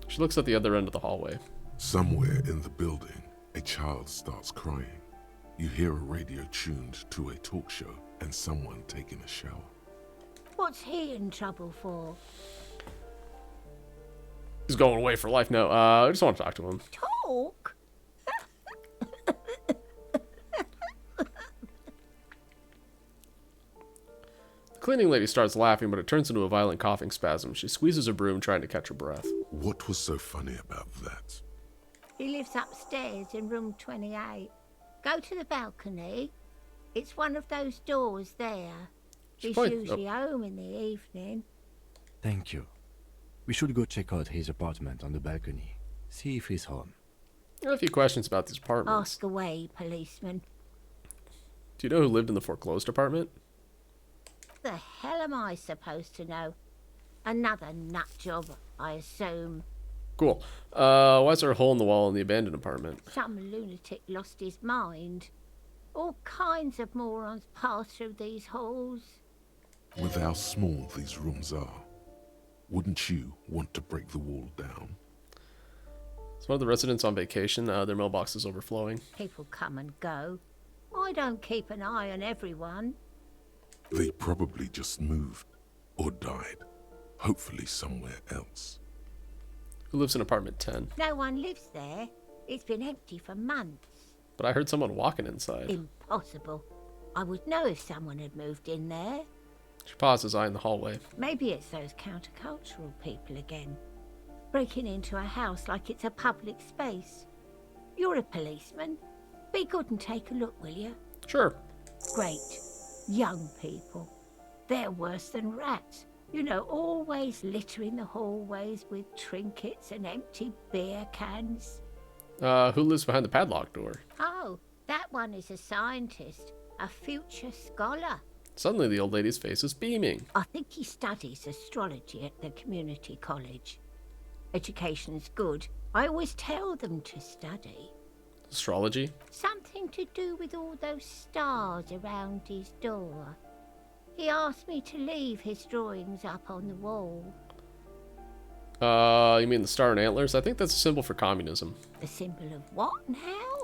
She looks at the other end of the hallway. Somewhere in the building, a child starts crying. You hear a radio tuned to a talk show and someone taking a shower. What's he in trouble for? He's going away for life. No, I just want to talk to him. Talk? The cleaning lady starts laughing, but it turns into a violent coughing spasm. She squeezes her broom, trying to catch her breath. What was so funny about that? He lives upstairs in room 28. Go to the balcony. It's one of those doors there. He's usually home in the evening. Thank you. We should go check out his apartment on the balcony. See if he's home. I have a few questions about these apartments. Ask away, policeman. Do you know who lived in the foreclosed apartment? The hell am I supposed to know? Another nut job, I assume. Cool. Why is there a hole in the wall in the abandoned apartment? Some lunatic lost his mind. All kinds of morons pass through these halls. With how small these rooms are, wouldn't you want to break the wall down? Is one of the residents on vacation? Their mailbox is overflowing. People come and go. I don't keep an eye on everyone. They probably just moved or died, hopefully somewhere else. Who lives in apartment 10? No one lives there. It's been empty for months. But I heard someone walking inside. Impossible. I would know if someone had moved in there. She pauses, eyeing the hallway. Maybe it's those countercultural people again. Breaking into a house like it's a public space. You're a policeman. Be good and take a look, will you? Sure. Great. Young people. They're worse than rats. You know, always littering the hallways with trinkets and empty beer cans. Who lives behind the padlocked door? Oh, that one is a scientist. A future scholar. Suddenly the old lady's face is beaming. I think he studies astrology at the community college. Education's good. I always tell them to study. Astrology? Something to do with all those stars around his door. He asked me to leave his drawings up on the wall. You mean the star and antlers? I think that's a symbol for communism. The symbol of what now?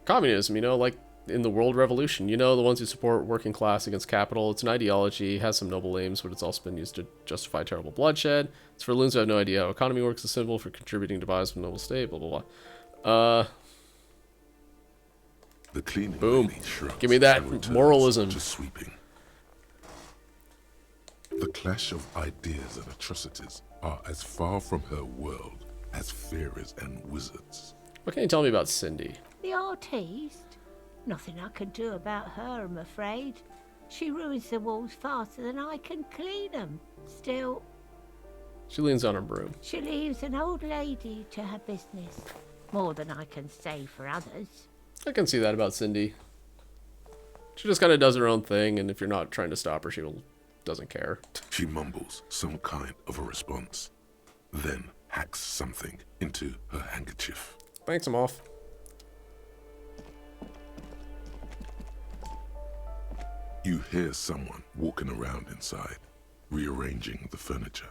Communism, you know, like in the world revolution. You know, the ones who support working class against capital. It's an ideology, has some noble aims, but it's also been used to justify terrible bloodshed. It's for loons who have no idea how economy works, a symbol for contributing to bias of a noble state, blah, blah, blah. The cleaning boom. lady shrugs Give me that and returns moralism. to sweeping. The clash of ideas and atrocities are as far from her world as fairies and wizards. What can you tell me about Cindy? The artiste? Nothing I can do about her, I'm afraid. She ruins the walls faster than I can clean them. Still... She leans on her broom. She leaves an old lady to her business. More than I can say for others. I can see that about Cindy. She just kind of does her own thing, and if you're not trying to stop her, she doesn't care. She mumbles some kind of a response, then hacks something into her handkerchief. Banks him off. You hear someone walking around inside, rearranging the furniture.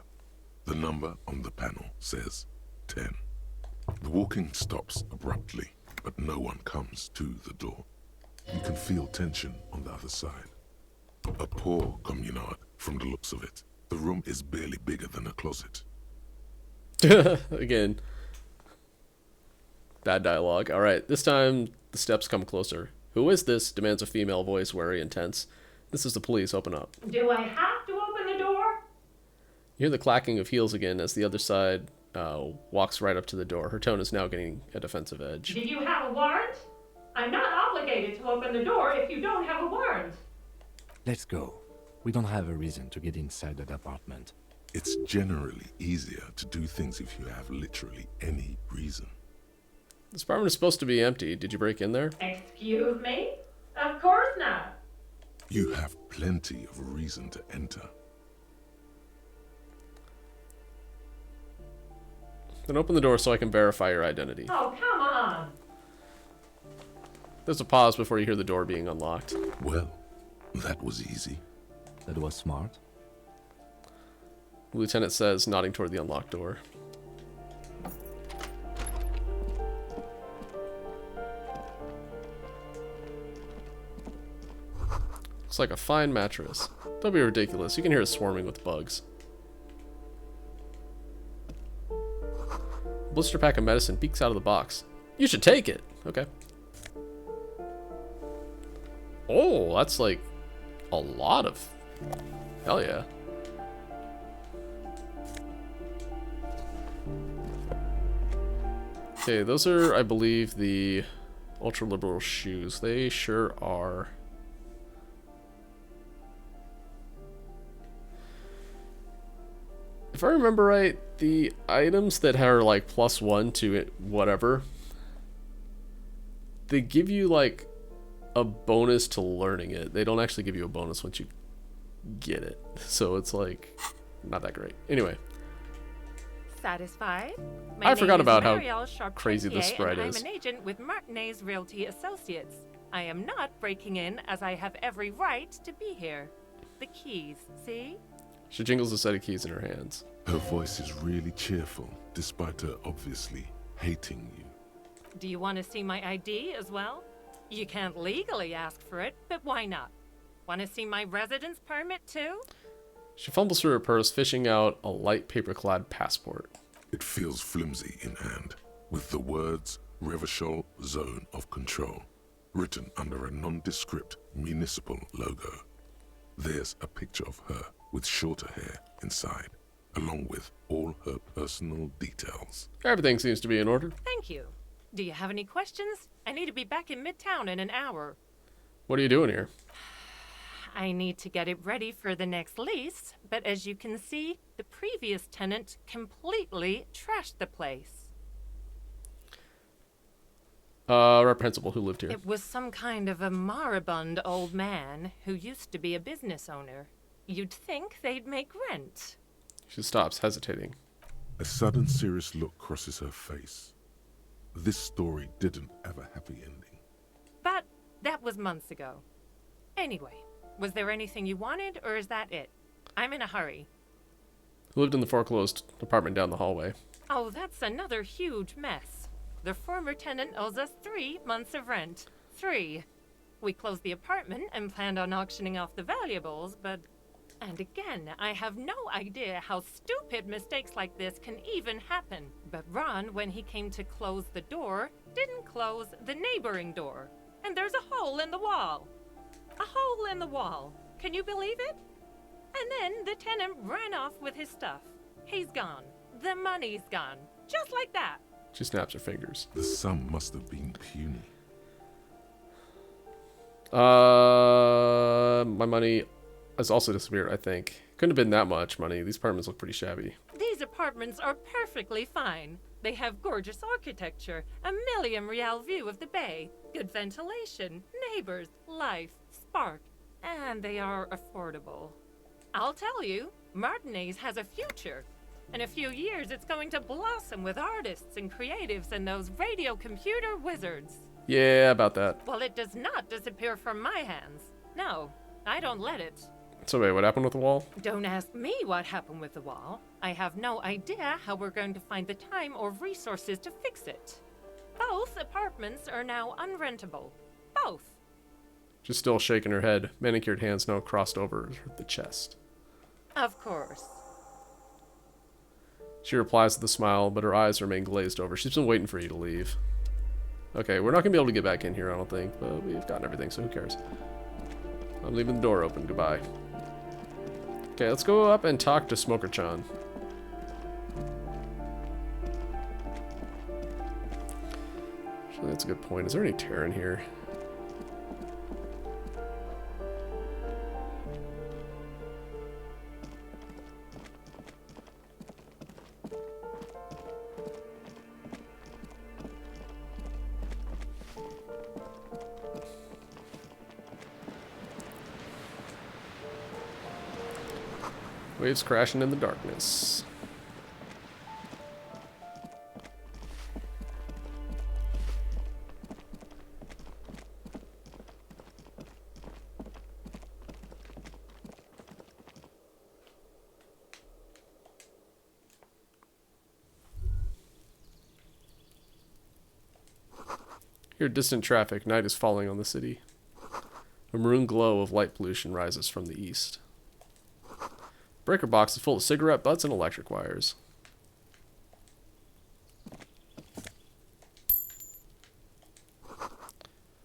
The number on the panel says 10. The walking stops abruptly, but no one comes to the door. You can feel tension on the other side. A poor communard from the looks of it. The room is barely bigger than a closet. Again. Bad dialogue. Alright, this time the steps come closer. Who is this? Demands a female voice, wary and tense. This is the police. Open up. Do I have to open the door? You hear the clacking of heels again as the other side walks right up to the door. Her tone is now getting a defensive edge. Did you have a warrant? I'm not obligated to open the door if you don't have a warrant. Let's go. We don't have a reason to get inside that apartment. It's generally easier to do things if you have literally any reason. This apartment is supposed to be empty. Did you break in there? Excuse me? Of course not. You have plenty of reason to enter. Then open the door so I can verify your identity. Oh, come on. There's a pause before you hear the door being unlocked. Well, that was easy. That was smart. The lieutenant says, nodding toward the unlocked door. Looks like a fine mattress. Don't be ridiculous. You can hear it swarming with bugs. Blister pack of medicine peeks out of the box. You should take it. Okay. Oh, that's like a lot of... Hell yeah. Okay, those are, I believe, the ultra-liberal shoes. They sure are. If I remember right, the items that are like +1 to it, whatever, they give you like a bonus to learning it. They don't actually give you a bonus once you get it. So it's like not that great. Anyway. Satisfied? I forgot about how Marielle crazy this sprite and is. I'm an agent with Martinez Realty Associates. I am not breaking in, as I have every right to be here. The keys, see? She jingles a set of keys in her hands. Her voice is really cheerful, despite her obviously hating you. Do you want to see my ID as well? You can't legally ask for it, but why not? Want to see my residence permit too? She fumbles through her purse, fishing out a light paper-clad passport. It feels flimsy in hand, with the words Revachol Zone of Control written under a nondescript municipal logo. There's a picture of her with shorter hair inside, along with all her personal details. Everything seems to be in order. Thank you. Do you have any questions? I need to be back in Midtown in an hour. What are you doing here? I need to get it ready for the next lease, but as you can see, the previous tenant completely trashed the place. Reprehensible, who lived here? It was some kind of a moribund old man who used to be a business owner. You'd think they'd make rent. She stops, hesitating. A sudden serious look crosses her face. This story didn't have a happy ending. But that was months ago. Anyway, was there anything you wanted, or is that it? I'm in a hurry. Who lived in the foreclosed apartment down the hallway? Oh, that's another huge mess. The former tenant owes us 3 months of rent. 3. We closed the apartment and planned on auctioning off the valuables, but... And again, I have no idea how stupid mistakes like this can even happen. But Ron, when he came to close the door, didn't close the neighboring door. And there's a hole in the wall. A hole in the wall. Can you believe it? And then the tenant ran off with his stuff. He's gone. The money's gone. Just like that. She snaps her fingers. The sum must have been puny. My money has also disappeared, I think. Couldn't have been that much money. These apartments look pretty shabby. These apartments are perfectly fine. They have gorgeous architecture, a million-real view of the bay, good ventilation, neighbors, life, spark, and they are affordable. I'll tell you, Martinez has a future. In a few years, it's going to blossom with artists and creatives and those radio computer wizards. Yeah, about that. Well, it does not disappear from my hands. No, I don't let it. So wait, what happened with the wall? Don't ask me what happened with the wall. I have no idea how we're going to find the time or resources to fix it. Both apartments are now unrentable. Both. She's still shaking her head, manicured hands now crossed over the chest. Of course. She replies with a smile, but her eyes remain glazed over. She's been waiting for you to leave. Okay, we're not going to be able to get back in here, I don't think, but we've gotten everything, so who cares? I'm leaving the door open. Goodbye. Okay, let's go up and talk to Smoker-chan. Actually, that's a good point. Is there any Terran here? Waves crashing in the darkness. Hear distant traffic. Night is falling on the city. A maroon glow of light pollution rises from the east. Breaker box is full of cigarette butts and electric wires.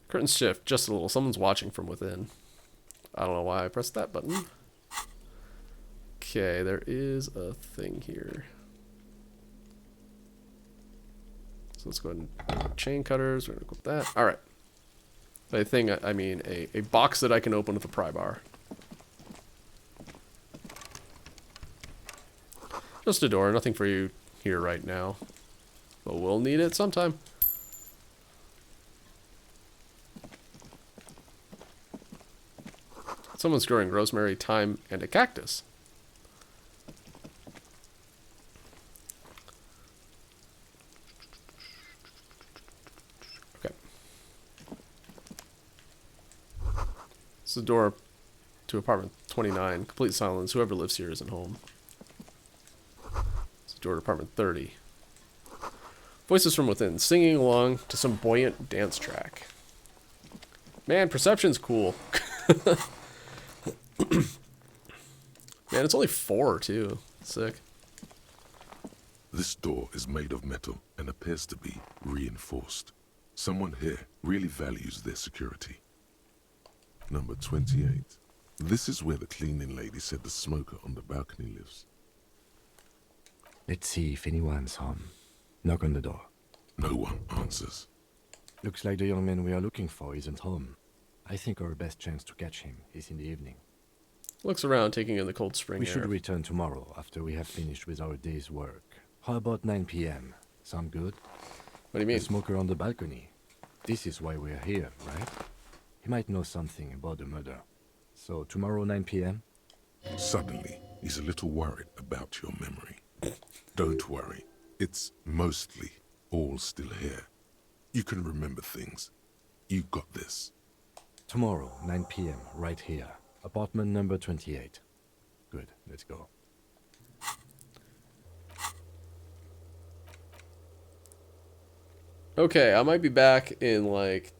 Curtains shift just a little. Someone's watching from within. I don't know why I pressed that button. Okay, there is a thing here. So let's go ahead and chain cutters. We're going to equip that. Alright. By thing, I mean a box that I can open with a pry bar. Just a door. Nothing for you here right now. But we'll need it sometime. Someone's growing rosemary, thyme, and a cactus. Okay. It's the door to apartment 29. Complete silence. Whoever lives here isn't home. It's the door to apartment 30. Voices from within, singing along to some buoyant dance track. Man, perception's cool. Man, it's only 4, too. Sick. This door is made of metal and appears to be reinforced. Someone here really values their security. Number 28. This is where the cleaning lady said the smoker on the balcony lives. Let's see if anyone's home. Knock on the door. No one answers. Looks like the young man we are looking for isn't home. I think our best chance to catch him is in the evening. Looks around, taking in the cold spring We air. should return tomorrow after we have finished with our day's work. How about 9 p.m.? Sound good? What do you mean? The smoker on the balcony. This is why we're here, right? He might know something about the murder. So tomorrow 9 p.m.? Suddenly, he's a little worried about your memory. Don't worry. It's mostly all still here. You can remember things. You got this. Tomorrow, 9 p.m., right here. Apartment number 28. Good, let's go. Okay, I might be back in like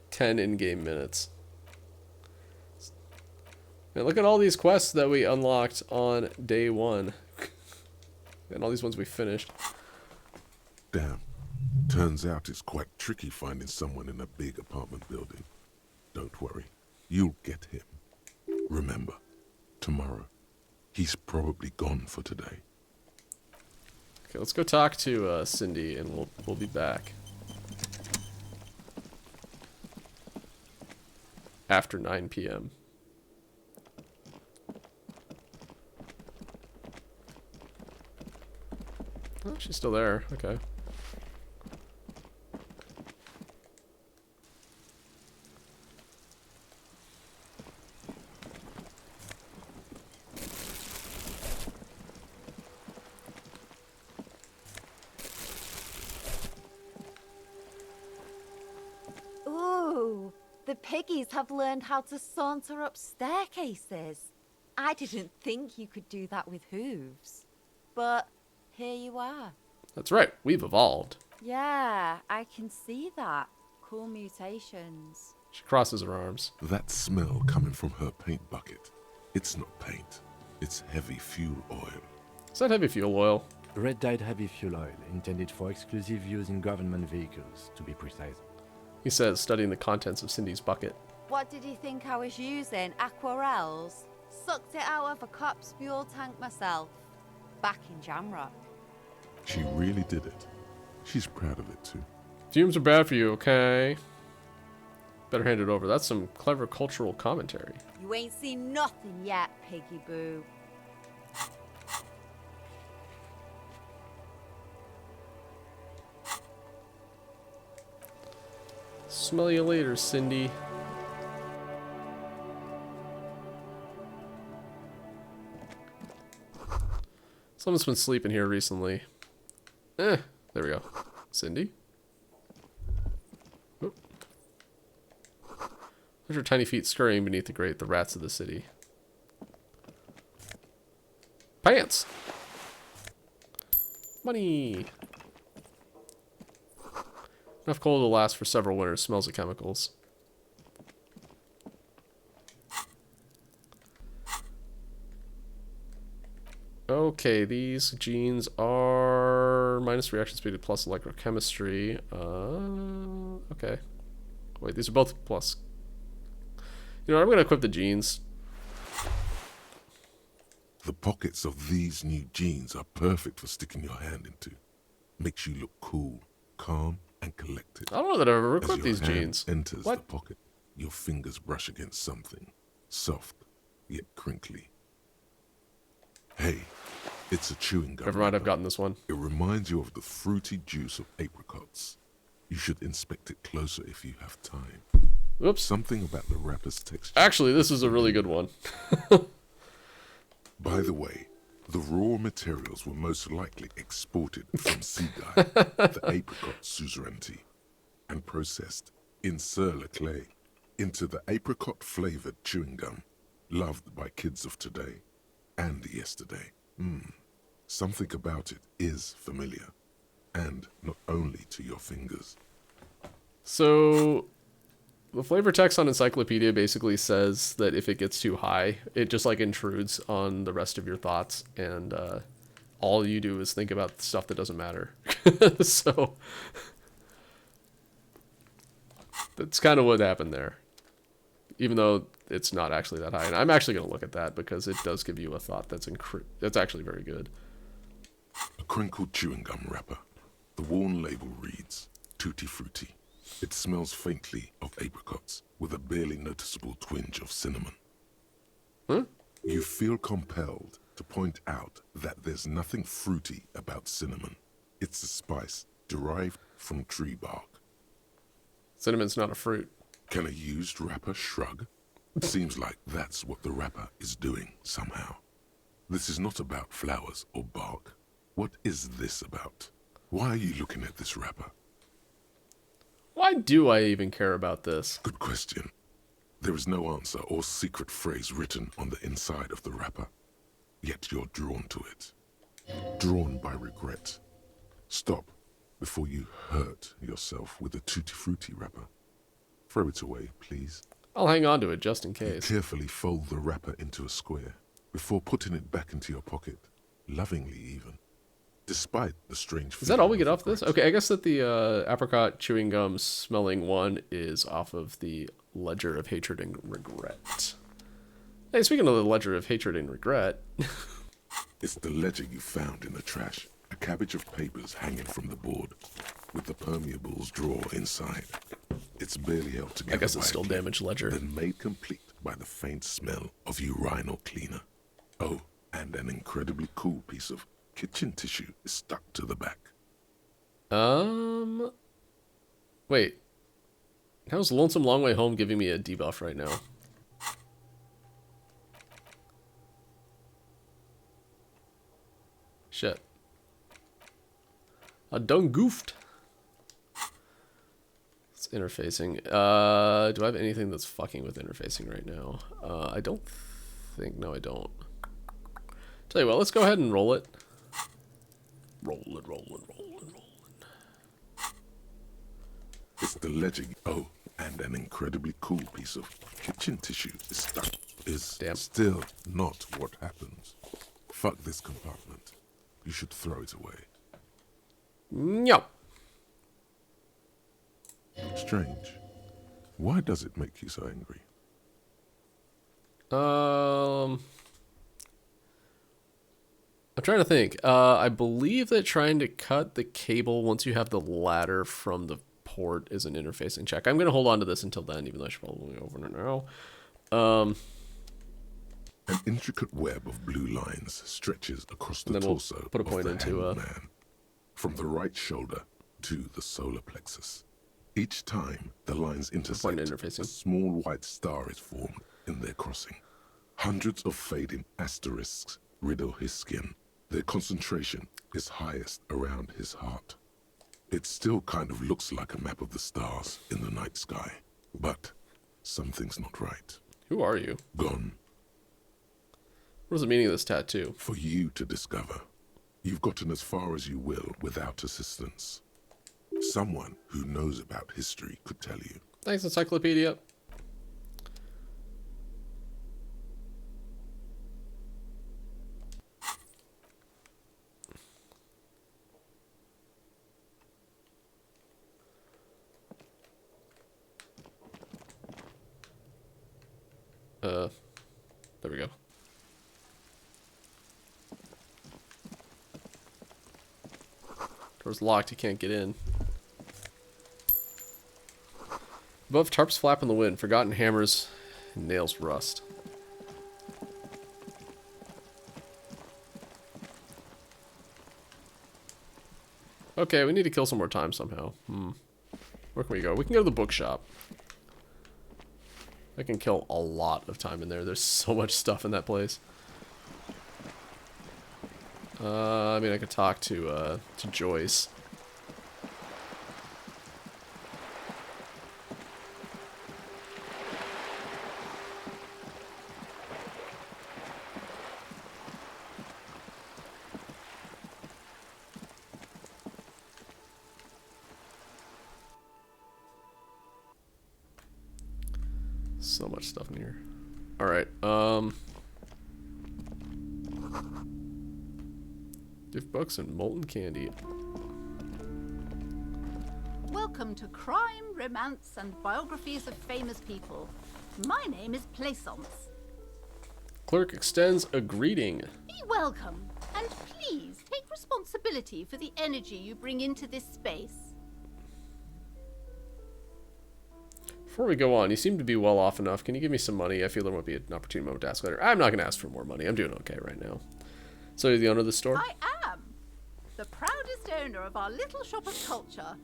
10 in-game minutes. Man, look at all these quests that we unlocked on day 1. And all these ones we finished. Damn. Turns out it's quite tricky finding someone in a big apartment building. Don't worry. You'll get him. Remember, tomorrow, he's probably gone for today. Okay, let's go talk to Cindy, and we'll be back after 9 p.m. Oh, she's still there. Okay. Ooh, the piggies have learned how to saunter up staircases. I didn't think you could do that with hooves. But here you are. That's right. We've evolved. Yeah, I can see that. Cool mutations. She crosses her arms. That smell coming from her paint bucket. It's not paint. It's heavy fuel oil. Is that heavy fuel oil? Red-dyed heavy fuel oil, intended for exclusive use in government vehicles, to be precise. He says, studying the contents of Cindy's bucket. What did you think I was using? Aquarels? Sucked it out of a cop's fuel tank myself. Back in Jamrock. She really did it. She's proud of it too. Fumes are bad for you, okay? Better hand it over. That's some clever cultural commentary. You ain't seen nothing yet, Piggy Boo. Smell you later, Cindy. Someone's been sleeping here recently. There we go. Cindy? Oop. There's her tiny feet scurrying beneath the grate, the rats of the city. Pants! Money! Enough coal to last for several winters. Smells of chemicals. Okay, these genes are minus reaction speed plus electrochemistry. Okay. Wait, these are both plus. You know what, I'm going to equip the genes. The pockets of these new genes are perfect for sticking your hand into. Makes you look cool, calm, and collected. I don't know that I've ever As equipped your these hand genes. enters What? the pocket, your fingers brush against something soft yet crinkly. Hey, it's a chewing gum. Never mind, I've wrapper. gotten this one. It reminds you of the fruity juice of apricots. You should inspect it closer if you have time. Whoops. Something about the wrapper's texture. Actually, this is a really good one. By the way, the raw materials were most likely exported from Seaguy, the apricot suzerainty, and processed in sur-le-clay into the apricot-flavored chewing gum, loved by kids of today and yesterday. Something about it is familiar, and not only to your fingers. So, the flavor text on Encyclopedia basically says that if it gets too high, it just like intrudes on the rest of your thoughts, and all you do is think about stuff that doesn't matter. So, that's kind of what happened there. Even though it's not actually that high. And I'm actually going to look at that because it does give you a thought that's actually very good. A crinkled chewing gum wrapper. The worn label reads, Tutti Frutti. It smells faintly of apricots with a barely noticeable twinge of cinnamon. Huh? You feel compelled to point out that there's nothing fruity about cinnamon. It's a spice derived from tree bark. Cinnamon's not a fruit. Can a used wrapper shrug? Seems like that's what the wrapper is doing somehow. This is not about flowers or bark. What is this about? Why are you looking at this wrapper? Why do I even care about this? Good question. There is no answer or secret phrase written on the inside of the wrapper. Yet you're drawn to it. Drawn by regret. Stop before you hurt yourself with a Tutti Frutti wrapper. Throw it away, please. I'll hang on to it just in You case. carefully fold the wrapper into a square before putting it back into your pocket, lovingly even. Despite the strange Is that all we feeling get of off this? regret. Okay, I guess that the apricot chewing gum smelling one is off of the Ledger of Hatred and Regret. Hey, speaking of the Ledger of Hatred and Regret... It's the ledger you found in the trash. A cabbage of papers hanging from the board, with the permeables drawer inside. It's barely held together. I guess by it's a still key, damaged ledger. Then made complete by the faint smell of urinal cleaner. Oh, and an incredibly cool piece of kitchen tissue is stuck to the back. Wait. How's Lonesome Long Way Home giving me a debuff right now? Shit. I done goofed. It's interfacing. Do I have anything that's fucking with interfacing right now? I don't think. No, I don't. Tell you what, let's go ahead and roll it. Roll it, roll it, roll it, roll it. It's the ledger. Oh, and an incredibly cool piece of kitchen tissue is stuck. Is still not what happens. Fuck this compartment. You should throw it away. No. Strange. Why does it make you so angry? I'm trying to think. I believe that trying to cut the cable once you have the ladder from the port is an interfacing check. I'm going to hold on to this until then, even though I should probably open it now. An intricate web of blue lines stretches across the And then we'll torso put a point of the into, hanged man, from the right shoulder to the solar plexus. Each time the lines intersect, a small white star is formed in their crossing. Hundreds of fading asterisks riddle his skin. Their concentration is highest around his heart. It still kind of looks like a map of the stars in the night sky, but something's not right. Who are you? Gone. What is the meaning of this tattoo? For you to discover. You've gotten as far as you will without assistance. Someone who knows about history could tell you. Thanks, Encyclopedia. There we go. Door's locked, you can't get in. Above, tarps flap in the wind, forgotten hammers and nails rust. Okay, we need to kill some more time somehow. Where can we go? We can go to the bookshop. I can kill a lot of time in there. There's so much stuff in that place. I mean, I could talk to Joyce. So much stuff in here. Alright, gift books and molten candy. Welcome to Crime, Romance, and Biographies of Famous People. My name is Plaisance. Clerk extends a greeting. Be welcome, and please take responsibility for the energy you bring into this space. Before we go on, you seem to be well off enough. Can you give me some money? I feel there won't be an opportune moment to ask later. I'm not going to ask for more money. I'm doing okay right now. So you're the owner of the store? I am. The proudest owner of our little shop of culture.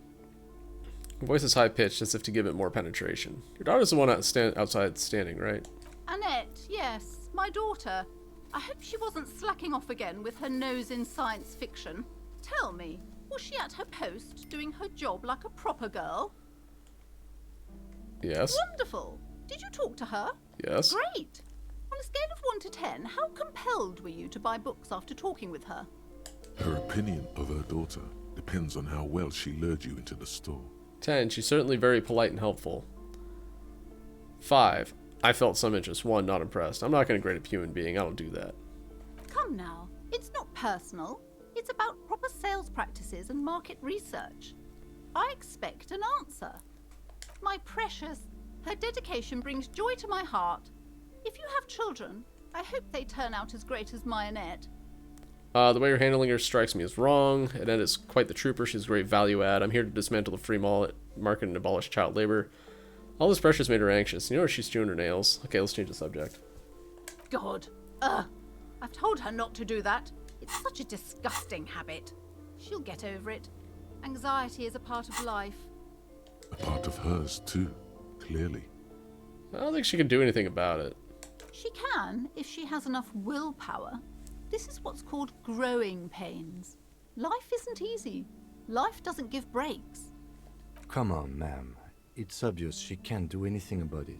Your voice is high-pitched, as if to give it more penetration. Your daughter's the one outside standing, right? Annette, yes, my daughter. I hope she wasn't slacking off again with her nose in science fiction. Tell me, was she at her post, doing her job like a proper girl? Yes. Wonderful. Did you talk to her? Yes. Great. On a scale of 1 to 10, how compelled were you to buy books after talking with her? Her opinion of her daughter depends on how well she lured you into the store. 10. She's certainly very polite and helpful. 5. I felt some interest. 1. Not impressed. I'm not going to grade a human being. I don't do that. Come now. It's not personal. It's about proper sales practices and market research. I expect an answer. My precious, her dedication brings joy to my heart. If you have children, I hope they turn out as great as my Annette. The way you're handling her strikes me as wrong. Annette is quite the trooper. She's a great value add. I'm here to dismantle the free market and abolish child labor. All this pressure's made her anxious. You know she's chewing her nails. Okay, let's change the subject. God. I've told her not to do that. It's such a disgusting habit. She'll get over it. Anxiety is a part of life. A part of hers, too, clearly. I don't think she can do anything about it. She can, if she has enough willpower. This is what's called growing pains. Life isn't easy. Life doesn't give breaks. Come on, ma'am. It's obvious she can't do anything about it.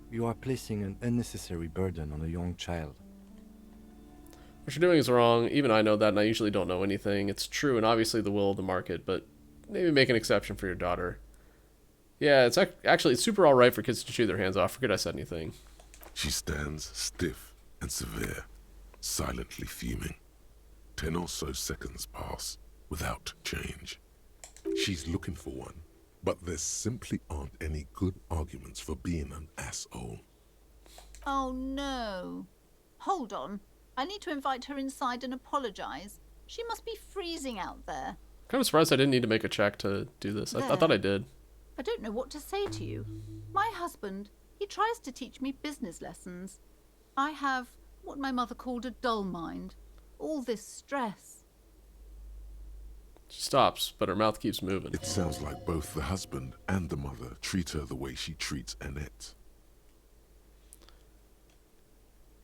You are placing an unnecessary burden on a young child. What you're doing is wrong. Even I know that, and I usually don't know anything. It's true, and obviously the will of the market, but maybe make an exception for your daughter. Yeah, it's actually it's super alright for kids to chew their hands off. Forget I said anything. She stands stiff and severe, silently fuming. 10 or so seconds pass without change. She's looking for one, but there simply aren't any good arguments for being an asshole. Oh no. Hold on. I need to invite her inside and apologize. She must be freezing out there. I'm kind of surprised I didn't need to make a check to do this. I thought I did. I don't know what to say to you. My husband, he tries to teach me business lessons. I have what my mother called a dull mind. All this stress. She stops, but her mouth keeps moving. It sounds like both the husband and the mother treat her the way she treats Annette.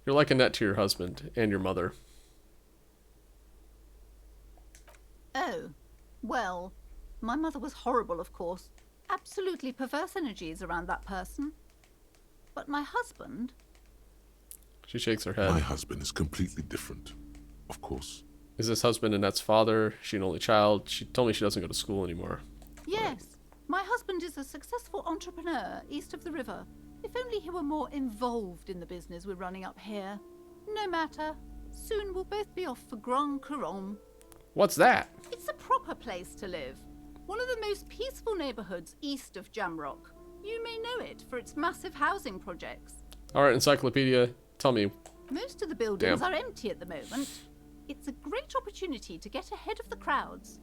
You're like Annette to your husband and your mother. Oh, well, my mother was horrible, of course. Absolutely perverse energies around that person. But my husband... She shakes her head. My husband is completely different, of course. Is this husband Annette's father? She an only child? She told me she doesn't go to school anymore. Yes, my husband is a successful entrepreneur east of the river. If only he were more involved in the business we're running up here. No matter. Soon we'll both be off for Grand Couronne. What's that? It's a proper place to live. One of the most peaceful neighborhoods east of Jamrock. You may know it for its massive housing projects. Alright, Encyclopedia, tell me. Most of the buildings are empty at the moment. It's a great opportunity to get ahead of the crowds.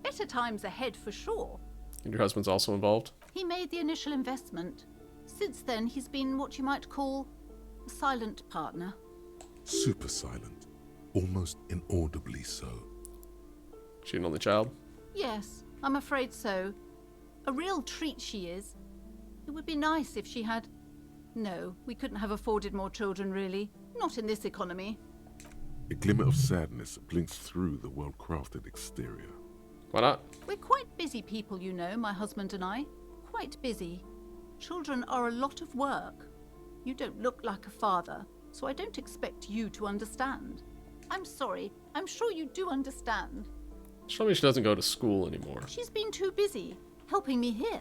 Better times ahead for sure. And your husband's also involved? He made the initial investment. Since then, he's been what you might call a silent partner. Super silent. Almost inaudibly so. She an only child? Yes, I'm afraid so. A real treat she is. It would be nice if she had... No, we couldn't have afforded more children, really. Not in this economy. A glimmer of sadness blinks through the well-crafted exterior. Why not? We're quite busy people, you know, my husband and I. Quite busy. Children are a lot of work. You don't look like a father, so I don't expect you to understand. I'm sorry. I'm sure you do understand. Show me she doesn't go to school anymore. She's been too busy, helping me here.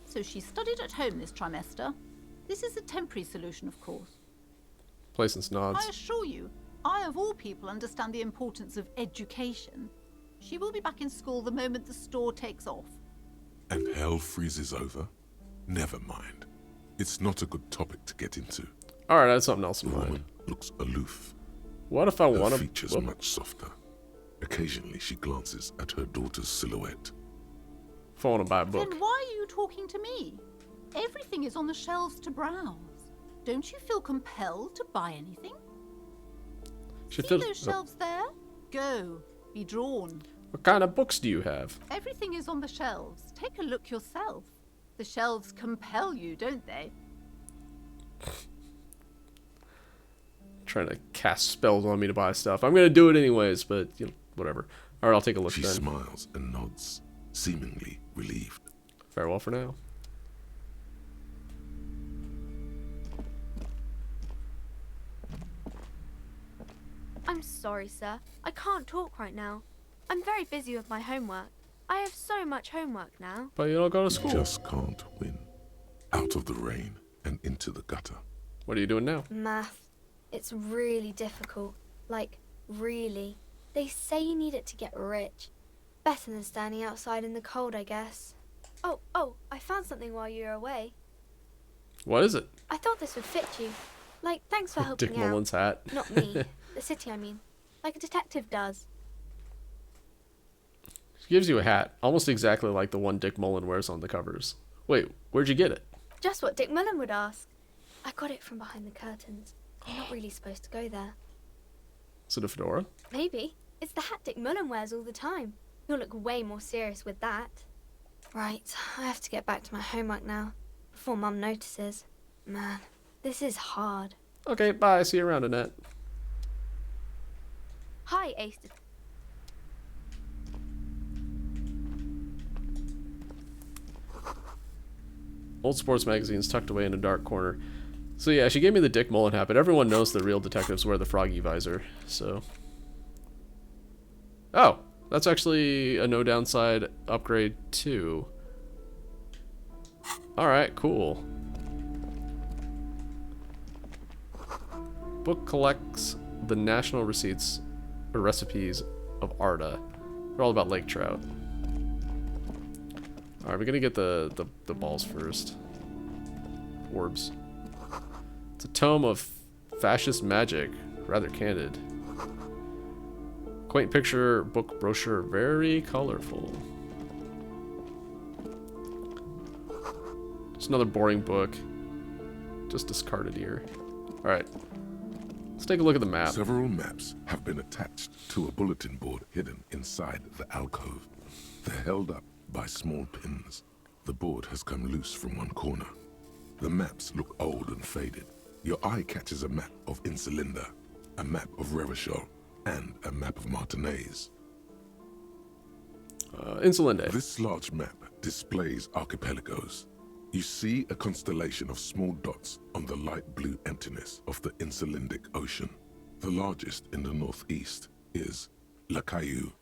So she studied at home this trimester. This is a temporary solution, of course. Placence nods. I assure you, I of all people understand the importance of education. She will be back in school the moment the store takes off. And hell freezes over? Never mind. It's not a good topic to get into. Alright, I had something else in The mind. woman looks aloof. What if I want Her to... features much softer. Occasionally she glances at her daughter's silhouette. If I want to buy a book. Then why are you talking to me? Everything is on the shelves to browse. Don't you feel compelled to buy anything? See those shelves there? Go. Be drawn. What kind of books do you have? Everything is on the shelves. Take a look yourself. The shelves compel you, don't they? Trying to cast spells on me to buy stuff. I'm going to do it anyways, but you know, whatever. Alright, I'll take a look She then. smiles and nods, seemingly relieved. Farewell for now. I'm sorry, sir. I can't talk right now. I'm very busy with my homework. I have so much homework now. But you don't go to school. You just can't win. Out of the rain and into the gutter. What are you doing now? Math. It's really difficult. Like, really. They say you need it to get rich. Better than standing outside in the cold, I guess. Oh, I found something while you were away. What is it? I thought this would fit you. Like, thanks for helping Dick out. Mullen's hat. Not me. The city, I mean. Like a detective does. She gives you a hat, almost exactly like the one Dick Mullen wears on the covers. Wait, where'd you get it? Just what Dick Mullen would ask. I got it from behind the curtains. You're not really supposed to go there. Is it a fedora? Maybe. It's the hat Dick Mullen wears all the time. You'll look way more serious with that. Right, I have to get back to my homework now, before Mum notices. Man, this is hard. Okay, bye. See you around, Annette. Hi, Ace. Old sports magazines tucked away in a dark corner. So yeah, she gave me the Dick Mullen hat, but everyone knows the real detectives wear the froggy visor, so... Oh, that's actually a no downside upgrade too. Alright, cool. Book collects the national receipts or recipes of Arda. They're all about lake trout. Alright, we're gonna get the balls first. Orbs. It's a tome of fascist magic. Rather candid. Quaint picture, book brochure, very colorful. Just another boring book. Just discarded here. Alright. Let's take a look at the map. Several maps have been attached to a bulletin board hidden inside the alcove. They're held up by small pins. The board has come loose from one corner. The maps look old and faded. Your eye catches a map of Insulinda, a map of Revachol, and a map of Martinez. Insulinda. This large map displays archipelagos. You see a constellation of small dots on the light blue emptiness of the Insulindic Ocean. The largest in the northeast is La Caillou.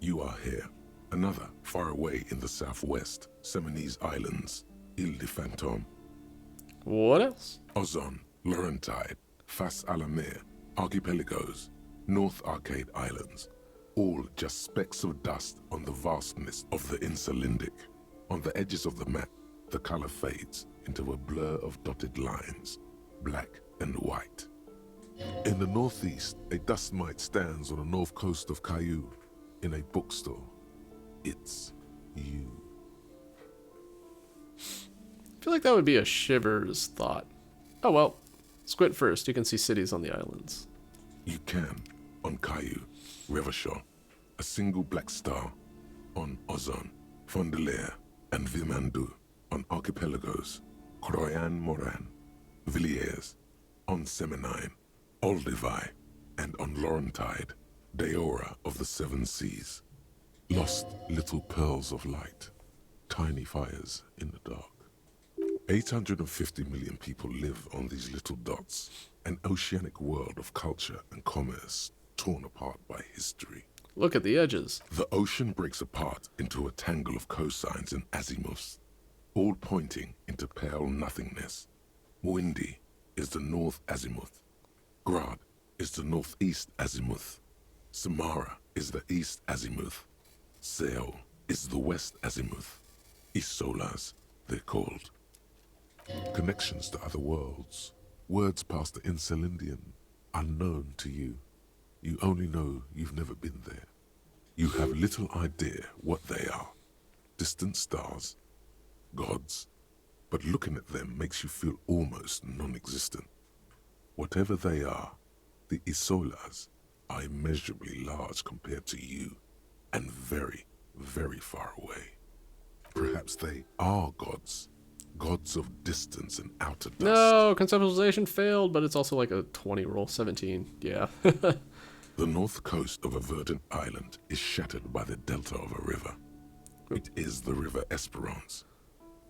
You are here. Another, far away in the southwest, Seminese Islands, Ile de Fantôme. What else? Ozon, Laurentide, Fas à la Mer, Archipelagos, North Arcade Islands, all just specks of dust on the vastness of the Insulindic. On the edges of the map, the color fades into a blur of dotted lines, black and white. In the northeast, a dust mite stands on the north coast of Caillou in a bookstore. It's you. I feel like that would be a Shiver's thought. Oh well, squint first, you can see cities on the islands. You can, on Caillou, Revachol, a single black star, on Ozon, Fondelier, and Vilmandu, on archipelagos, Croyan Moran, Villiers, on Semenine, Olduvai, and on Laurentide, Deora of the Seven Seas. Lost little pearls of light, tiny fires in the dark. 850 million people live on these little dots, an oceanic world of culture and commerce torn apart by history. Look at the edges. The ocean breaks apart into a tangle of cosines and azimuths, all pointing into pale nothingness. Windy is the north azimuth. Grad is the northeast azimuth. Samara is the east azimuth. Seo is the west azimuth. Isolas, they're called. Connections to other worlds. Words past the Insulindian, unknown to you. You only know you've never been there. You have little idea what they are. Distant stars, gods, but looking at them makes you feel almost non-existent. Whatever they are, the Isolas are immeasurably large compared to you, and very, very far away. Perhaps they are gods. Gods of distance and outer dust. No, conceptualization failed, but it's also like a 20 roll, 17. Yeah. The north coast of a verdant island is shattered by the delta of a river. It is the River Esperance.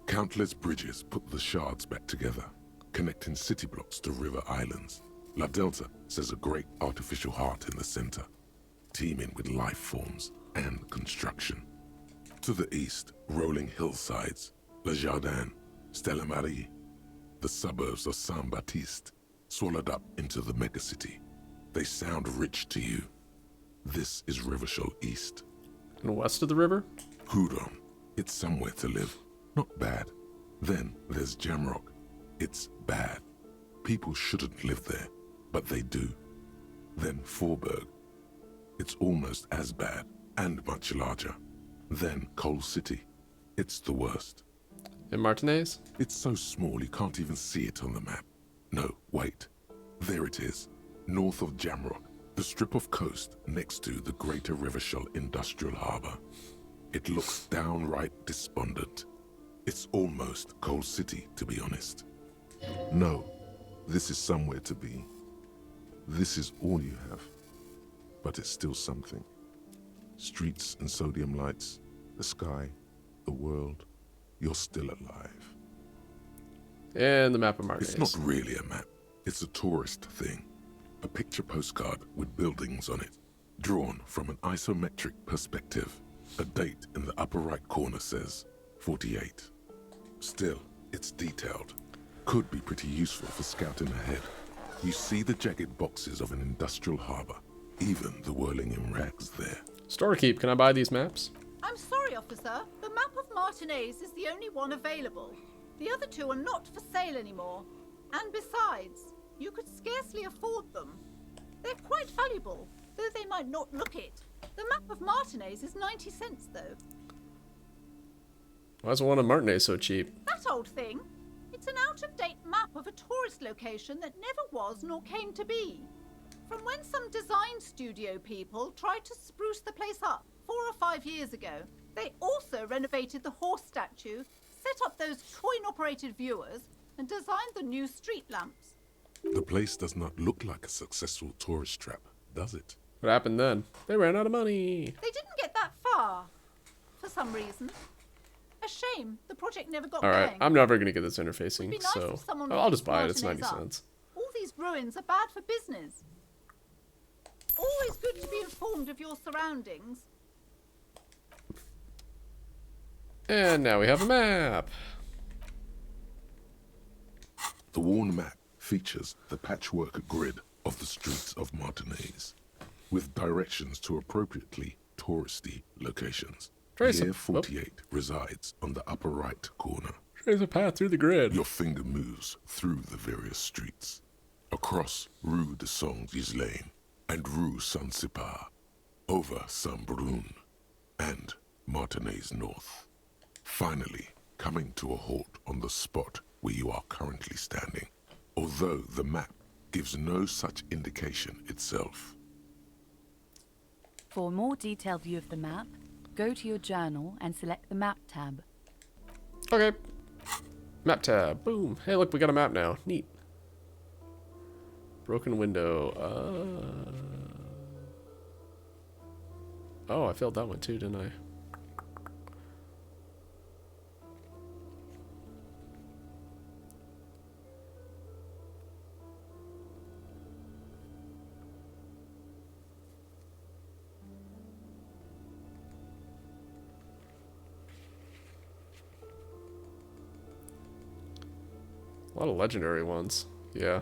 Countless bridges put the shards back together, connecting city blocks to river islands. La Delta says a great artificial heart in the center, teeming with life forms and construction. To the east, rolling hillsides, Le Jardin, Stella Marie, the suburbs of Saint-Baptiste, swallowed up into the megacity. They sound rich to you. This is Revachol East. And west of the river? Houdon. It's somewhere to live. Not bad. Then there's Jamrock. It's bad. People shouldn't live there, but they do. Then Forberg. It's almost as bad, and much larger. Then Coal City. It's the worst. And Martinez? It's so small you can't even see it on the map. No, wait. There it is. North of Jamrock, the strip of coast next to the Greater Revachol Industrial Harbor. It looks downright despondent. It's almost Coal City, to be honest. No, this is somewhere to be. This is all you have. But it's still something. Streets and sodium lights, the sky, the world. You're still alive. And the map of Martinez. It's not really a map. It's a tourist thing. A picture postcard with buildings on it, drawn from an isometric perspective. A date in the upper right corner says 48. Still, it's detailed. Could be pretty useful for scouting ahead. You see the jagged boxes of an industrial harbor, even the whirling in rags there. Storekeep, can I buy these maps? I'm sorry, officer. The map of Martinez is the only one available. The other two are not for sale anymore. And besides, you could scarcely afford them. They're quite valuable, though they might not look it. The map of Martinez is 90 cents, though. Why is the one of Martinez so cheap? That old thing. It's an out-of-date map of a tourist location that never was nor came to be. From when some design studio people tried to spruce the place up 4 or 5 years ago. They also renovated the horse statue, set up those coin-operated viewers, and designed the new street lamps. The place does not look like a successful tourist trap, does it? What happened then? They ran out of money. They didn't get that far, for some reason. A shame the project never got All right, going. I'm never going to get this interfacing, It'd be nice so if someone I'll just fixed buy it. It's Martinez 90 up. cents. All these ruins are bad for business. Always good to be informed of your surroundings. And now we have a map. The worn map features the patchwork grid of the streets of Martinez, with directions to appropriately touristy locations. Year 48 resides on the upper right corner. Trace a path through the grid. Your finger moves through the various streets. across Rue de Saint-Ghislain and Rue Saint-Sipar, over Saint-Brun and Martinez North. Finally, coming to a halt on the spot where you are currently standing, although the map gives no such indication itself. For a more detailed view of the map, go to your journal and select the Map tab. Okay. Map tab. Boom. Hey, look, we got a map now. Neat. Broken window. Oh, I failed that one too, didn't I? A lot of legendary ones. Yeah.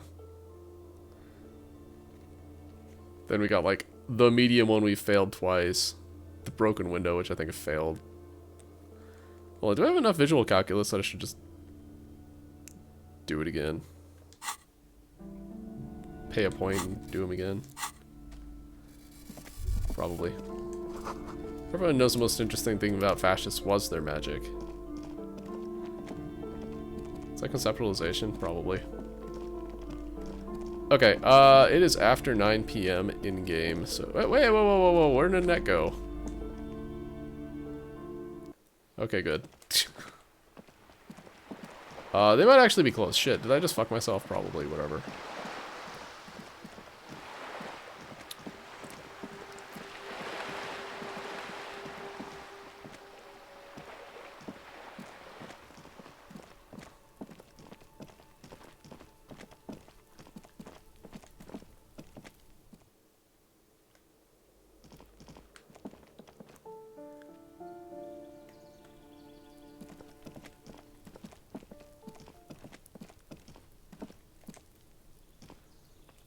Then we got like the medium one we failed twice. The broken window, which I think failed. Well, do I have enough visual calculus that I should just do it again? Pay a point and do them again? Probably. Everyone knows the most interesting thing about fascists was their magic. Is that conceptualization? Probably. Okay, it is after 9 p.m. in-game, so... Wait, whoa, where did the net go? Okay, good. They might actually be close. Shit, did I just fuck myself? Probably, whatever.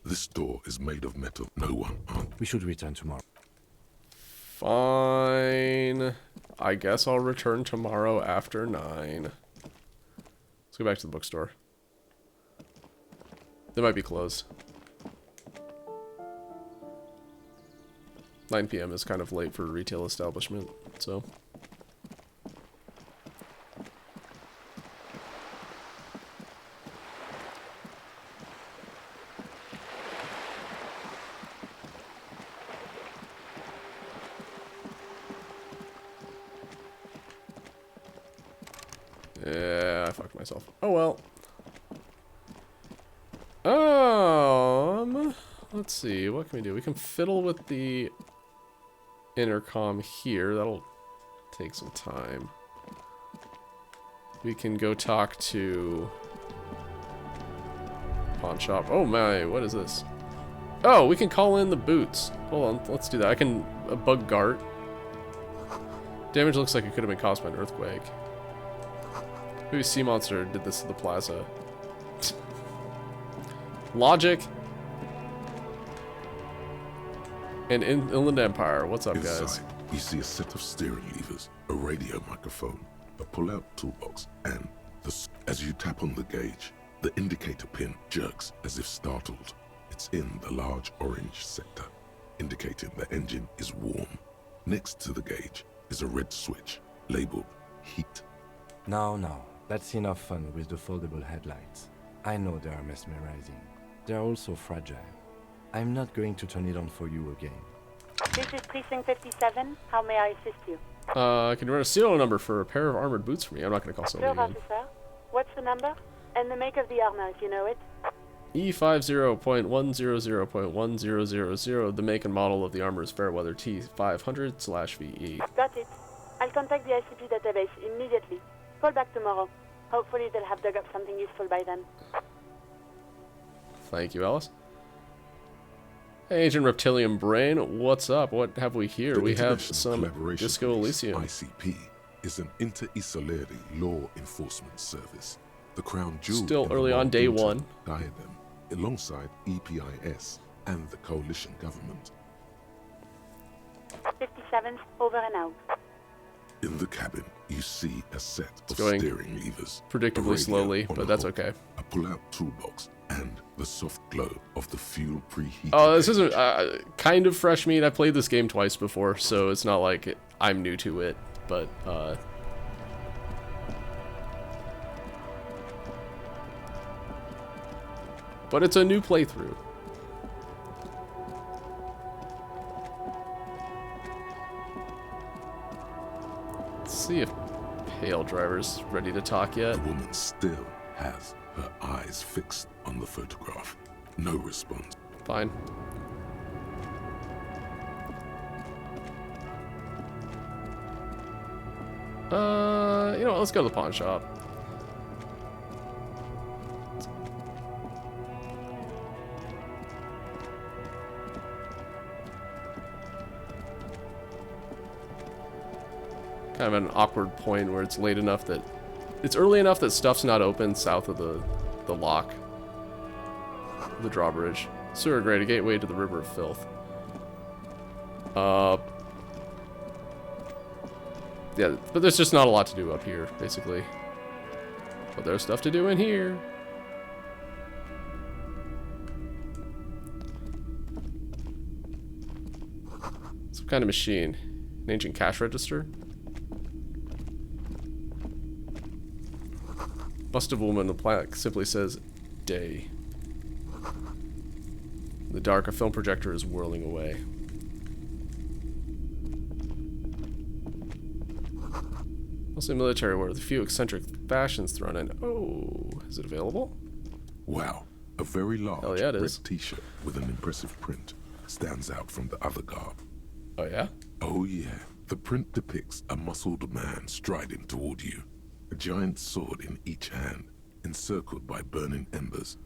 This door is made of metal. No one. We should return tomorrow. Fine. I guess I'll return tomorrow after 9. Let's go back to the bookstore. They might be closed. 9 p.m. is kind of late for a retail establishment, so... Yeah, I fucked myself. Oh well. Let's see, what can we do? We can fiddle with the intercom here. That'll take some time. We can go talk to pawn shop. Oh my, what is this? Oh, we can call in the boots. Hold on, let's do that. I can bug Gart. Damage looks like it could have been caused by an earthquake. Maybe Sea Monster did this to the plaza. Logic. And Inland Empire. What's up, guys? Inside, you see a set of steering levers, a radio microphone, a pull-out toolbox, and as you tap on the gauge, the indicator pin jerks as if startled. It's in the large orange sector, indicating the engine is warm. Next to the gauge is a red switch labeled heat. No. That's enough fun with the foldable headlights. I know they are mesmerizing. They are also fragile. I'm not going to turn it on for you again. This is Precinct 57. How may I assist you? Can you run a serial number for a pair of armored boots for me? I'm not going to call Sure, somebody again. officer. What's the number? And the make of the armor, if you know it. E50.100.1000. The make and model of the armor is Fairweather T500/VE. Got it. I'll contact the ICP database immediately. Call back tomorrow. Hopefully they'll have dug up something useful by then. Thank you, Alice. Hey, Agent Reptilian Brain, what's up? What have we here? We have some Disco Elysium. ICP is an inter-Isoleri law enforcement service. The crown jewel. Still early on day one. Diadem, alongside EPIS and the coalition government. 57th, over and out. In the cabin, you see a set of going steering levers. Predictably slowly, but that's okay. A pull-out toolbox and the soft glow of the fuel preheated. Oh, this isn't kind of fresh meat. I played this game twice before, so it's not like I'm new to it, but it's a new playthrough. Let's see if Pale Driver's ready to talk yet. The woman still has her eyes fixed on the photograph. No response. Fine. You know what, let's go to the pawn shop. Kind of an awkward point where it's late enough that it's early enough that stuff's not open south of the lock, the drawbridge. Sewer grate, a gateway to the river of filth. Yeah, but there's just not a lot to do up here, basically. But there's stuff to do in here. Some kind of machine. An ancient cash register. Bust of a woman, the plaque simply says, day. In the dark, a film projector is whirling away. Mostly military wear with a few eccentric fashions thrown in. Oh, is it available? Wow, a very large yeah, it red is. t-shirt with an impressive print stands out from the other garb. Oh yeah? Oh yeah, the print depicts a muscled man striding toward you. A giant sword in each hand, encircled by burning embers.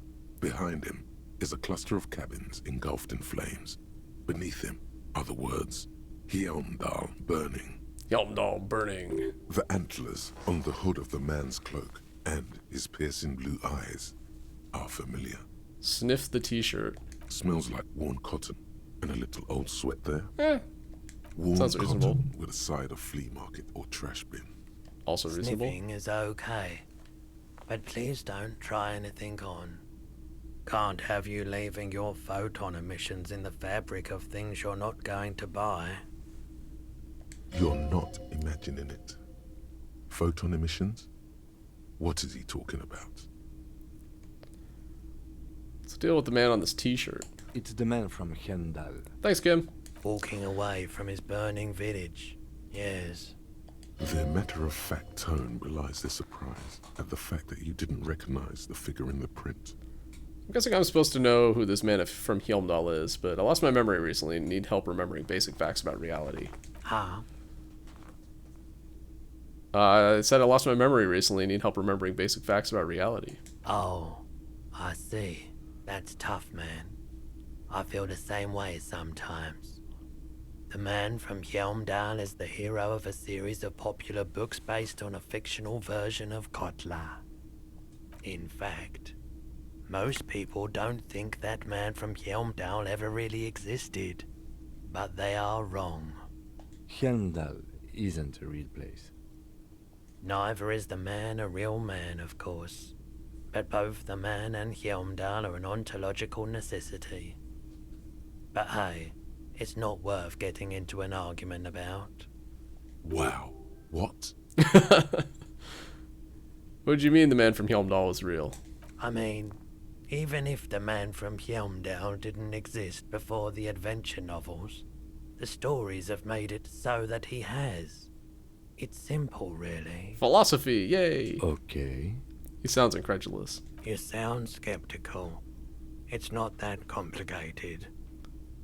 Behind him is a cluster of cabins engulfed in flames. Beneath him are the words, Hjelmdal burning. Hjelmdal burning. The antlers on the hood of the man's cloak and his piercing blue eyes are familiar. Sniff the t-shirt. Smells like worn cotton and a little old sweat there. Worn Sounds reasonable. cotton with a side of flea market or trash bin. Also reasonable. Sniffing is okay, but please don't try anything on. Can't have you leaving your photon emissions in the fabric of things you're not going to buy. You're not imagining it. Photon emissions? What is he talking about? Let's deal with the man on this t-shirt. It's the man from Hjelmdal. Thanks, Kim. Walking away from his burning village. Yes. Their matter-of-fact tone belies their surprise at the fact that you didn't recognize the figure in the print. I'm guessing I'm supposed to know who this man from Hjelmdal is, but I lost my memory recently and need help remembering basic facts about reality. Ah. I said I lost my memory recently and need help remembering basic facts about reality. Oh, I see. That's tough, man. I feel the same way sometimes. The man from Hjelmdal is the hero of a series of popular books based on a fictional version of Kotla. In fact, most people don't think that man from Hjelmdal ever really existed. But they are wrong. Hjelmdal isn't a real place. Neither is the man a real man, of course. But both the man and Hjelmdal are an ontological necessity. But hey, it's not worth getting into an argument about. Wow. What? What do you mean the man from Hjelmdal is real? I mean, even if the man from Hjelmdal didn't exist before the adventure novels, the stories have made it so that he has. It's simple, really. Philosophy, yay! Okay. He sounds incredulous. You sound skeptical. It's not that complicated.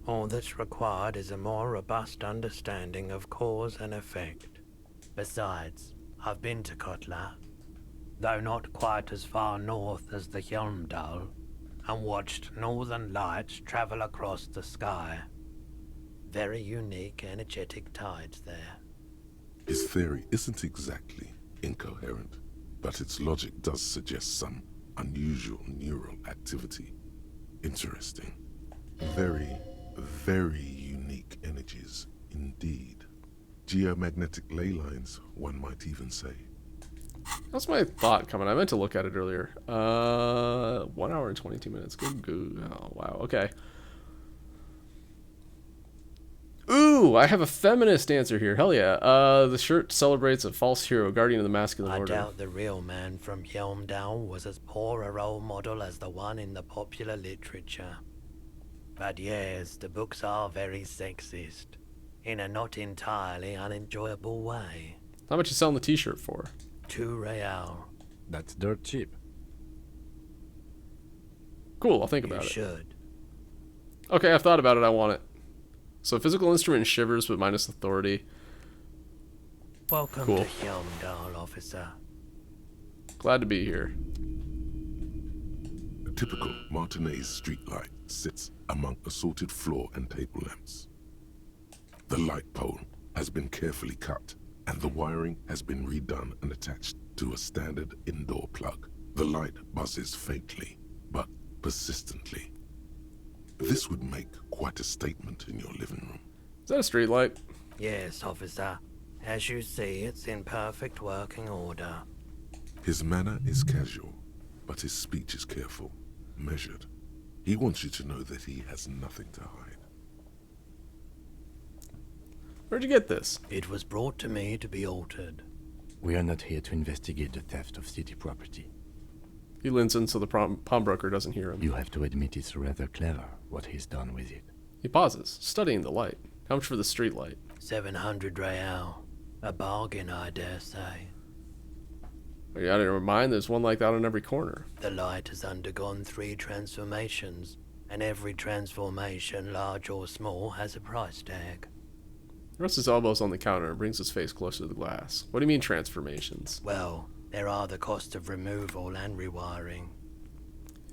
All that's required is a more robust understanding of cause and effect. Besides, I've been to Kotla, though not quite as far north as the Hjelmdal, and watched northern lights travel across the sky. Very unique, energetic tides there. His theory isn't exactly incoherent, but its logic does suggest some unusual neural activity. Interesting. Very, very unique energies indeed. Geomagnetic ley lines, one might even say. That's my thought coming. I meant to look at it earlier. 1 hour and 22 minutes. Good. Oh, wow. Okay. Ooh, I have a feminist answer here. Hell yeah. The shirt celebrates a false hero, guardian of the masculine I order. doubt the real man from Yelmdale was as poor a role model as the one in the popular literature. But yes, the books are very sexist, in a not entirely unenjoyable way. How much you selling the t-shirt for? 2 real. That's dirt cheap. Cool, I'll think about it. You should. Okay, I've thought about it. I want it. So physical instrument shivers, but minus authority. Welcome Cool. to Yelmdale, officer. Glad to be here. A typical Martinez streetlight sits among assorted floor and table lamps. The light pole has been carefully cut, and the wiring has been redone and attached to a standard indoor plug. The light buzzes faintly, but persistently. This would make quite a statement in your living room. Is that a street light? Yes, officer. As you see, it's in perfect working order. His manner is casual, but his speech is careful, measured. He wants you to know that he has nothing to hide. Where'd you get this? It was brought to me to be altered. We are not here to investigate the theft of city property. He leans in so the pawnbroker doesn't hear him. You have to admit it's rather clever what he's done with it. He pauses, studying the light. How much for the street light? 700 real. A bargain, I dare say. Are you out of your mind? There's one like that on every corner. The light has undergone 3 transformations, and every transformation, large or small, has a price tag. He rests his elbows on the counter and brings his face closer to the glass. What do you mean transformations? Well, there are the cost of removal and rewiring.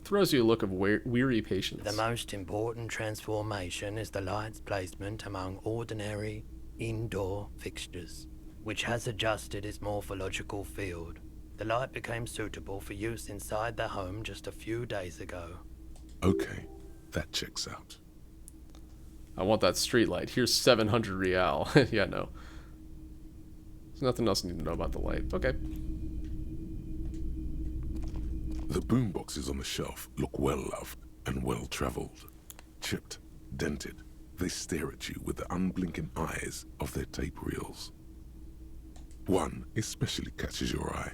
Throws you a look of weary patience. The most important transformation is the light's placement among ordinary indoor fixtures, which has adjusted its morphological field. The light became suitable for use inside the home just a few days ago. Okay, that checks out. I want that street light. Here's 700 real. Yeah, no. There's nothing else you need to know about the light. Okay. The boomboxes on the shelf look well-loved and well-traveled. Chipped, dented, they stare at you with the unblinking eyes of their tape reels. One especially catches your eye.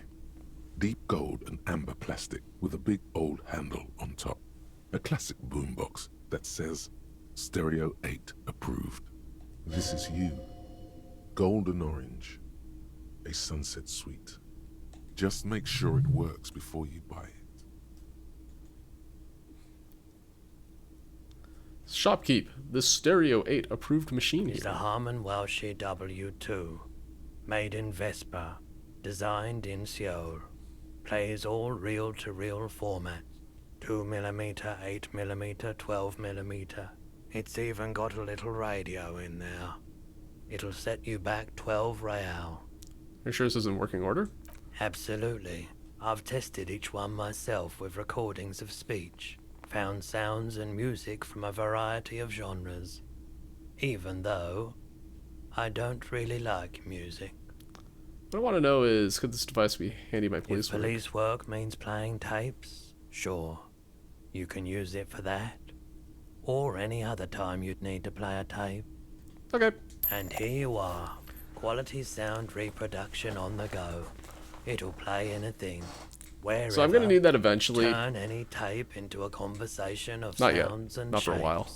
Deep gold and amber plastic with a big old handle on top. A classic boombox that says, Stereo 8 approved. This is you. Golden orange. A sunset suite. Just make sure it works before you buy it. Shopkeep. This Stereo 8 approved machine It's here. a Harman Welsh W2. Made in Vespa. Designed in Seoul. Plays all reel-to-reel formats. 2mm, 8mm, 12mm. It's even got a little radio in there. It'll set you back 12 real. Are you sure this is in working order? Absolutely. I've tested each one myself with recordings of speech. Found sounds and music from a variety of genres. Even though I don't really like music. What I want to know is, could this device be handy by police If work? police work means playing tapes, sure. You can use it for that. Or any other time you'd need to play a tape. Okay. And here you are. Quality sound reproduction on the go. It'll play anything. Wherever. So I'm going to need that eventually. Turn any tape into a conversation of Not yet. sounds and Not for a shapes. while.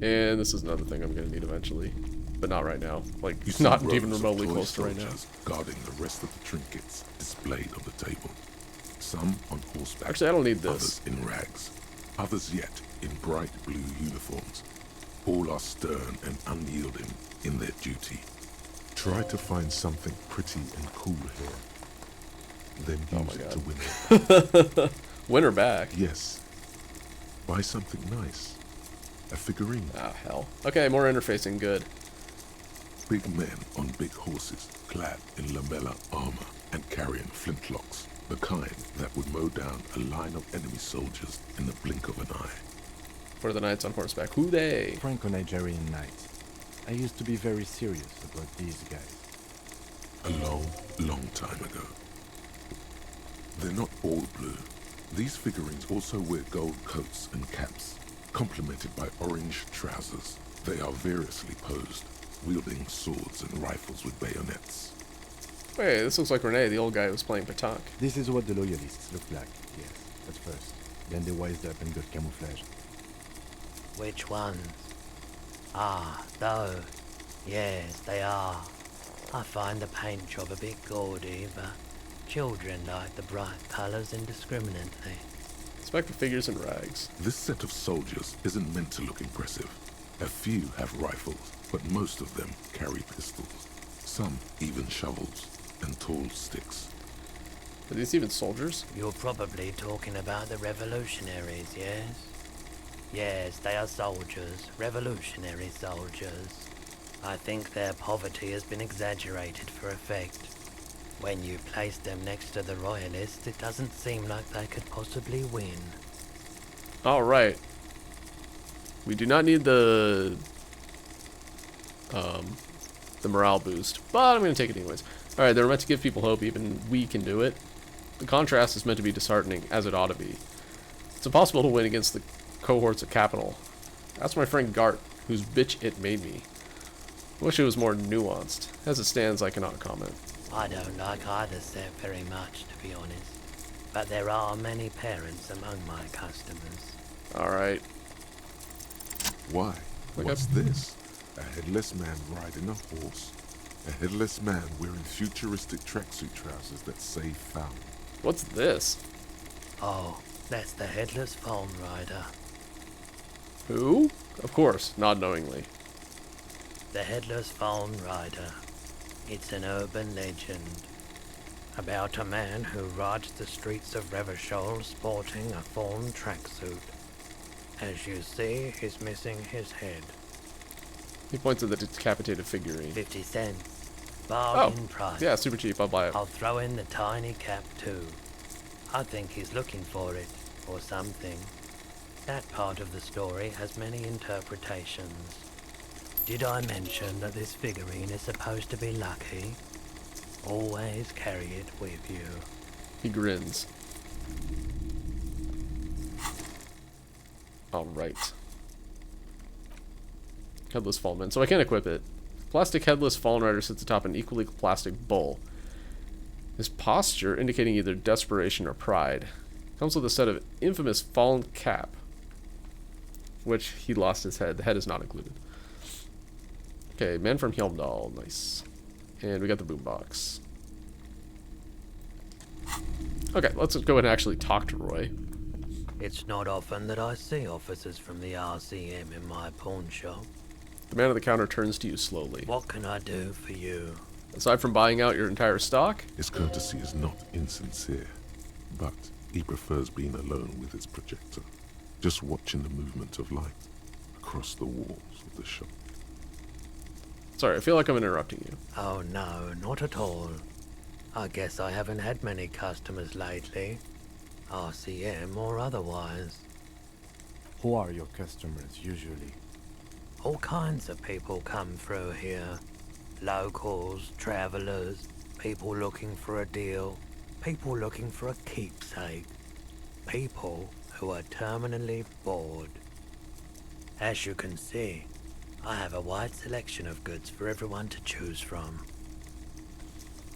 And this is another thing I'm going to need eventually. But not right now. Like, You see not rows even of remotely toy close to right now. soldiers guarding the rest of the trinkets displayed on the table. Some on horseback. Actually, I don't need this. Others in rags. Others yet in bright blue uniforms. All are stern and unyielding in their duty. Try to find something pretty and cool here. Then use it to win it. Win her back. Yes. Buy something nice. A figurine. Ah, hell. Okay, more interfacing. Good. Big men on big horses, clad in lamella armor and carrying flintlocks. The kind that would mow down a line of enemy soldiers in the blink of an eye. What are the knights on horseback? Who they? Franco-Nigerian knights. I used to be very serious about these guys. A long, long time ago. They're not all blue. These figurines also wear gold coats and caps, complemented by orange trousers. They are variously posed, wielding swords and rifles with bayonets. Wait, this looks like Rene, the old guy who was playing pétanque. This is what the loyalists look like, yes, at first. Then they wised up and got camouflage. Which ones? Ah, those. Yes, they are. I find the paint job a bit gaudy, but children like the bright colours indiscriminately. Spectre figures and rags. This set of soldiers isn't meant to look impressive. A few have rifles, but most of them carry pistols. Some even shovels and tall sticks. Are these even soldiers? You're probably talking about the revolutionaries, yes? Yes, they are soldiers, revolutionary soldiers. I think their poverty has been exaggerated for effect. When you place them next to the royalists, it doesn't seem like they could possibly win. Alright. We do not need the morale boost, but I'm going to take it anyways. Alright, they're meant to give people hope, even we can do it. The contrast is meant to be disheartening, as it ought to be. It's impossible to win against the cohorts of capital. That's my friend Gart, whose bitch it made me. I wish it was more nuanced. As it stands, I cannot comment. I don't like either set very much, to be honest. But there are many parents among my customers. Alright. Why? What's this? A headless man riding a horse? A headless man wearing futuristic tracksuit trousers that say found. What's this? Oh, that's the headless phone rider. Who? Of course, not knowingly. The headless phone rider. It's an urban legend about a man who rides the streets of Revachol sporting a fawn tracksuit. As you see, he's missing his head. He points at the decapitated figurine. 50 cents. Bargain price. Yeah, super cheap. I'll buy it. I'll throw in the tiny cap too. I think he's looking for it, or something. That part of the story has many interpretations. Did I mention that this figurine is supposed to be lucky? Always carry it with you. He grins. Alright. Headless Fallen. So I can't equip it. Plastic headless Fallen Rider sits atop an equally plastic bull. His posture indicating either desperation or pride. Comes with a set of infamous fallen cap. Which he lost his head. The head is not included. Okay, man from Helmdall. Nice. And we got the boombox. Okay, let's go ahead and actually talk to Roy. It's not often that I see officers from the RCM in my pawn shop. The man at the counter turns to you slowly. What can I do for you? Aside from buying out your entire stock? His courtesy is not insincere, but he prefers being alone with his projector, just watching the movement of light across the walls of the shop. Sorry, I feel like I'm interrupting you. Oh no, not at all. I guess I haven't had many customers lately. RCM or otherwise. Who are your customers usually? All kinds of people come through here. Locals, travelers, people looking for a deal, people looking for a keepsake, people who are terminally bored. As you can see, I have a wide selection of goods for everyone to choose from.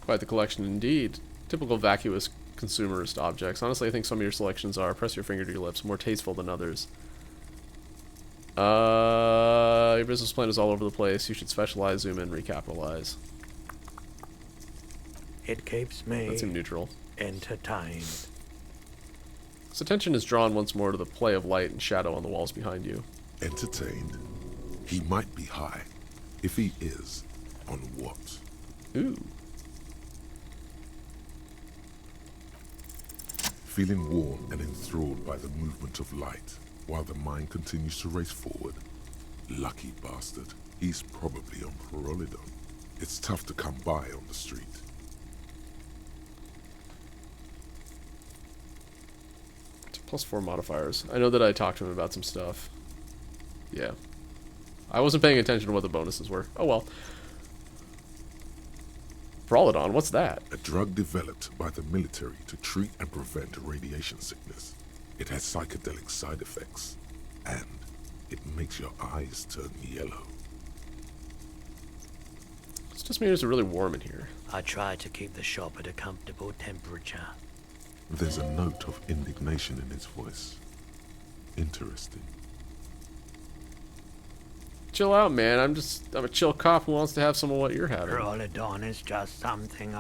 Quite the collection indeed. Typical vacuous consumerist objects. Honestly, I think some of your selections are, press your finger to your lips, more tasteful than others. Your business plan is all over the place. You should specialize, zoom in, recapitalize. It keeps me That seemed neutral. entertained. His attention is drawn once more to the play of light and shadow on the walls behind you. Entertained? He might be high. If he is, on what? Ooh. Feeling warm and enthralled by the movement of light, while the mind continues to race forward. Lucky bastard. He's probably on Parolidon. It's tough to come by on the street. +4 modifiers. I know that I talked to him about some stuff. Yeah. I wasn't paying attention to what the bonuses were. Oh well. Prolodon, what's that? A drug developed by the military to treat and prevent radiation sickness. It has psychedelic side effects, and it makes your eyes turn yellow. It's just means it's really warm in here. I try to keep the shop at a comfortable temperature. There's a note of indignation in his voice. Interesting. Chill out, man. I'm a chill cop who wants to have some of what you're having. Prolodon is just something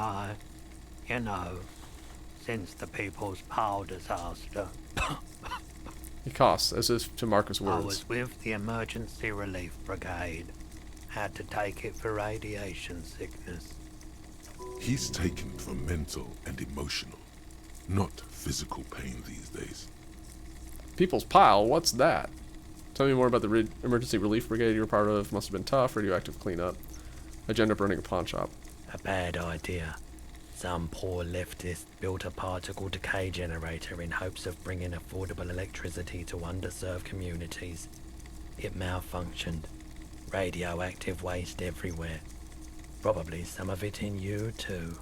since the People's Pile disaster. He coughs, as if to mark his I words. was with the Emergency Relief Brigade. Had to take it for radiation sickness. He's taken for mental and emotional, not physical pain these days. People's Pile? What's that? Tell me more about the Emergency Relief Brigade you were part of. Must have been tough. Radioactive cleanup. How'd you end up running a pawn shop? A bad idea. Some poor leftist built a particle decay generator in hopes of bringing affordable electricity to underserved communities. It malfunctioned. Radioactive waste everywhere. Probably some of it in you too.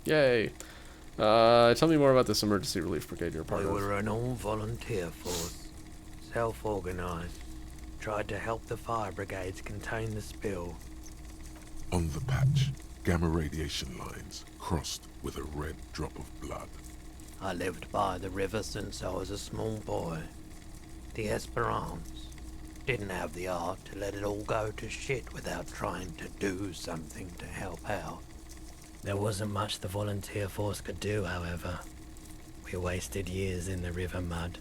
Yay. Tell me more about this Emergency Relief Brigade you're part of. We were an all-volunteer force. Self-organized. Tried to help the fire brigades contain the spill. On the patch, gamma radiation lines crossed with a red drop of blood. I lived by the river since I was a small boy. The Esperance. Didn't have the art to let it all go to shit without trying to do something to help out. There wasn't much the volunteer force could do, however. We wasted years in the river mud.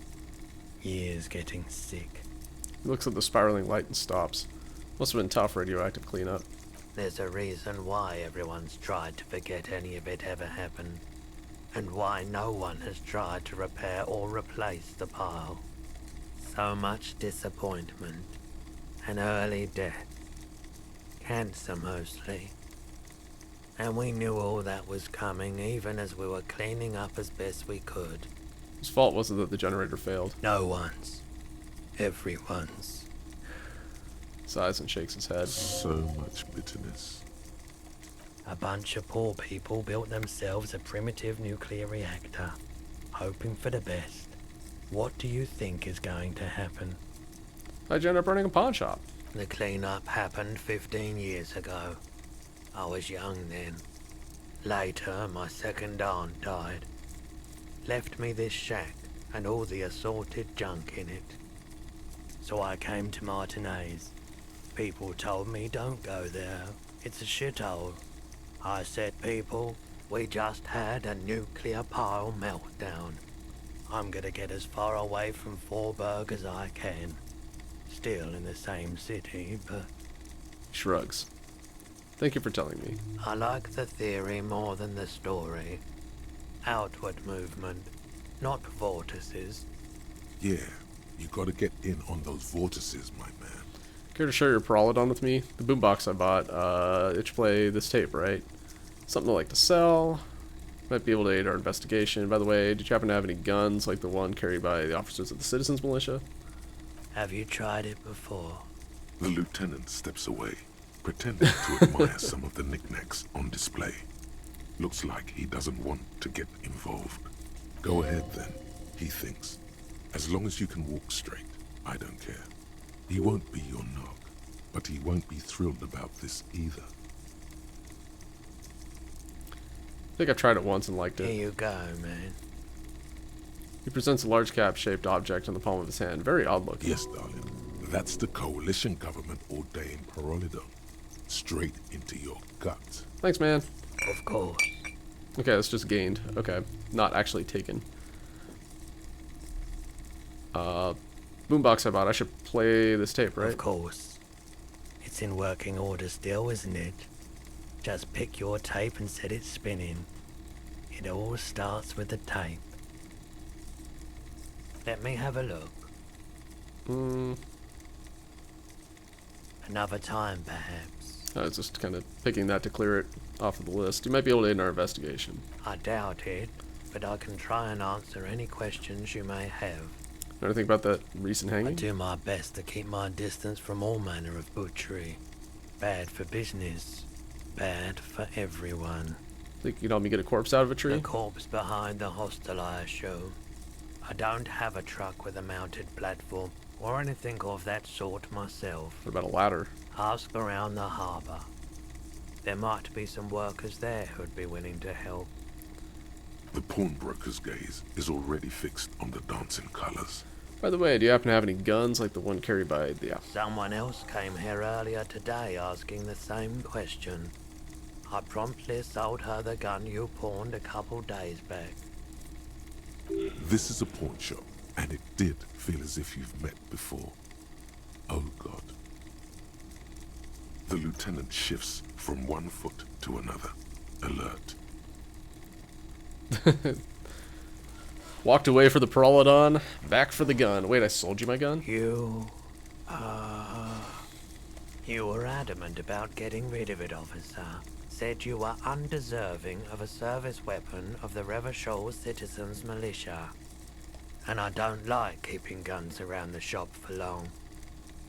Years getting sick. He looks at the spiraling light and stops. Must have been tough radioactive cleanup. There's a reason why everyone's tried to forget any of it ever happened, and why no one has tried to repair or replace the pile. So much disappointment, an early death, cancer mostly. And we knew all that was coming even as we were cleaning up as best we could. His fault wasn't that the generator failed. No one's. Everyone's. Sighs and shakes his head. So much bitterness. A bunch of poor people built themselves a primitive nuclear reactor, hoping for the best. What do you think is going to happen? How'd you end up running a pawn shop? The cleanup happened 15 years ago. I was young then. Later, my second aunt died. Left me this shack and all the assorted junk in it. So I came to Martinez. People told me don't go there. It's a shithole. I said, people, we just had a nuclear pile meltdown. I'm gonna get as far away from Forberg as I can. Still in the same city, but... Shrugs. Thank you for telling me. I like the theory more than the story. Outward movement, not vortices. Yeah, you gotta get in on those vortices, my man. Care to share your Prolodon with me? The boombox I bought, it should play this tape, right? Something I like to sell. Might be able to aid our investigation. By the way, did you happen to have any guns like the one carried by the officers of the Citizens Militia? Have you tried it before? The lieutenant steps away, pretending to admire some of the knickknacks on display. Looks like he doesn't want to get involved. Go ahead then, he thinks. As long as you can walk straight, I don't care. He won't be your nog, but he won't be thrilled about this either. I think I've tried it once and liked it. Here you go, man. He presents a large cap-shaped object in the palm of his hand. Very odd looking. Yes, darling. That's the coalition government ordained Prolodon. Straight into your gut. Thanks, man. Of course. Okay, that's just gained. Okay, not actually taken. Boombox I bought. I should play this tape, right? Of course. It's in working order still, isn't it? Just pick your tape and set it spinning. It all starts with the tape. Let me have a look. Another time, perhaps. I was just kind of picking that to clear it off of the list. You might be able to aid in our investigation. I doubt it, but I can try and answer any questions you may have. Know anything about that recent I hanging? do my best to keep my distance from all manner of butchery. Bad for business. Bad for everyone. Think you'd help me get a corpse out of a tree? The corpse behind the hostel I show. I don't have a truck with a mounted platform or anything of that sort myself. What about a ladder? Ask around the harbour. There might be some workers there who'd be willing to help. The pawnbroker's gaze is already fixed on the dancing colors. By the way, do you happen to have any guns like the one carried by the... Someone else came here earlier today asking the same question. I promptly sold her the gun you pawned a couple days back. This is a pawn shop, and it did feel as if you've met before. Oh God. The lieutenant shifts from one foot to another, alert. Walked away for the Prolodon, back for the gun. Wait, I sold you my gun? You were adamant about getting rid of it, officer. Said you were undeserving of a service weapon of the Revachol Citizens Militia. And I don't like keeping guns around the shop for long.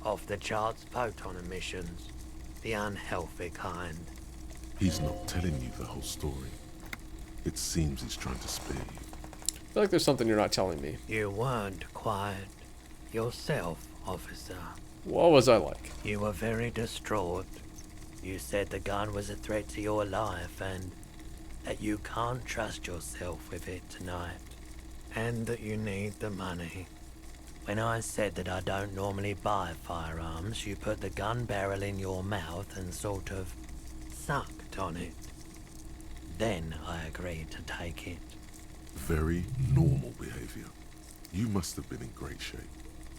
Off the charts photon emissions. The unhealthy kind. He's not telling you the whole story. It seems he's trying to spare you. I feel like there's something you're not telling me. You weren't quiet yourself, officer. What was I like? You were very distraught. You said the gun was a threat to your life and that you can't trust yourself with it tonight. And that you need the money. When I said that I don't normally buy firearms, you put the gun barrel in your mouth and sort of sucked on it. Then I agreed to take it. Very normal behavior. You must have been in great shape.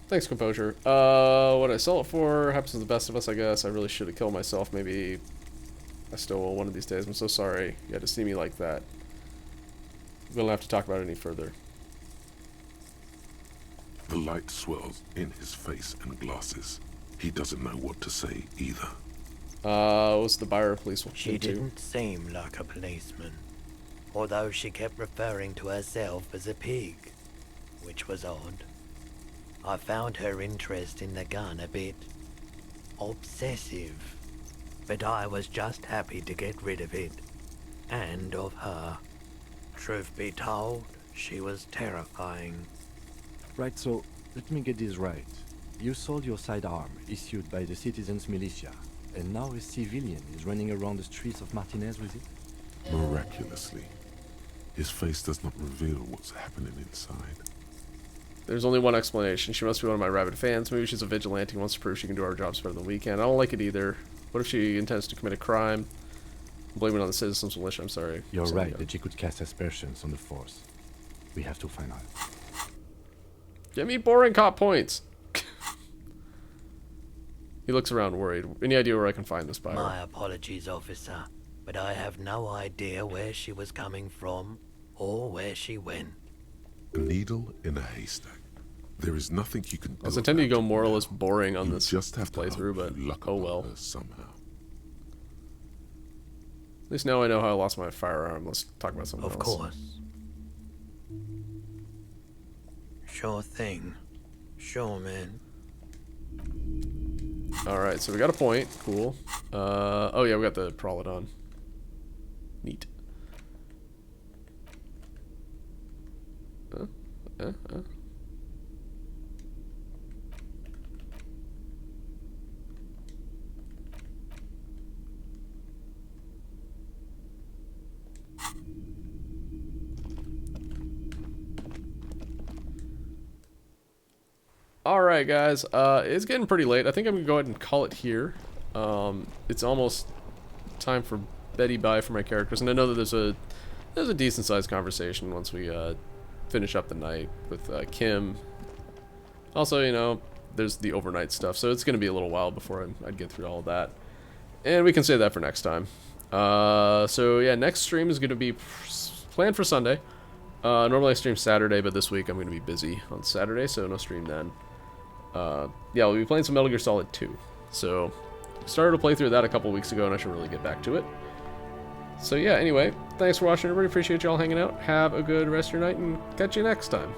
Thanks, Composure. What I sell it for happens to the best of us, I guess. I really should have killed myself. Maybe I still will one of these days. I'm so sorry you had to see me like that. We don't have to talk about it any further. The light swirls in his face and glasses. He doesn't know what to say either. What's the buyer police? She didn't seem like a policeman. Although she kept referring to herself as a pig, which was odd. I found her interest in the gun a bit obsessive, but I was just happy to get rid of it, and of her. Truth be told, she was terrifying. Right, so let me get this right. You sold your sidearm, issued by the Citizens Militia, and now a civilian is running around the streets of Martinez with it? Miraculously. His face does not reveal what's happening inside. There's only one explanation. She must be one of my rabid fans. Maybe she's a vigilante and wants to prove she can do our jobs better than we can. I don't like it either. What if she intends to commit a crime? Blame it on the Citizens Militia, I'm sorry. You're right that she could cast aspersions on the force. We have to find out. Give me boring cop points. He looks around worried. Any idea where I can find this buyer? My apologies, officer, but I have no idea where she was coming from or where she went. A needle in a haystack. There is nothing you can do. I was intending to go more or less boring on You this just have to playthrough, hope but you luck oh upon well. her somehow. At least now I know how I lost my firearm. Let's talk about something else. Of course. Sure thing. Sure, man. Alright, so we got a point. Cool. Oh yeah, we got the Prolodon. Neat. Alright guys, it's getting pretty late. I think I'm gonna go ahead and call it here. It's almost time for Betty bye for my characters, and I know that there's a decent sized conversation once we finish up the night with Kim. Also, you know, there's the overnight stuff, so it's gonna be a little while before I'd get through all of that. And we can save that for next time. So yeah, next stream is gonna be planned for Sunday. Normally I stream Saturday, but this week I'm gonna be busy on Saturday, so no stream then. Yeah, we'll be playing some Metal Gear Solid 2. So, started to play through that a couple weeks ago, and I should really get back to it. So yeah, anyway, thanks for watching, everybody. Appreciate y'all hanging out. Have a good rest of your night, and catch you next time.